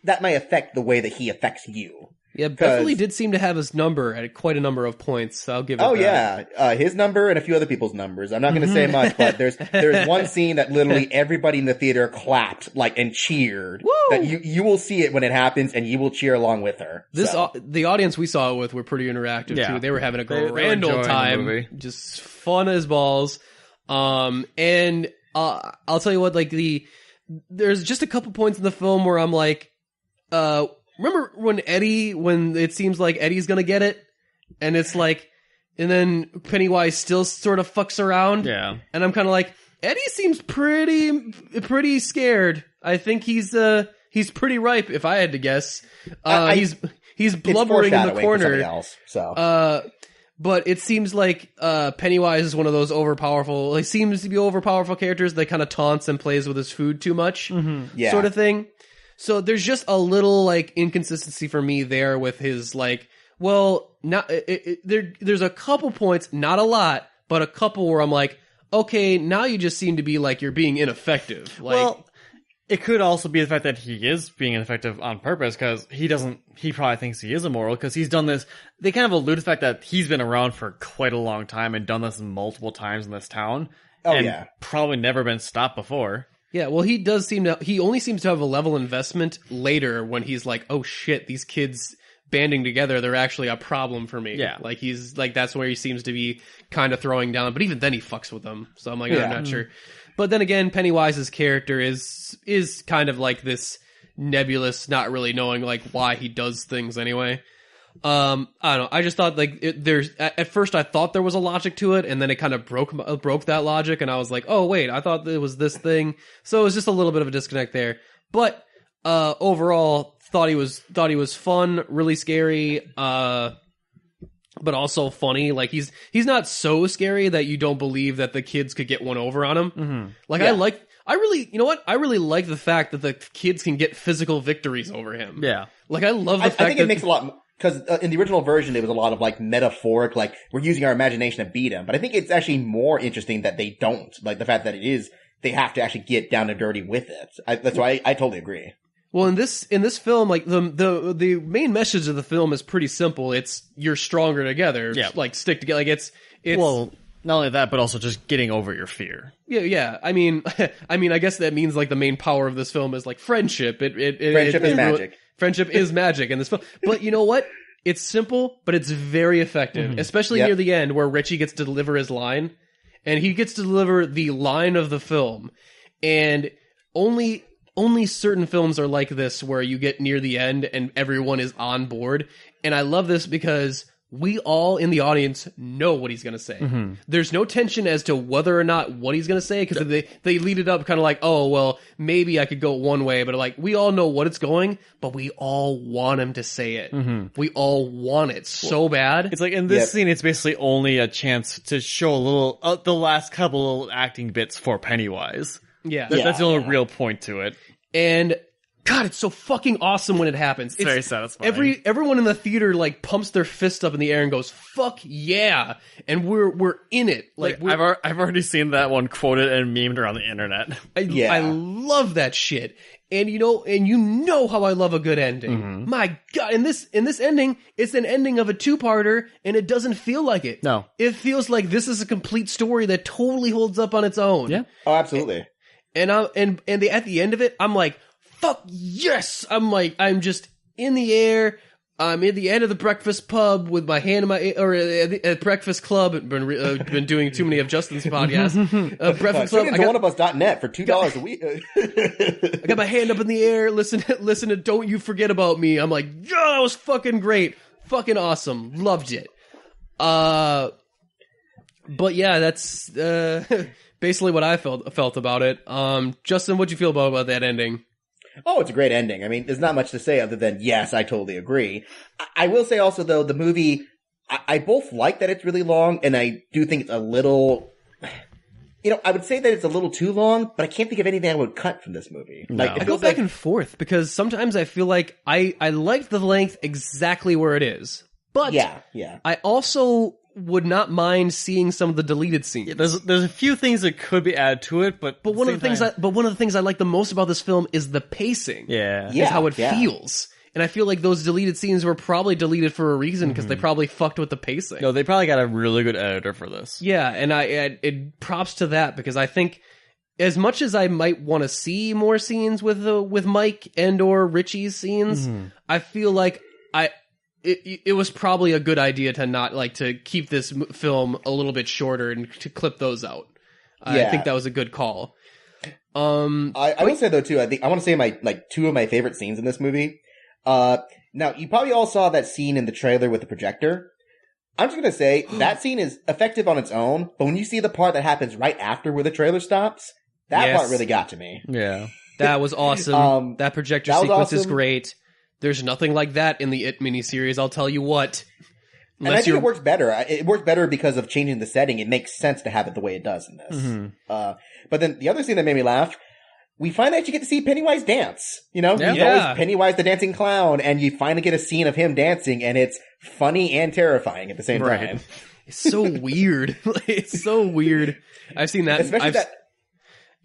That might affect the way that he affects you. Yeah, Beverly did seem to have his number at quite a number of points, so I'll give it that. Oh, yeah. His number and a few other people's numbers. I'm not going to say much, but there's one scene that literally everybody in the theater clapped, and cheered. Woo! That you will see it when it happens, and you will cheer along with her. The audience we saw it with were pretty interactive, too. They were having a grand old time. Just fun as balls. And I'll tell you what, there's just a couple points in the film where I'm like, remember when it seems like Eddie's gonna get it? And it's like, and then Pennywise still sort of fucks around. Yeah. And I'm kind of like, Eddie seems pretty scared. I think he's pretty ripe, if I had to guess. He's blubbering in the corner. Else, so. But it seems like, Pennywise is one of those overpowerful, seems to be overpowerful characters that kind of taunts and plays with his food too much. Mm-hmm. Yeah. Sort of thing. So there's just a little inconsistency for me there with his there's a couple points, not a lot, but a couple where I'm like, okay, now you just seem to be you're being ineffective. Well, it could also be the fact that he is being ineffective on purpose, because he probably thinks he is immoral, because he's done this. They kind of allude to the fact that he's been around for quite a long time and done this multiple times in this town. And probably never been stopped before. Yeah, well, he only seems to have a level investment later when he's like, oh shit, these kids banding together, they're actually a problem for me. Yeah. That's where he seems to be kind of throwing down, but even then he fucks with them. So I'm I'm not sure. But then again, Pennywise's character is kind of like this nebulous, not really knowing why he does things anyway. I don't know. I just thought at first I thought there was a logic to it, and then it kind of broke that logic, and I was like, oh wait, I thought it was this thing. So it was just a little bit of a disconnect there. But overall, thought he was fun, really scary, but also funny. He's not so scary that you don't believe that the kids could get one over on him. Mm-hmm. I really like the fact that the kids can get physical victories over him. Yeah. I love the fact I think it makes a lot. Because in the original version, it was a lot of metaphoric, we're using our imagination to beat him. But I think it's actually more interesting that they don't. The fact that they have to actually get down and dirty with it. That's why I totally agree. Well, in this film, the main message of the film is pretty simple. It's you're stronger together. Yeah. Stick together. It's well, not only that, but also just getting over your fear. Yeah. I mean, I guess that means the main power of this film is friendship. Friendship is magic. Friendship is magic in this film. But you know what? It's simple, but it's very effective, especially near the end where Richie gets to deliver his line. And he gets to deliver the line of the film. And only certain films are like this where you get near the end and everyone is on board. And I love this because we all in the audience know what he's going to say. Mm-hmm. There's no tension as to whether or not what he's going to say, because they lead it up kind of oh, well, maybe I could go one way, but we all know what it's going, but we all want him to say it. Mm-hmm. We all want it so bad. It's in this scene, it's basically only a chance to show a little, the last couple little acting bits for Pennywise. Yeah. That's the only real point to it. And God, it's so fucking awesome when it happens. It's very satisfying. Everyone in the theater pumps their fist up in the air and goes, "Fuck yeah!" And we're in it. I've already seen that one quoted and memed around the internet. I love that shit. And you know how I love a good ending. Mm-hmm. My God, in this ending, it's an ending of a two-parter, and it doesn't feel like it. No, it feels like this is a complete story that totally holds up on its own. Yeah, oh, absolutely. And at the end of it, I'm like, fuck yes! I'm just in the air. I'm in the end of the breakfast pub with my hand in my, or at Breakfast Club. I've been doing too many of Justin's podcasts. Breakfast Club. Tune into oneofus.net for $2 a week. I got my hand up in the air. Listen to Don't You Forget About Me. I'm like, yeah, that was fucking great. Fucking awesome. Loved it. But yeah, that's, basically what I felt about it. Justin, what'd you feel about that ending? Oh, it's a great ending. I mean, there's not much to say other than, yes, I totally agree. I will say also, though, the movie, I both like that it's really long, and I do think it's a little, I would say that it's a little too long, but I can't think of anything I would cut from this movie. No. I go back and forth, because sometimes I feel like I like the length exactly where it is. But yeah. I also would not mind seeing some of the deleted scenes. Yeah, there's a few things that could be added to it, but one of the things I like the most about this film is the pacing. Yeah, how it feels. And I feel like those deleted scenes were probably deleted for a reason because they probably fucked with the pacing. No, they probably got a really good editor for this. Yeah, and it props to that because I think as much as I might want to see more scenes with Mike and or Richie's scenes, I feel like it was probably a good idea to not to keep this film a little bit shorter and to clip those out. I think that was a good call. I will say though too, I want to say my two of my favorite scenes in this movie. Now you probably all saw that scene in the trailer with the projector. I'm just gonna say that scene is effective on its own, but when you see the part that happens right after where the trailer stops, that part really got to me. Yeah, that was awesome. That projector sequence is great. There's nothing like that in the It miniseries, I'll tell you what. And I think it works better. It works better because of changing the setting. It makes sense to have it the way it does in this. But then the other scene that made me laugh, we finally actually get to see Pennywise dance. He's always Pennywise the dancing clown, and you finally get a scene of him dancing, and it's funny and terrifying at the same time. It's so weird. It's so weird. I've seen that.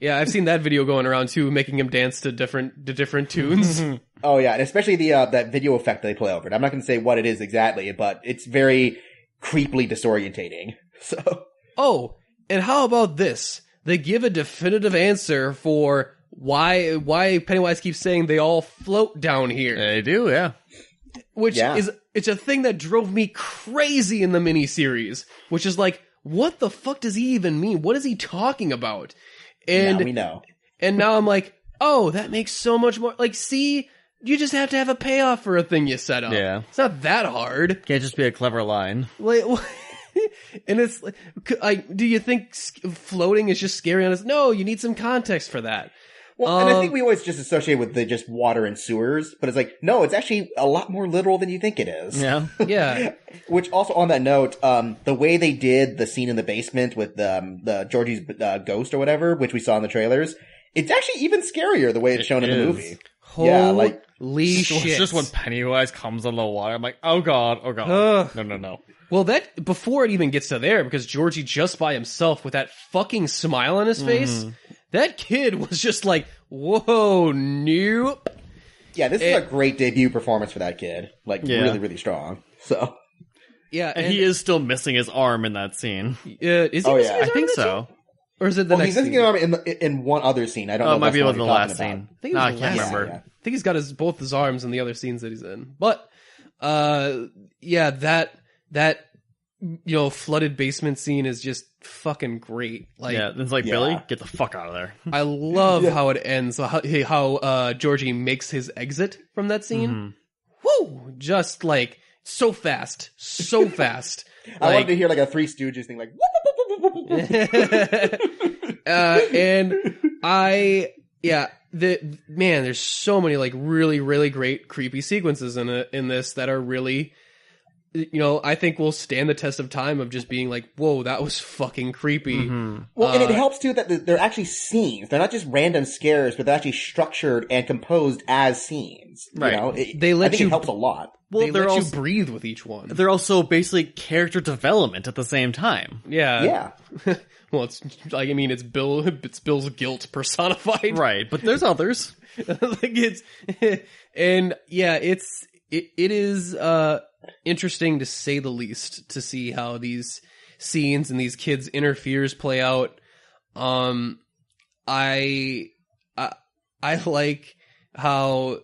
I've seen that video going around too, making him dance to different tunes. Oh yeah, and especially the that video effect they play over it. I'm not going to say what it is exactly, but it's very creepily disorientating. So. Oh, and how about this? They give a definitive answer for why Pennywise keeps saying they all float down here. They do, yeah. It's a thing that drove me crazy in the miniseries, which is like, what the fuck does he even mean? What is he talking about? And now we know. And now I'm like, oh, that makes so much more. See, you just have to have a payoff for a thing you set up. Yeah. It's not that hard. Can't just be a clever line. And it's do you think floating is just scary on us? No, you need some context for that. Well, and I think we always just associate with the just water and sewers, but it's like, no, it's actually a lot more literal than you think it is. Yeah. Yeah. Which also on that note, the way they did the scene in the basement with the Georgie's ghost or whatever, which we saw in the trailers, it's actually even scarier the way it's shown in the movie. Holy shit. It's just when Pennywise comes on the water, I'm like, oh god. No. Well, that, before it even gets to there, because Georgie just by himself with that fucking smile on his face, that kid was just like, whoa, nope. Yeah, this is a great debut performance for that kid. Really, really strong. So. Yeah. And he is still missing his arm in that scene. Is he missing his arm? I think so. Or is it the next scene? He's missing his arm in one other scene. I don't know. It might be the last scene. I can't remember. I think he's got both his arms in the other scenes that he's in. But, that flooded basement scene is just fucking great. It's like, Billy, get the fuck out of there. I love how it ends, how Georgie makes his exit from that scene. Woo! Just so fast. I wanted to hear a Three Stooges thing, there's so many really, really great creepy sequences in this that are really, I think will stand the test of time of just being whoa, that was fucking creepy. Well, and it helps too that they're actually scenes. They're not just random scares, but they're actually structured and composed as scenes. Right. I think it helps a lot. Well, they let you breathe with each one. They're also basically character development at the same time. Yeah. Well, it's Bill's guilt personified. Right, but there's others. It is interesting to say the least to see how these scenes and these kids' inner fears play out. I like how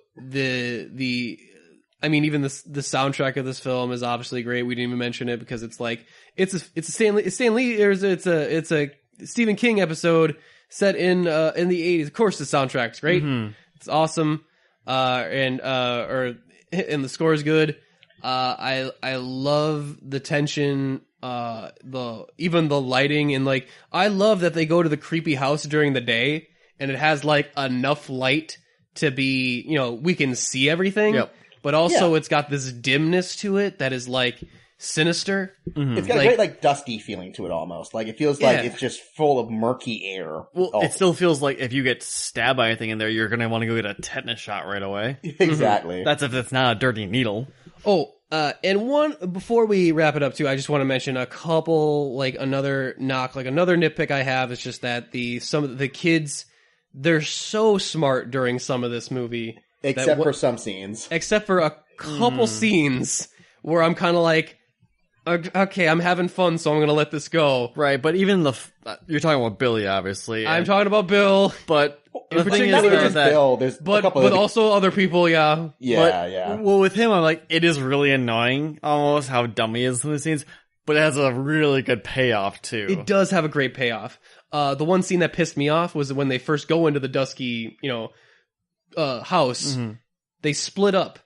I mean, even the soundtrack of this film is obviously great. We didn't even mention it because it's like it's a Stan Lee, or it's a Stephen King episode set in the 80s. Of course, the soundtrack's great. Mm-hmm. It's awesome, and the score is good. I love the tension, even the lighting, and like I love that they go to the creepy house during the day, and it has like enough light to be, we can see everything. Yep. But also, it's got this dimness to it that is, like, sinister. Mm-hmm. It's got a great, like, dusty feeling to it, almost. Like, it feels like it's just full of murky air. Well, it still feels like if you get stabbed by anything in there, you're going to want to go get a tetanus shot right away. Exactly. That's if it's not a dirty needle. Oh, and before we wrap it up, too, I just want to mention a couple, like, another nitpick I have is just that some of the kids, they're so smart during some of this movie. Except for some scenes. Except for a couple scenes where I'm kind of like, okay, I'm having fun, so I'm going to let this go. Right, but even you're talking about Billy, obviously. I'm talking about Bill. But the thing is that Bill, there's but also other people, yeah. Yeah. Well, with him, I'm like, it is really annoying, almost, how dumb he is in the scenes, but it has a really good payoff, too. It does have a great payoff. The one scene that pissed me off was when they first go into the dusky, house, mm-hmm. They split up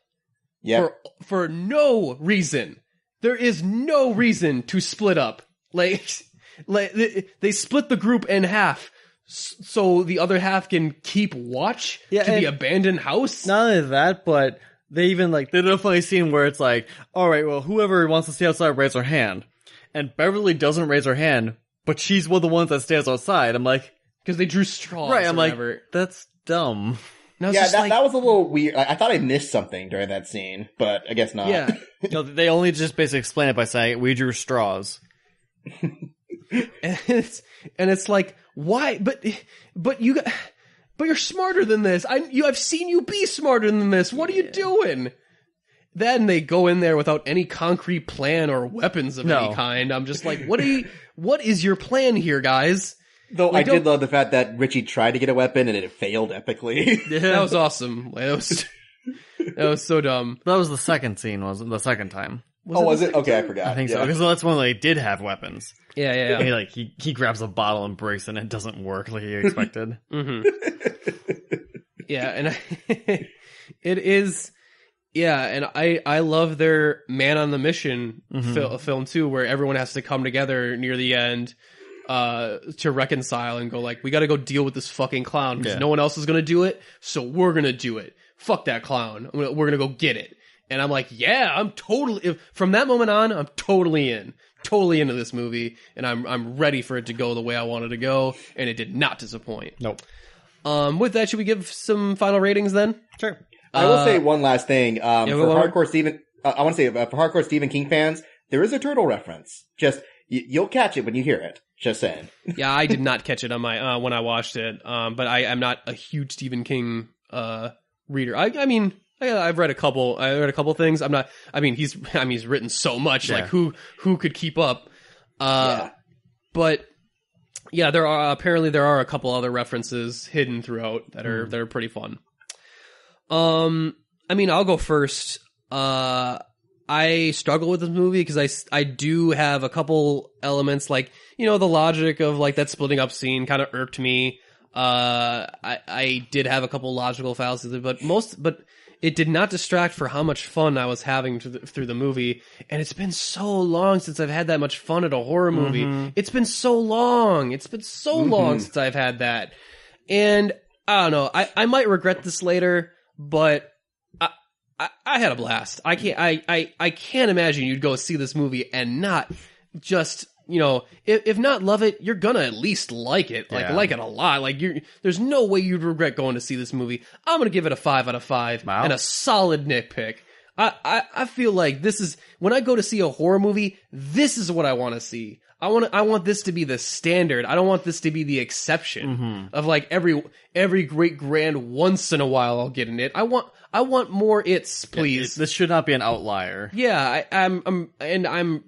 for no reason. There is no reason to split up. Like they split the group in half so the other half can keep watch to the abandoned house. Not only that, but they definitely scene where it's like, all right, well, whoever wants to stay outside, raise their hand. And Beverly doesn't raise her hand, but she's one of the ones that stays outside. I'm like, because they drew straws. Right, I'm like, that's dumb. That was a little weird. I thought I missed something during that scene, but I guess not. Yeah. No, they only just basically explain it by saying, we drew straws. and it's like, why? But you're smarter than this. I've seen you be smarter than this. What are you doing? Then they go in there without any concrete plan or weapons of any kind. I'm just like, what is your plan here, guys? Though I did love the fact that Richie tried to get a weapon and it failed epically. Yeah, that was awesome. That was so dumb. That was the second scene, wasn't it? The second time. Was it? Okay, I forgot. I think so. Because that's when they did have weapons. Yeah. And he grabs a bottle and breaks it and it doesn't work like he expected. Mm-hmm. Yeah, and it is... Yeah, and I love their Man on the Mission film, too, where everyone has to come together near the end to reconcile and go like, we gotta go deal with this fucking clown because no one else is gonna do it, so we're gonna do it. Fuck that clown. We're gonna go get it. And I'm like, yeah, I'm totally... From that moment on, I'm totally in. Totally into this movie, and I'm ready for it to go the way I want it to go, and it did not disappoint. Nope. With that, should we give some final ratings then? Sure. I will say one last thing. For hardcore Stephen King fans, there is a turtle reference. Just you'll catch it when you hear it. Just saying. Yeah, I did not catch it on my when I watched it. But I'm not a huge Stephen King reader. I mean, I've read a couple. Things. I'm not. I mean, he's written so much. Yeah. Like who could keep up? But yeah, there are a couple other references hidden throughout that are pretty fun. I mean, I'll go first. I struggle with this movie because I do have a couple elements, like, the logic of like that splitting up scene kind of irked me. I did have a couple logical fallacies, but it did not distract for how much fun I was having through the movie. And it's been so long since I've had that much fun at a horror movie. Mm-hmm. It's been so long since I've had that. And I don't know, I might regret this later, but I had a blast. I can't imagine you'd go see this movie and not just, if not love it, you're gonna at least like it. Like it a lot. Like there's no way you'd regret going to see this movie. I'm gonna give it a 5 out of 5 and a solid nitpick. I feel like this is, when I go to see a horror movie, this is what I want to see. I want this to be the standard. I don't want this to be the exception of like every great grand once in a while I'll get in it. I I want more It's, please. This should not be an outlier. Yeah, I'm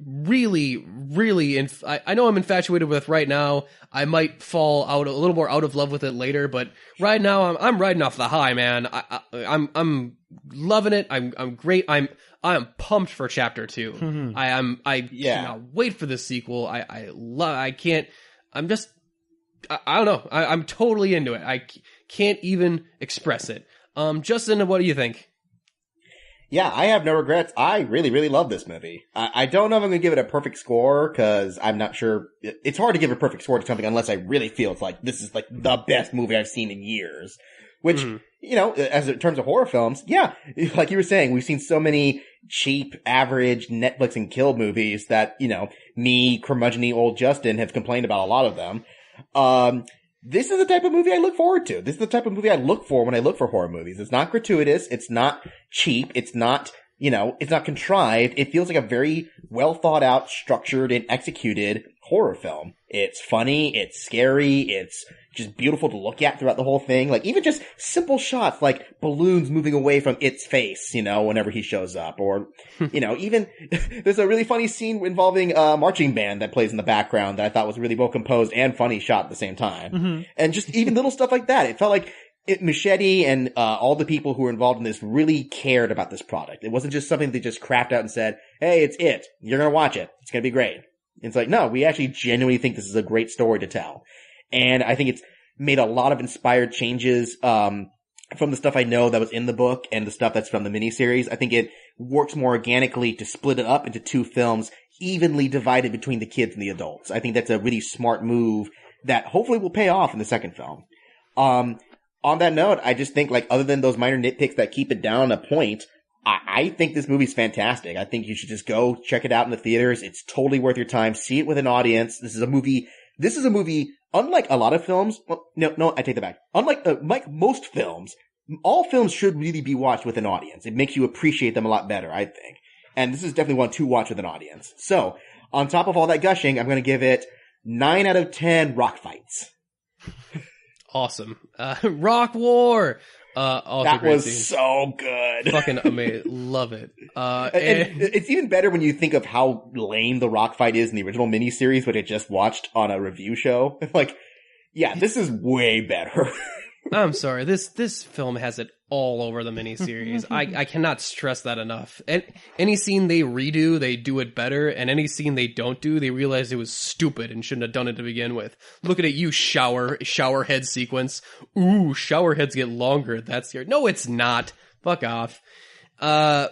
really, really, I know I'm infatuated with it right now. I might fall out a little more out of love with it later, but right now I'm riding off the high, man. I'm loving it. I'm great. I'm pumped for chapter 2. I cannot wait for the sequel. I don't know. I'm totally into it. I can't even express it. Justin, what do you think? Yeah, I have no regrets. I really, really love this movie. I don't know if I'm going to give it a perfect score, because I'm not sure. It's hard to give a perfect score to something unless I really feel it's like, this is like the best movie I've seen in years. Which, you know, as in terms of horror films, yeah, like you were saying, we've seen so many cheap, average Netflix and kill movies that, you know, me, curmudgeon-y old Justin, have complained about a lot of them. This is the type of movie I look forward to. This is the type of movie I look for when I look for horror movies. It's not gratuitous. It's not cheap. It's not, you know, it's not contrived. It feels like a very well thought out, structured, and executed horror film. It's funny. It's scary. It's just beautiful to look at throughout the whole thing. Like, even just simple shots like balloons moving away from its face, you know, whenever he shows up. Or, you know, even there's a really funny scene involving a marching band that plays in the background that I thought was really well composed and funny shot at the same time. And just even little stuff like that. It felt like Machete and all the people who were involved in this really cared about this product. It wasn't just something they just crapped out and said, hey, it's it. You're going to watch it. It's going to be great. It's like, no, we actually genuinely think this is a great story to tell. And I think it's made a lot of inspired changes from the stuff I know that was in the book and the stuff that's from the miniseries. I think it works more organically to split it up into 2 films evenly divided between the kids and the adults. I think that's a really smart move that hopefully will pay off in the second film. On that note, I just think, like, other than those minor nitpicks that keep it down a point, I think this movie's fantastic. I think you should just go check it out in the theaters. It's totally worth your time. See it with an audience. This is a movie, unlike a lot of films. Well, no, I take that back. Like most films, all films should really be watched with an audience. It makes you appreciate them a lot better, I think. And this is definitely one to watch with an audience. So, on top of all that gushing, I'm going to give it 9 out of 10 rock fights. Awesome. Rock War! That was so good. Fucking amazing. Love it. And it's even better when you think of how lame the rock fight is in the original miniseries, which I just watched on a review show. Like, yeah, this is way better. I'm sorry. This film has it all over the miniseries. I cannot stress that enough. And any scene they redo, they do it better. And any scene they don't do, they realize it was stupid and shouldn't have done it to begin with. Look at it, you shower head sequence. Ooh, shower heads get longer. That's your... No, it's not. Fuck off. But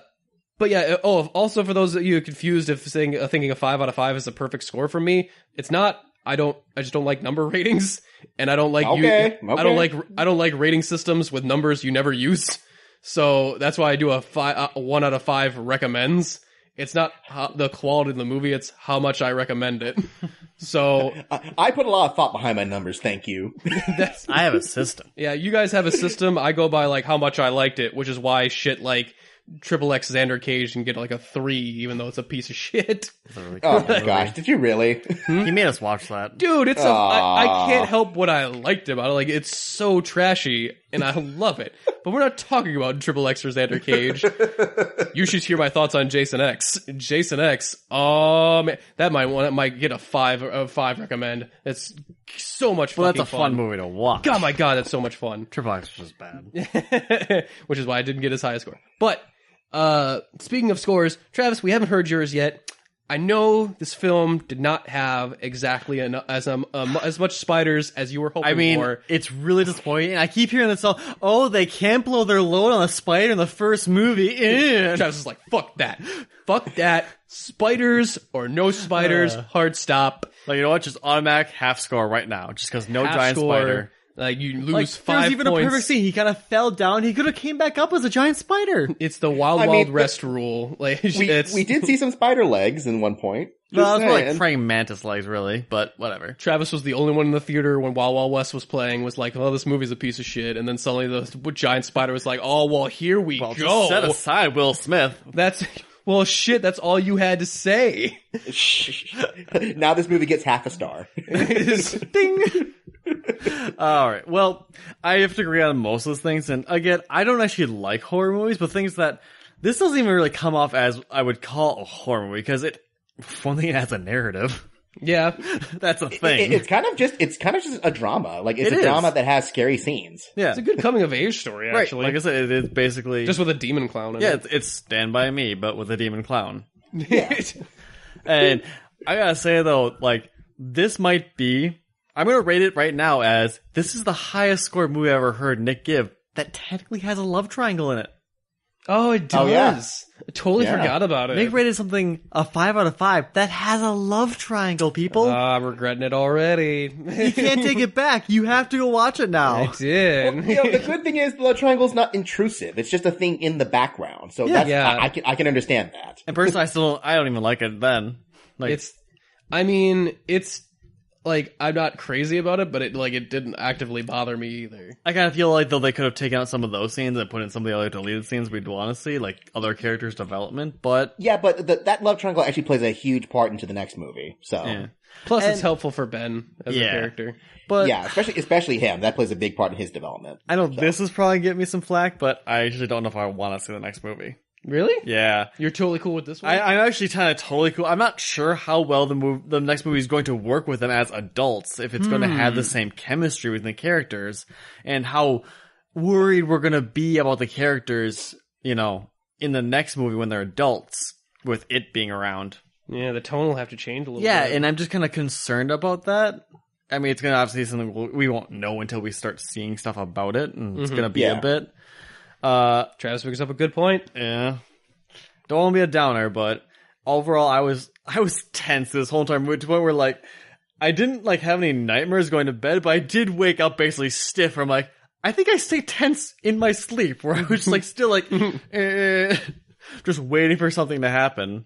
yeah, also for those of you confused if thinking a 5 out of 5 is a perfect score for me, it's not. I just don't like number ratings, and I don't like I don't like rating systems with numbers you never use. So that's why I do a 1 out of 5 recommends. It's not the quality of the movie; it's how much I recommend it. So I put a lot of thought behind my numbers. Thank you. I have a system. Yeah, you guys have a system. I go by like how much I liked it, which is why shit like XXX Xander Cage can get like a 3, even though it's a piece of shit. Oh my gosh, did you really? He made us watch that. Dude, it's I can't help what I liked about it. Like, it's so trashy, and I love it. But we're not talking about XXX or Xander Cage. You should hear my thoughts on Jason X. Jason X, man, that might get a 5 recommend. It's so much fun. Well, that's a fun movie to watch. God, my God, that's so much fun. XXX was bad. Which is why I didn't get as high a score. But, speaking of scores, Travis, we haven't heard yours yet. I know this film did not have exactly as much spiders as you were hoping for. I mean, it's really disappointing. I keep hearing this all, they can't blow their load on a spider in the first movie. Travis is like, fuck that. Fuck that. Spiders or no spiders, hard stop. Like, you know what? Just automatic half score right now. Just because no giant spider. Like, you lose 5 points. There's even a perfect scene. He kind of fell down. He could have came back up as a giant spider. It's the Wild West rule. Like, we did see some spider legs in one point. Well, it was more like praying mantis legs, really, but whatever. Travis was the only one in the theater when Wild West was playing, was like, oh, this movie's a piece of shit. And then suddenly the giant spider was like, oh, well, here we go. Just set aside Will Smith. Well, shit, that's all you had to say. Now this movie gets half a star. Ding! All right. Well, I have to agree on most of those things. And again, I don't actually like horror movies, but things that this doesn't even really come off as I would call a horror movie because one thing, it has a narrative. Yeah, that's a thing. It's kind of just a drama. Like it's a drama that has scary scenes. Yeah, it's a good coming of age story. Actually, right. Like I said, it is basically just with a demon clown. In it. It's Stand By Me, but with a demon clown. Yeah. And I gotta say though, like this might be. I'm gonna rate it right now as this is the highest scored movie I ever heard Nick give that technically has a love triangle in it. Oh, it does. Oh, yeah. I totally forgot about it. Nick rated something a 5 out of 5 that has a love triangle, people. I'm regretting it already. You can't take it back. You have to go watch it now. I did. Well, the good thing is the love triangle is not intrusive. It's just a thing in the background. So I can understand that. And personally, I don't even like it then. Like it's like, I'm not crazy about it, but it didn't actively bother me either. I kind of feel like though they could have taken out some of those scenes and put in some of the other deleted scenes we'd want to see, like other characters' development, but... Yeah, but that love triangle actually plays a huge part into the next movie, so... Yeah. Plus, it's helpful for Ben as a character. But yeah, especially him. That plays a big part in his development. I know this is probably getting me some flack, but I actually don't know if I want to see the next movie. Really? Yeah. You're totally cool with this one? I'm actually kind of totally cool. I'm not sure how well the next movie is going to work with them as adults, if it's going to have the same chemistry with the characters, and how worried we're going to be about the characters, in the next movie when they're adults, with it being around. Yeah, the tone will have to change a little bit. Yeah, and I'm just kind of concerned about that. I mean, it's going to obviously be something we won't know until we start seeing stuff about it, and it's going to be a bit... Travis brings up a good point. Yeah. Don't want to be a downer, but overall I was tense this whole time to the point where like I didn't like have any nightmares going to bed, but I did wake up basically stiff. I'm like, I think I stay tense in my sleep where I was just like still like just waiting for something to happen.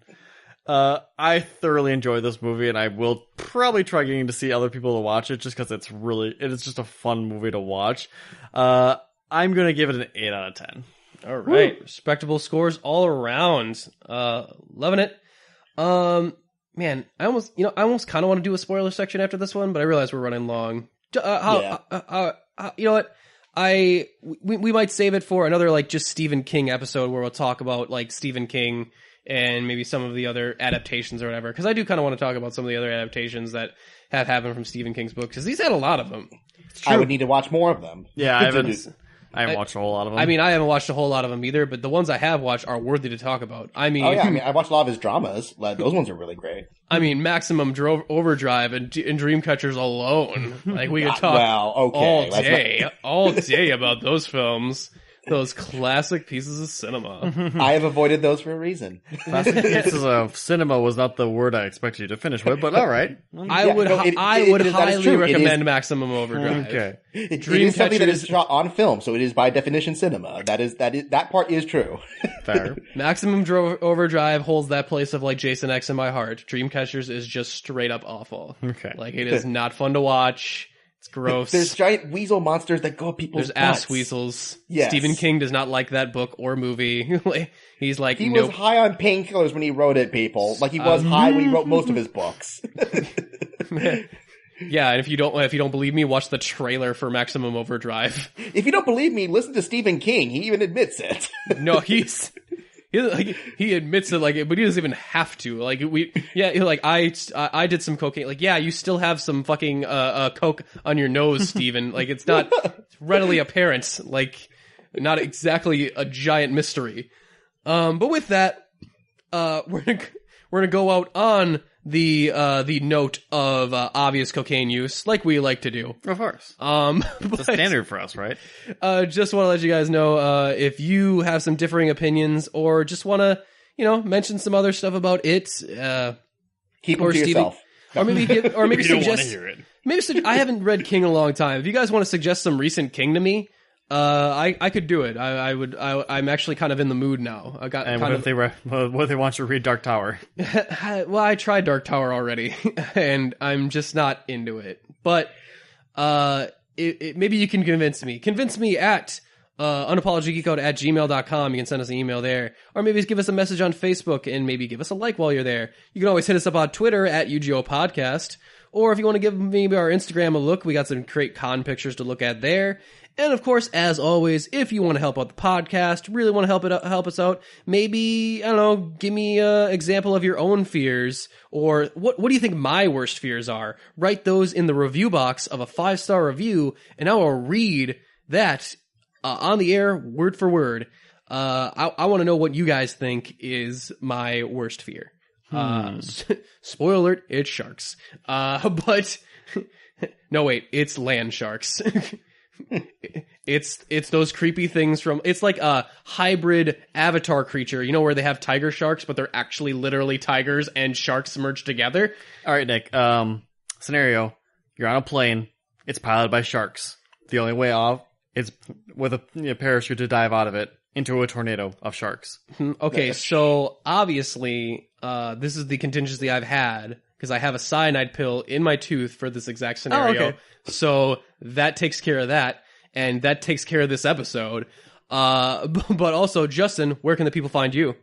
I thoroughly enjoyed this movie, and I will probably try getting to see other people to watch it just because it is just a fun movie to watch. I'm going to give it an 8 out of 10. All right. Woo. Respectable scores all around. Loving it. Man, I almost kind of want to do a spoiler section after this one, but I realize we're running long. You know what? We might save it for another like just Stephen King episode where we'll talk about like Stephen King and maybe some of the other adaptations or whatever. Because I do kind of want to talk about some of the other adaptations that have happened from Stephen King's books, because he's had a lot of them. I would need to watch more of them. Yeah, I haven't watched a whole lot of them. I mean, I haven't watched a whole lot of them either, but the ones I have watched are worthy to talk about. I mean, I watched a lot of his dramas. Those ones are really great. I mean, Maximum Overdrive and Dreamcatchers alone. Like, we could talk all day about those films. Those classic pieces of cinema. I have avoided those for a reason. Classic pieces of cinema was not the word I expected you to finish with, but all right. I would highly recommend Maximum Overdrive. Okay. It is something that is shot on film, so it is by definition cinema. That part is true. Fair. Maximum Overdrive holds that place of like Jason X in my heart. Dreamcatchers is just straight up awful. Okay. Like, it is not fun to watch. It's gross. There's giant weasel monsters that go up people's butts. There's ass weasels. Yes. Stephen King does not like that book or movie. He's like, he was high on painkillers when he wrote it, people. Like, he was high when he wrote most of his books. Yeah, and if you don't believe me, watch the trailer for Maximum Overdrive. If you don't believe me, listen to Stephen King. He even admits it. No, he admits it, like, but he doesn't even have to. Like, I did some cocaine. Like, yeah, you still have some fucking coke on your nose, Steven. Like, it's not readily apparent. Like, not exactly a giant mystery. But with that, we're gonna go out on the note of obvious cocaine use, like we like to do. Of course. It's a standard for us, right? Just want to let you guys know, if you have some differing opinions or just want to, mention some other stuff about it, keep them to yourself. Or maybe you suggest. Don't want to hear it. I haven't read King in a long time. If you guys want to suggest some recent King to me, I could do it. I'm actually kind of in the mood now. I got. And what if they want you to read Dark Tower? Well, I tried Dark Tower already, and I'm just not into it. But maybe you can convince me. Convince me at unapologeticgeekout@gmail.com. You can send us an email there, or maybe give us a message on Facebook and maybe give us a like while you're there. You can always hit us up on Twitter at UGO Podcast, or if you want to give maybe our Instagram a look, we got some great con pictures to look at there. And of course, as always, if you want to help out the podcast, really want to help us out, maybe, I don't know, give me an example of your own fears, or what do you think my worst fears are? Write those in the review box of a 5-star review, and I will read that on the air, word for word. I want to know what you guys think is my worst fear. Spoiler alert, it's sharks. But no, wait, it's land sharks. It's those creepy things from, it's like a hybrid Avatar creature, you know, where they have tiger sharks, but they're actually literally tigers and sharks merged together. All right, Nick. Scenario: you're on a plane. It's piloted by sharks. The only way off is with a parachute to dive out of it into a tornado of sharks. Okay, so obviously, this is the contingency I've had, because I have a cyanide pill in my tooth for this exact scenario. Oh, okay. So that takes care of that, and that takes care of this episode. But also, Justin, where can the people find you?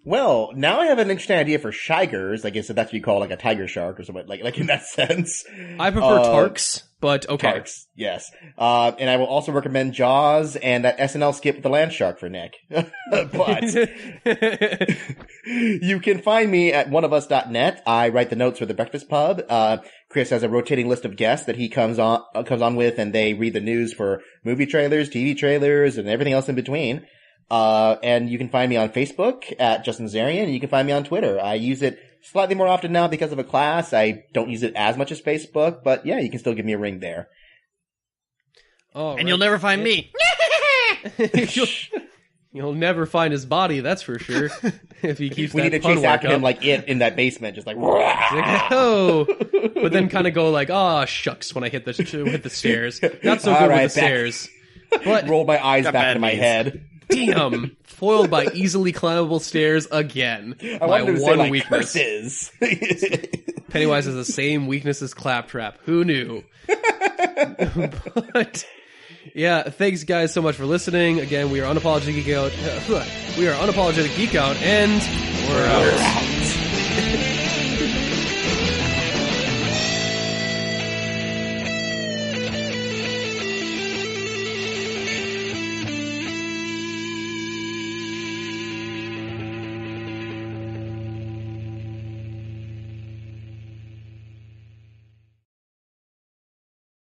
Well, now I have an interesting idea for shigers. I guess if that's what you call like a tiger shark or something, like in that sense. I prefer tarks, but okay. Tarks, yes. And I will also recommend Jaws and that SNL skit with the land shark for Nick. But you can find me at oneofus.net. I write the notes for the Breakfast Pub. Chris has a rotating list of guests that he comes on with, and they read the news for movie trailers, TV trailers, and everything else in between. And you can find me on Facebook at Justin Zarian, and you can find me on Twitter. I use it slightly more often now because of a class. I don't use it as much as Facebook, but yeah, you can still give me a ring there. Oh, and you'll never find me. You'll never find his body, that's for sure. If he keeps we that need to pun chase work after up. him like it in that basement, just like oh, but then kind of go like, shucks, when I hit the stairs. Not so All good right, with the stairs. But roll my eyes back into my head. Damn, foiled by easily climbable stairs again. I my wanted to one say, like, weakness. Curses. Pennywise has the same weakness as Claptrap. Who knew? But yeah, thanks guys so much for listening. Again, we are Unapologetic Geek Out. We are Unapologetic Geek Out, and we're out.